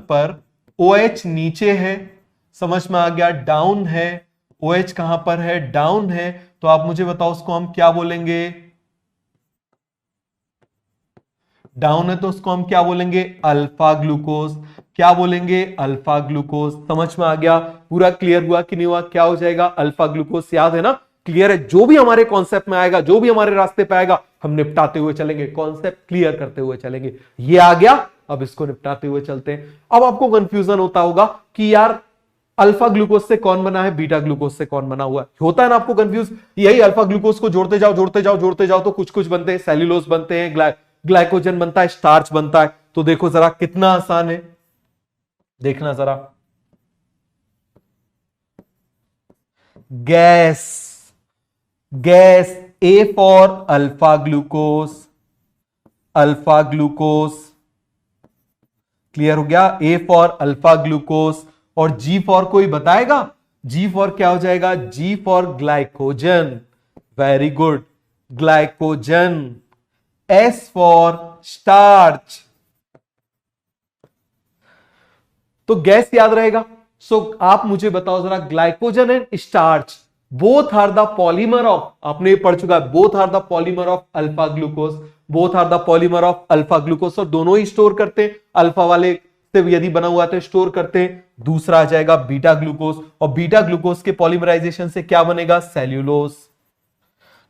पर OH नीचे है, समझ में आ गया, डाउन है, OH कहां पर है, डाउन है, तो आप मुझे बताओ उसको हम क्या बोलेंगे, डाउन है तो उसको हम क्या बोलेंगे, अल्फा ग्लूकोज। क्या बोलेंगे, अल्फा ग्लूकोज। समझ में आ गया, पूरा क्लियर हुआ कि नहीं हुआ, क्या हो जाएगा, अल्फा ग्लूकोज। याद है ना, क्लियर है। जो भी हमारे कॉन्सेप्ट में आएगा, जो भी हमारे रास्ते पे आएगा, हम निपटाते हुए चलेंगे, कॉन्सेप्ट क्लियर करते हुए चलेंगे। ये आ गया, अब इसको निपटाते हुए चलते हैं। अब आपको कंफ्यूजन होता होगा कि यार अल्फा ग्लूकोज से कौन बना है, बीटा ग्लूकोज से कौन बना हुआ है, होता है ना आपको कंफ्यूज। यही अल्फा ग्लूकोज को जोड़ते जाओ तो कुछ कुछ बनते हैं, सेल्यूलोज बनते हैं, ग्लाइकोजन बनता है, स्टार्च बनता है। तो देखो जरा कितना आसान है, देखना जरा, gas A for alpha glucose, clear हो गया, ए फॉर अल्फा ग्लूकोज। और जी फॉर कोई बताएगा, जी फॉर क्या हो जाएगा, G for glycogen, very good, glycogen. S for starch, तो गैस याद रहेगा। सो आप मुझे बताओ जरा, glycogen and starch both are the polymer of, आपने ये पढ़ चुका है, both are the polymer of alpha glucose, both are the polymer of alpha glucose. और दोनों ही स्टोर करते हैं, अल्फा वाले से यदि बना हुआ तो स्टोर करते हैं। दूसरा आ जाएगा बीटा ग्लूकोज, और बीटा ग्लूकोज के पॉलीमराइजेशन से क्या बनेगा, सेल्यूलोज।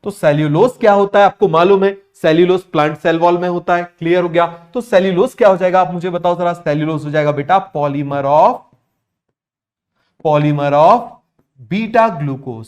तो सेल्यूलोज क्या होता है आपको मालूम है, सेल्यूलोज प्लांट सेल वॉल में होता है, क्लियर हो गया। तो सेल्यूलोज क्या हो जाएगा, आप मुझे बताओ जरा, सेल्यूलोज हो जाएगा बेटा पॉलीमर ऑफ बीटा ग्लूकोज।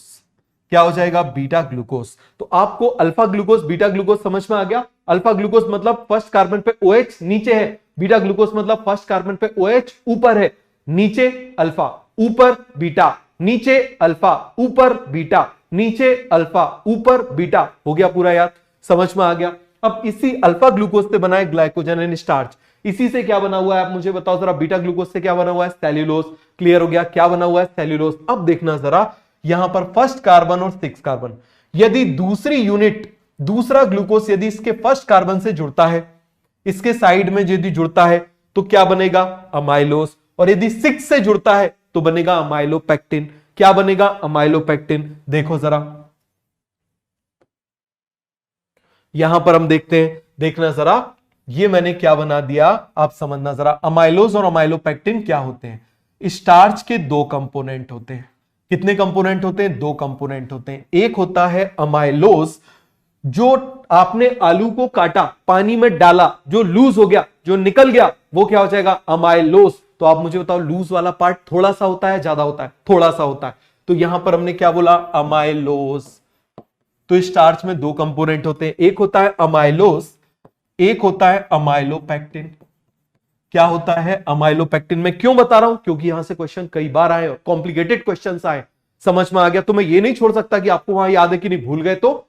क्या हो जाएगा, बीटा ग्लूकोज। तो आपको अल्फा ग्लूकोज बीटा ग्लूकोज समझ में आ गया। अल्फा ग्लूकोज मतलब फर्स्ट कार्बन पे OH नीचे है, बीटा ग्लूकोज मतलब फर्स्ट कार्बन पे OH ऊपर है, नीचे अल्फा, ऊपर बीटा, नीचे अल्फा, ऊपर बीटा, नीचे अल्फा, ऊपर बीटा। हो गया पूरा याद, समझ में आ गया। अब इसी अल्फा ग्लूकोज से बना है ग्लाइकोजन एंड स्टार्च। इसी से क्या बना हुआ है आप मुझे बताओ जरा, बीटा ग्लूकोज से क्या बना हुआ है, सेल्यूलोज। क्लियर हो गया, क्या बना हुआ है, सेल्यूलोज। अब देखना जरा, यहां पर फर्स्ट कार्बन और सिक्स कार्बन, यदि दूसरी यूनिट, दूसरा ग्लूकोज यदि इसके फर्स्ट कार्बन से जुड़ता है, इसके साइड में यदि जुड़ता है तो क्या बनेगा, अमाइलोज। और यदि 6 से जुड़ता है तो बनेगा अमाइलोपेक्टिन। क्या बनेगा, अमाइलोपेक्टिन। देखो जरा, यहां पर हम देखते हैं, देखना जरा, ये मैंने क्या बना दिया, आप समझना जरा। अमाइलोज और अमाइलोपेक्टिन क्या होते हैं, स्टार्च के दो कंपोनेंट होते हैं। कितने कंपोनेंट होते हैं, दो कंपोनेंट होते हैं। एक होता है अमाइलोज, जो आपने आलू को काटा, पानी में डाला, जो लूज हो गया, जो निकल गया, वो क्या हो जाएगा? अमाइलोस। तो आप मुझे बताओ लूज वाला पार्ट थोड़ा सा होता है, ज्यादा होता है? थोड़ा सा होता है। तो यहां पर हमने क्या बोला? अमाइलोस। तो स्टार्च में दो कंपोनेंट होते हैं, एक होता है अमाइलोस, एक होता है अमाइलोपेक्टिन। क्या होता है? अमाइलोपेक्टिन। मैं क्यों बता रहा हूं? क्योंकि यहां से क्वेश्चन कई बार आए और कॉम्प्लिकेटेड क्वेश्चंस आए। समझ में आ गया? तो मैं ये नहीं छोड़ सकता कि आपको वहां याद है कि नहीं, भूल गए तो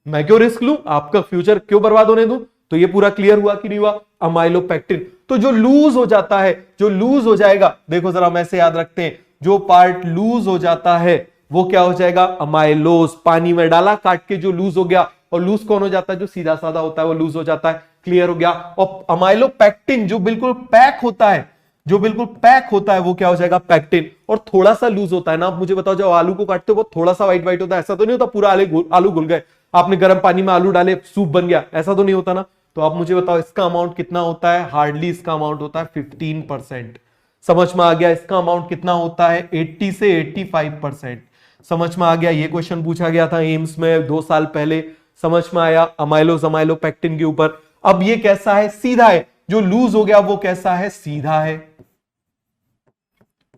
मैं क्यों रिस्क लूं, आपका फ्यूचर क्यों बर्बाद होने दूं? तो ये पूरा क्लियर हुआ कि नहीं हुआ? अमाइलोपेक्टिन। तो जो लूज हो जाता है, जो लूज हो जाएगा, देखो जरा मैं से याद रखते हैं, जो पार्ट लूज हो जाता है वो क्या हो जाएगा? अमाइलोस। पानी में डाला, काट के जो लूज हो गया, और लूज कौन हो जाता है? जो सीधा साधा होता है वो लूज हो जाता है। क्लियर हो गया? और अमाइलोपेक्टिन जो बिल्कुल पैक होता है, जो बिल्कुल पैक होता है वो क्या हो जाएगा? पैक्टिन। और थोड़ा सा लूज होता है ना, आप मुझे बताओ जब आलू को काटते हो वो थोड़ा सा व्हाइट व्हाइट होता है, ऐसा तो नहीं होता पूरा आलू घुल गए, आपने गर्म पानी में आलू डाले सूप बन गया, ऐसा तो नहीं होता ना? तो आप मुझे बताओ इसका अमाउंट कितना होता है? हार्डली इसका अमाउंट होता है 15%। समझ में आ गया? इसका अमाउंट कितना होता है? 80 से 85%। समझ में आ गया? ये क्वेश्चन पूछा गया था एम्स में 2 साल पहले। समझ में आया? अमाइलोस अमाइलोपेक्टिन के ऊपर। अब ये कैसा है? सीधा है। जो लूज हो गया वो कैसा है? सीधा है।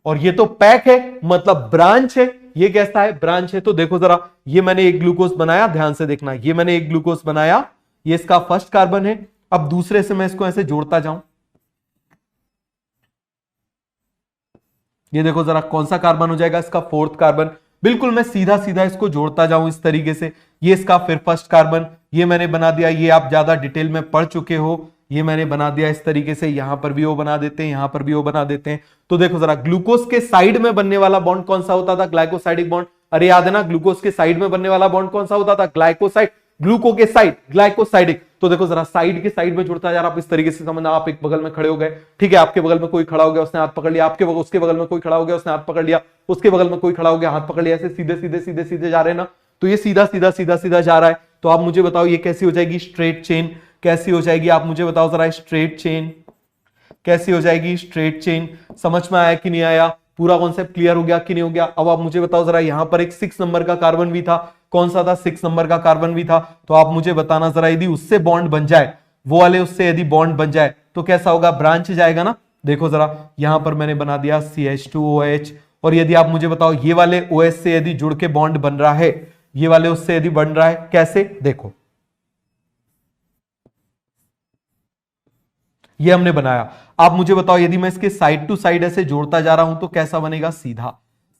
और ये तो पैक है, मतलब ब्रांच है। ये कैसा है? ब्रांच है। तो देखो जरा, ये मैंने एक ग्लूकोज बनाया, ध्यान से देखना, ये मैंने एक ग्लूकोज बनाया, ये इसका फर्स्ट कार्बन है। अब दूसरे से मैं इसको ऐसे जोड़ता जाऊं, ये देखो जरा कौन सा कार्बन हो जाएगा? इसका फोर्थ कार्बन। बिल्कुल मैं सीधा सीधा इसको जोड़ता जाऊं इस तरीके से, ये इसका फिर फर्स्ट कार्बन, ये मैंने बना दिया, ये आप ज्यादा डिटेल में पढ़ चुके हो, ये मैंने बना दिया इस तरीके से। यहां पर भी वो बना देते हैं, यहां पर भी वो बना देते हैं। तो देखो जरा, ग्लूकोज के साइड में बनने वाला बॉन्ड कौन सा होता था? Glycosidic bond. अरे याद है ना, ग्लूकोज के साइड में बनने वाला बॉन्ड कौन सा होता था? ग्लाइकोसाइड। ग्लूको के साइड ग्लाइकोसाइडिक। तो देखो जरा, साइड के साइड में जुड़ता जा रहा, आप इस तरीके से समझना। आप एक बगल में खड़े हो गए, ठीक है, आपके बगल में कोई खड़ा हो गया, उसने हाथ पकड़ लिया, आपके उसके बगल में कोई खड़ा हो गया, उसने हाथ पकड़ लिया, उसके बगल में कोई खड़ा हो गया, हाथ पकड़ लिया, ऐसे सीधे सीधे सीधे सीधे जा रहे हैं ना। तो ये सीधा सीधा सीधा सीधा जा रहा है। तो आप मुझे बताओ ये कैसी हो जाएगी? Straight chain. कैसी हो जाएगी? आप मुझे बताओ जरा, स्ट्रेट चेन कैसी हो जाएगी? Straight chain. समझ में आया कि नहीं आया? पूरा कॉन्सेप्ट क्लियर हो गया कि नहीं हो गया? अब आप मुझे बताओ जरा, यहां पर एक 6 नंबर का कार्बन भी था, कौन सा था? 6 नंबर का कार्बन भी था। तो आप मुझे बताना जरा, यदि उससे बॉन्ड बन जाए, वो वाले उससे यदि बॉन्ड बन जाए तो कैसा होगा? ब्रांच जाएगा ना। देखो जरा, यहां पर मैंने बना दिया CH2OH। और यदि आप मुझे बताओ ये वाले OH से यदि जुड़ के बॉन्ड बन रहा है, ये वाले उससे यदि बन रहा है, कैसे? देखो, ये हमने बनाया। आप मुझे बताओ यदि मैं इसके साइड टू साइड ऐसे जोड़ता जा रहा हूं तो कैसा बनेगा? सीधा।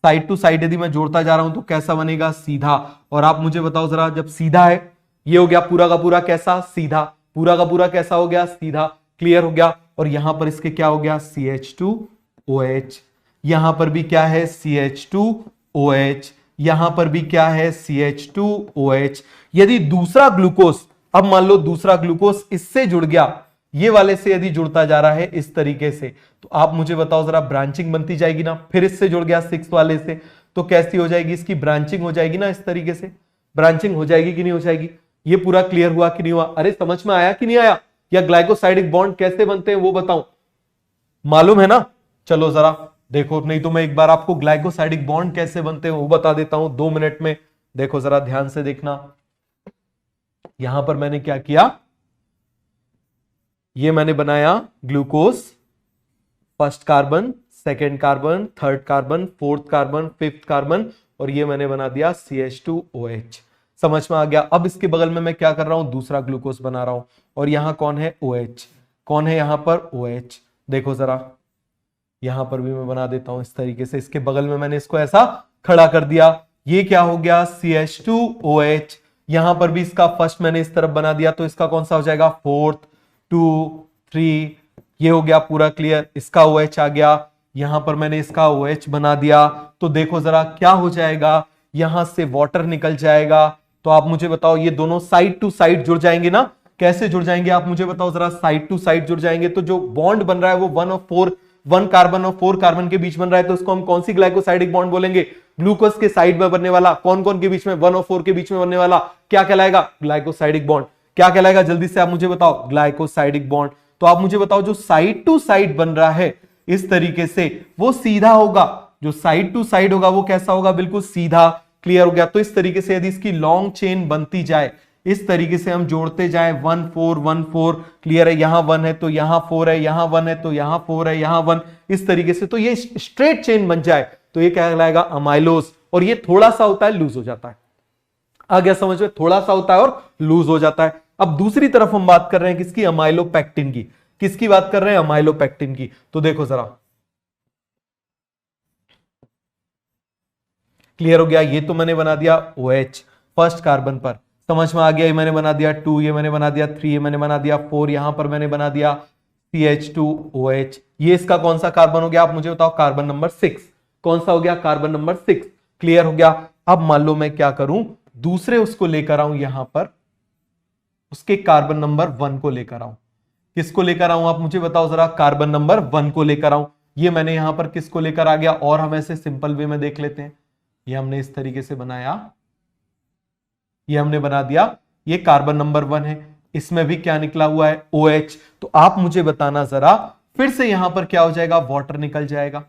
साइड टू साइड यदि मैं जोड़ता जा रहा हूं तो कैसा बनेगा? सीधा। और आप मुझे बताओ जरा, जब सीधा है, ये हो गया पूरा का पूरा कैसा? सीधा। पूरा का पूरा कैसा हो गया? सीधा। क्लियर हो गया? और यहां पर इसके क्या हो गया? CH2OH। यहां पर भी क्या है? CH2OH। यहां पर भी क्या है? CH2OH। यदि दूसरा ग्लूकोज, अब मान लो दूसरा ग्लूकोज इससे जुड़ गया, ये वाले से यदि जुड़ता जा रहा है इस तरीके से, तो आप मुझे बताओ जरा, ब्रांचिंग बनती जाएगी ना। फिर इससे जुड़ गया 6 वाले से, तो कैसी हो जाएगी? इसकी ब्रांचिंग हो जाएगी ना, इस तरीके से। ब्रांचिंग हो जाएगी कि नहीं हो जाएगी? ये पूरा क्लियर हुआ कि नहीं हुआ? अरे समझ में आया कि नहीं आया? या ग्लाइकोसाइडिक बॉन्ड कैसे बनते हैं वो बताऊं? मालूम है ना? चलो जरा देखो, नहीं तो मैं एक बार आपको ग्लाइकोसाइडिक बॉन्ड कैसे बनते हैं वो बता देता हूं 2 मिनट में। देखो जरा ध्यान से देखना, यहां पर मैंने क्या किया, ये मैंने बनाया glucose, first carbon, second carbon, third carbon, fourth carbon, fifth carbon, और ये मैंने बना दिया CH2OH। समझ में आ गया? अब इसके बगल में मैं क्या कर रहा हूं? दूसरा ग्लूकोज बना रहा हूं। और यहां कौन है? OH। कौन है यहां पर? OH। देखो जरा, यहां पर भी मैं बना देता हूं इस तरीके से, इसके बगल में मैंने इसको ऐसा खड़ा कर दिया। ये क्या हो गया? CH2OH। यहां पर भी इसका फर्स्ट मैंने इस तरफ बना दिया, तो इसका कौन सा हो जाएगा? फोर्थ, 2, 3। ये हो गया पूरा क्लियर। इसका OH आ गया, यहां पर मैंने इसका OH बना दिया। तो देखो जरा क्या हो जाएगा, यहां से वाटर निकल जाएगा। तो आप मुझे बताओ, ये दोनों साइड टू साइड जुड़ जाएंगे ना। कैसे जुड़ जाएंगे आप मुझे बताओ जरा? साइड टू साइड जुड़ जाएंगे, तो जो बॉन्ड बन रहा है वो 1 कार्बन और 4 कार्बन के बीच बन रहा है, तो उसको हम कौन सी ग्लाइकोसाइडिक बॉन्ड बोलेंगे? ग्लूकोज के साइड में बनने वाला, कौन कौन के बीच में? 1 और 4 के बीच में बनने वाला क्या कहलाएगा? Glycosidic bond. क्या कहलाएगा? जल्दी से आप मुझे बताओ। Glycosidic bond. तो आप मुझे बताओ, जो साइड टू साइड बन रहा है इस तरीके से, वो सीधा होगा। जो साइड टू साइड होगा वो कैसा होगा? बिल्कुल सीधा। क्लियर हो गया? तो इस तरीके से यदि इसकी लॉन्ग चेन बनती जाए, इस तरीके से हम जोड़ते जाएं 1 4 1 4, क्लियर है, यहां 1 है तो यहां 4 है, यहां 1 है तो यहां 4 है, यहां 1, इस तरीके से तो ये स्ट्रेट चेन बन जाए तो ये क्या कहलाएगा, अमाइलोस। और ये थोड़ा सा होता है लूज हो जाता है, आ गया समझ में, थोड़ा सा होता है और लूज हो जाता है। अब दूसरी तरफ हम बात कर रहे हैं किसकी, अमाइलोपेक्टिन की। किसकी बात कर रहे हैं, अमाइलोपेक्टिन की। तो देखो जरा, क्लियर हो गया, ये तो मैंने बना दिया OH फर्स्ट कार्बन पर, समझ में आ गया, ये मैंने बना दिया 2, ये मैंने बना दिया 3, ये मैंने बना दिया 4, यहां पर मैंने बना दिया CH2OH। ये इसका कौन सा कार्बन हो गया, आप मुझे बताओ, कार्बन नंबर 6। कौन सा हो गया, कार्बन नंबर 6, क्लियर हो गया। अब मान लो मैं क्या करूं, दूसरे उसको लेकर आऊं यहां पर, उसके कार्बन नंबर 1 को लेकर आऊं। किसको लेकर आऊं, आप मुझे बताओ जरा, कार्बन नंबर 1 को लेकर आऊं। ये मैंने यहां पर किसको लेकर आ गया, और हम ऐसे सिंपल वे में देख लेते हैं। ये हमने इस तरीके से बनाया, ये हमने बना दिया, ये कार्बन नंबर 1 है, इसमें भी क्या निकला हुआ है, OH। तो आप मुझे बताना जरा, फिर से यहां पर क्या हो जाएगा, वाटर निकल जाएगा।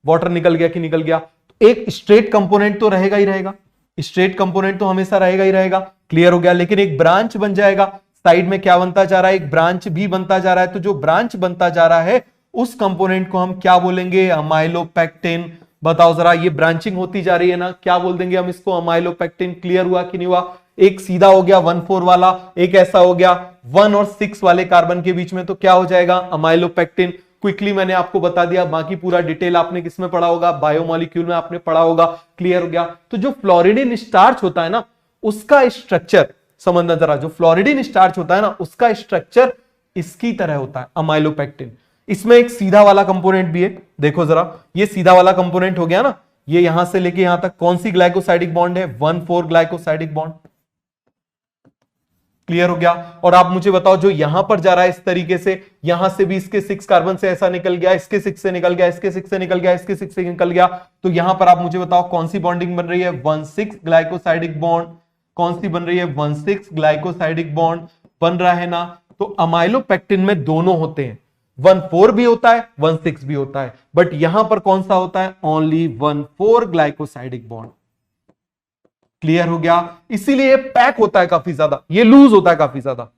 वाटर निकल गया कि निकल गया, तो एक स्ट्रेट कंपोनेंट तो रहेगा ही रहेगा, स्ट्रेट कंपोनेंट तो हमेशा रहेगा ही रहेगा, क्लियर हो गया। लेकिन एक ब्रांच बन जाएगा, साइड में क्या बनता जा रहा है, एक ब्रांच भी बनता जा रहा है। तो जो ब्रांच बनता जा रहा है उस कंपोनेंट को हम क्या बोलेंगे, अमाइलोपेक्टिन। बताओ जरा, ये ब्रांचिंग होती जा रही है ना, क्या बोल देंगे हम इसको, अमाइलोपेक्टिन। क्लियर हुआ कि नहीं हुआ, एक सीधा हो गया 1 4 वाला, एक ऐसा हो गया 1 और 6 वाले कार्बन के बीच में, तो क्या हो जाएगा, अमाइलोपेक्टिन। क्विकली मैंने आपको बता दिया, बाकी पूरा डिटेल आपने किसमें पढ़ा होगा, बायोमोलिक्यूल में आपने पढ़ा होगा, क्लियर हो गया। तो जो फ्लोरिडीन स्टार्च होता है ना, उसका स्ट्रक्चर समझना जरा, जो फ्लोरिडीन स्टार्च होता है ना, उसका स्ट्रक्चर इसकी तरह होता है, अमाइलोपेक्टिन। इसमें एक सीधा वाला कंपोनेंट भी है, देखो जरा, ये सीधा वाला कंपोनेंट हो गया ना, ये यहां से लेके यहां तक कौन सी ग्लाइकोसाइडिक बॉन्ड है, 1 4 ग्लाइकोसाइडिक बॉन्ड, क्लियर हो गया। और आप मुझे बताओ, जो यहां पर जा रहा है इस तरीके से, यहां से भी इसके 6 कार्बन से ऐसा निकल गया, इसके 6 से निकल गया, इसके 6 से निकल गया, इसके 6 से निकल गया, तो यहां पर आप मुझे बताओ कौन सी बॉन्डिंग बन रही है, 1 6 ग्लाइकोसाइडिक बॉन्ड। कौन सी बन रही है, 1 6 ग्लाइकोसाइडिक बॉन्ड बन रहा है ना। तो अमाइलोपेक्टिन में दोनों होते हैं, 1 4 भी होता है, 1 6 भी होता है, बट यहां पर कौन सा होता है, ओनली 1 4 ग्लाइकोसाइडिक बॉन्ड, क्लियर हो गया। इसीलिए ये पैक होता है काफी ज्यादा, ये लूज होता है काफी ज्यादा।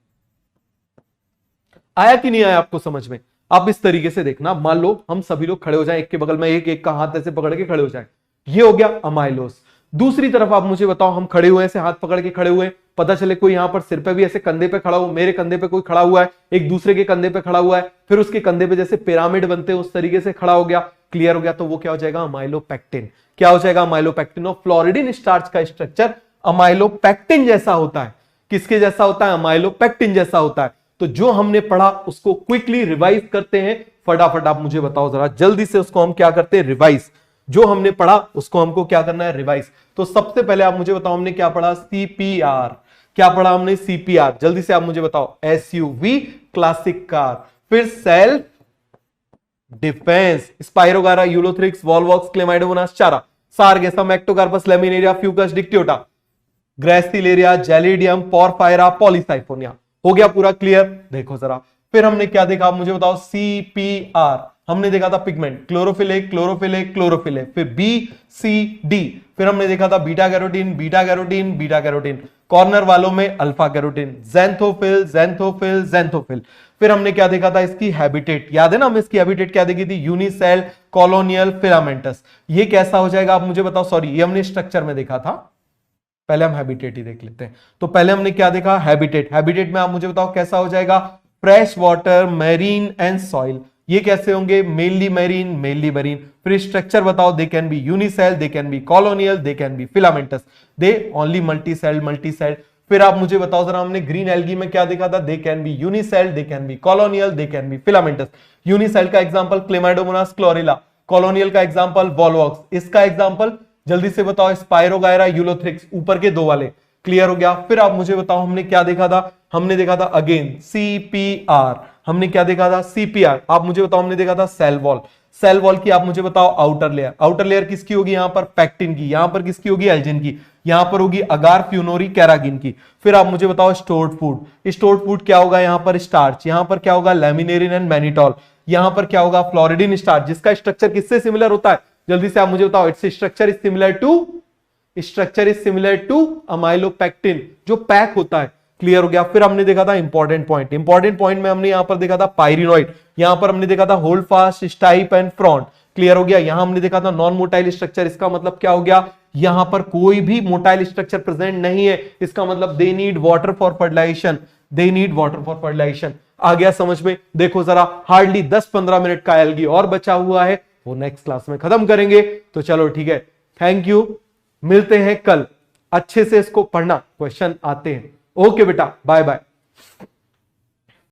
आया कि नहीं आया आपको समझ में। आप इस तरीके से देखना, मान लो हम सभी लोग खड़े हो जाएं, एक के बगल में एक, एक का हाथ ऐसे पकड़ के खड़े हो जाएं, ये हो गया अमाइलोस। दूसरी तरफ आप मुझे बताओ, हम खड़े हुए ऐसे हाथ पकड़ के खड़े हुए, पता चले कोई यहां पर सिर पे भी ऐसे कंधे पे खड़ा हो, मेरे कंधे पे कोई खड़ा हुआ है, एक दूसरे के कंधे पे खड़ा हुआ है, फिर उसके कंधे पे जैसे पिरामिड बनते हैं उस तरीके से खड़ा हो गया, क्लियर हो गया। तो वो क्या हो जाएगा, अमाइलोपेक्टिन। क्या हो जाएगा, अमाइलोपेक्टिन। और फ्लोरिडीन स्टार्च का स्ट्रक्चर अमाइलोपेक्टिन जैसा होता है। किसके जैसा होता है, अमाइलोपेक्टिन जैसा होता है। तो जो हमने पढ़ा उसको क्विकली रिवाइज करते हैं, फटाफट आप मुझे बताओ जरा, जल्दी से उसको हम क्या करते हैं, रिवाइज। जो हमने पढ़ा उसको हमको क्या करना है, रिवाइज। तो सबसे पहले आप मुझे बताओ, हमने क्या पढ़ा, CPR। क्या पढ़ा हमने, CPR। जल्दी से आप मुझे बताओ, SUV क्लासिक कार, फिर self defense, Spirogyra, Ulothrix, Volvox, Chlamydomonas, Chara, Sargassum, Ectocarpus, Laminaria, Fucus, Dictyota, Gracilaria, Gelidium, Porphyra, Polysiphonia. हो गया पूरा क्लियर। देखो जरा, फिर हमने क्या देखा, आप मुझे बताओ, CPR। हमने देखा था pigment, chlorophyll A, chlorophyll A, chlorophyll A, फिर BCD। फिर हमने देखा था beta carotene, beta carotene, beta carotene. Corner वालों में alpha carotene, xanthophyll, xanthophyll, xanthophyll. फिर हमने क्या देखा था, इसकी हैबिटेट, याद है ना, हमें इसकी हैबिटेट क्या देखी थी, यूनिसेल, कॉलोनियल, फिलामेंटस। ये कैसा हो जाएगा, आप मुझे बताओ, सॉरी ये हमने स्ट्रक्चर में देखा था, पहले हम हैबिटेट ही देख लेते हैं। तो पहले हमने क्या देखा, हैबिटेट। हैबिटेट में आप मुझे बताओ कैसा हो जाएगा, fresh water, marine and soil. ये कैसे होंगे, मेनली मैरीन, मेनली मैरीन। फिर स्ट्रक्चर बताओ, they can be unicell, they can be colonial, they can be filamentous, they only multi cell, multi cell. फिर आप मुझे बताओ जरा, हमने ग्रीन एल्गी में क्या देखा था, दे can be unicell, they can be colonial, they can be filamentous. Unicell का एग्जांपल क्लेमाइडोमोनास क्लोरेला, कॉलोनियल का एग्जांपल वॉलवॉक्स, इसका एग्जांपल जल्दी से बताओ, स्पाइरोगायरा, यूलोथ्रिक्स, ऊपर के दो वाले, क्लियर हो गया। फिर आप मुझे बताओ, हमने क्या देखा था, हमने देखा था अगेन CPR। हमने क्या देखा था, CPR। आप मुझे बताओ, हमने देखा था सेल वॉल। सेल वॉल की आप मुझे बताओ आउटर लेयर। आउटर लेयर किसकी होगी, यहां पर पैक्टिन की, यहां पर किसकी होगी, एल्जिन की, यहां पर होगी अगार, फ्यूनोरी, कैरागिन की। फिर आप मुझे बताओ स्टोर्ड फूड। स्टोर्ड फूड क्या होगा, यहां पर स्टार्च, यहां पर क्या होगा, लैमिनेरिन एंड मैनिटॉल, यहां पर क्या होगा, फ्लोरिडीन स्टार्च, जिसका स्ट्रक्चर किससे सिमिलर होता है, जल्दी से आप मुझे बताओ। Its structure is similar to amylopectin, जो पैक होता है। क्लियर हो गया। फिर हमने देखा था इंपॉर्टेंट पॉइंट में हमने यहां पर देखा था पायरिनॉइड, यहां पर हमने देखा था hold fast, stipe and front, clear हो गया। यहां हमने देखा था नॉन मोटाइल स्ट्रक्चर, इसका मतलब क्या हो गया, यहां पर कोई भी मोटाइल स्ट्रक्चर प्रेजेंट नहीं है, इसका मतलब they need water for fertilisation, they need water for fertilisation. आ गया समझ में। देखो जरा हार्डली 10-15 मिनट का एल्गी और बचा हुआ है, वो नेक्स्ट क्लास में खत्म करेंगे। तो चलो ठीक है, थैंक यू, मिलते हैं कल। अच्छे से इसको पढ़ना, क्वेश्चन आते हैं। ओके बेटा, बाय बाय।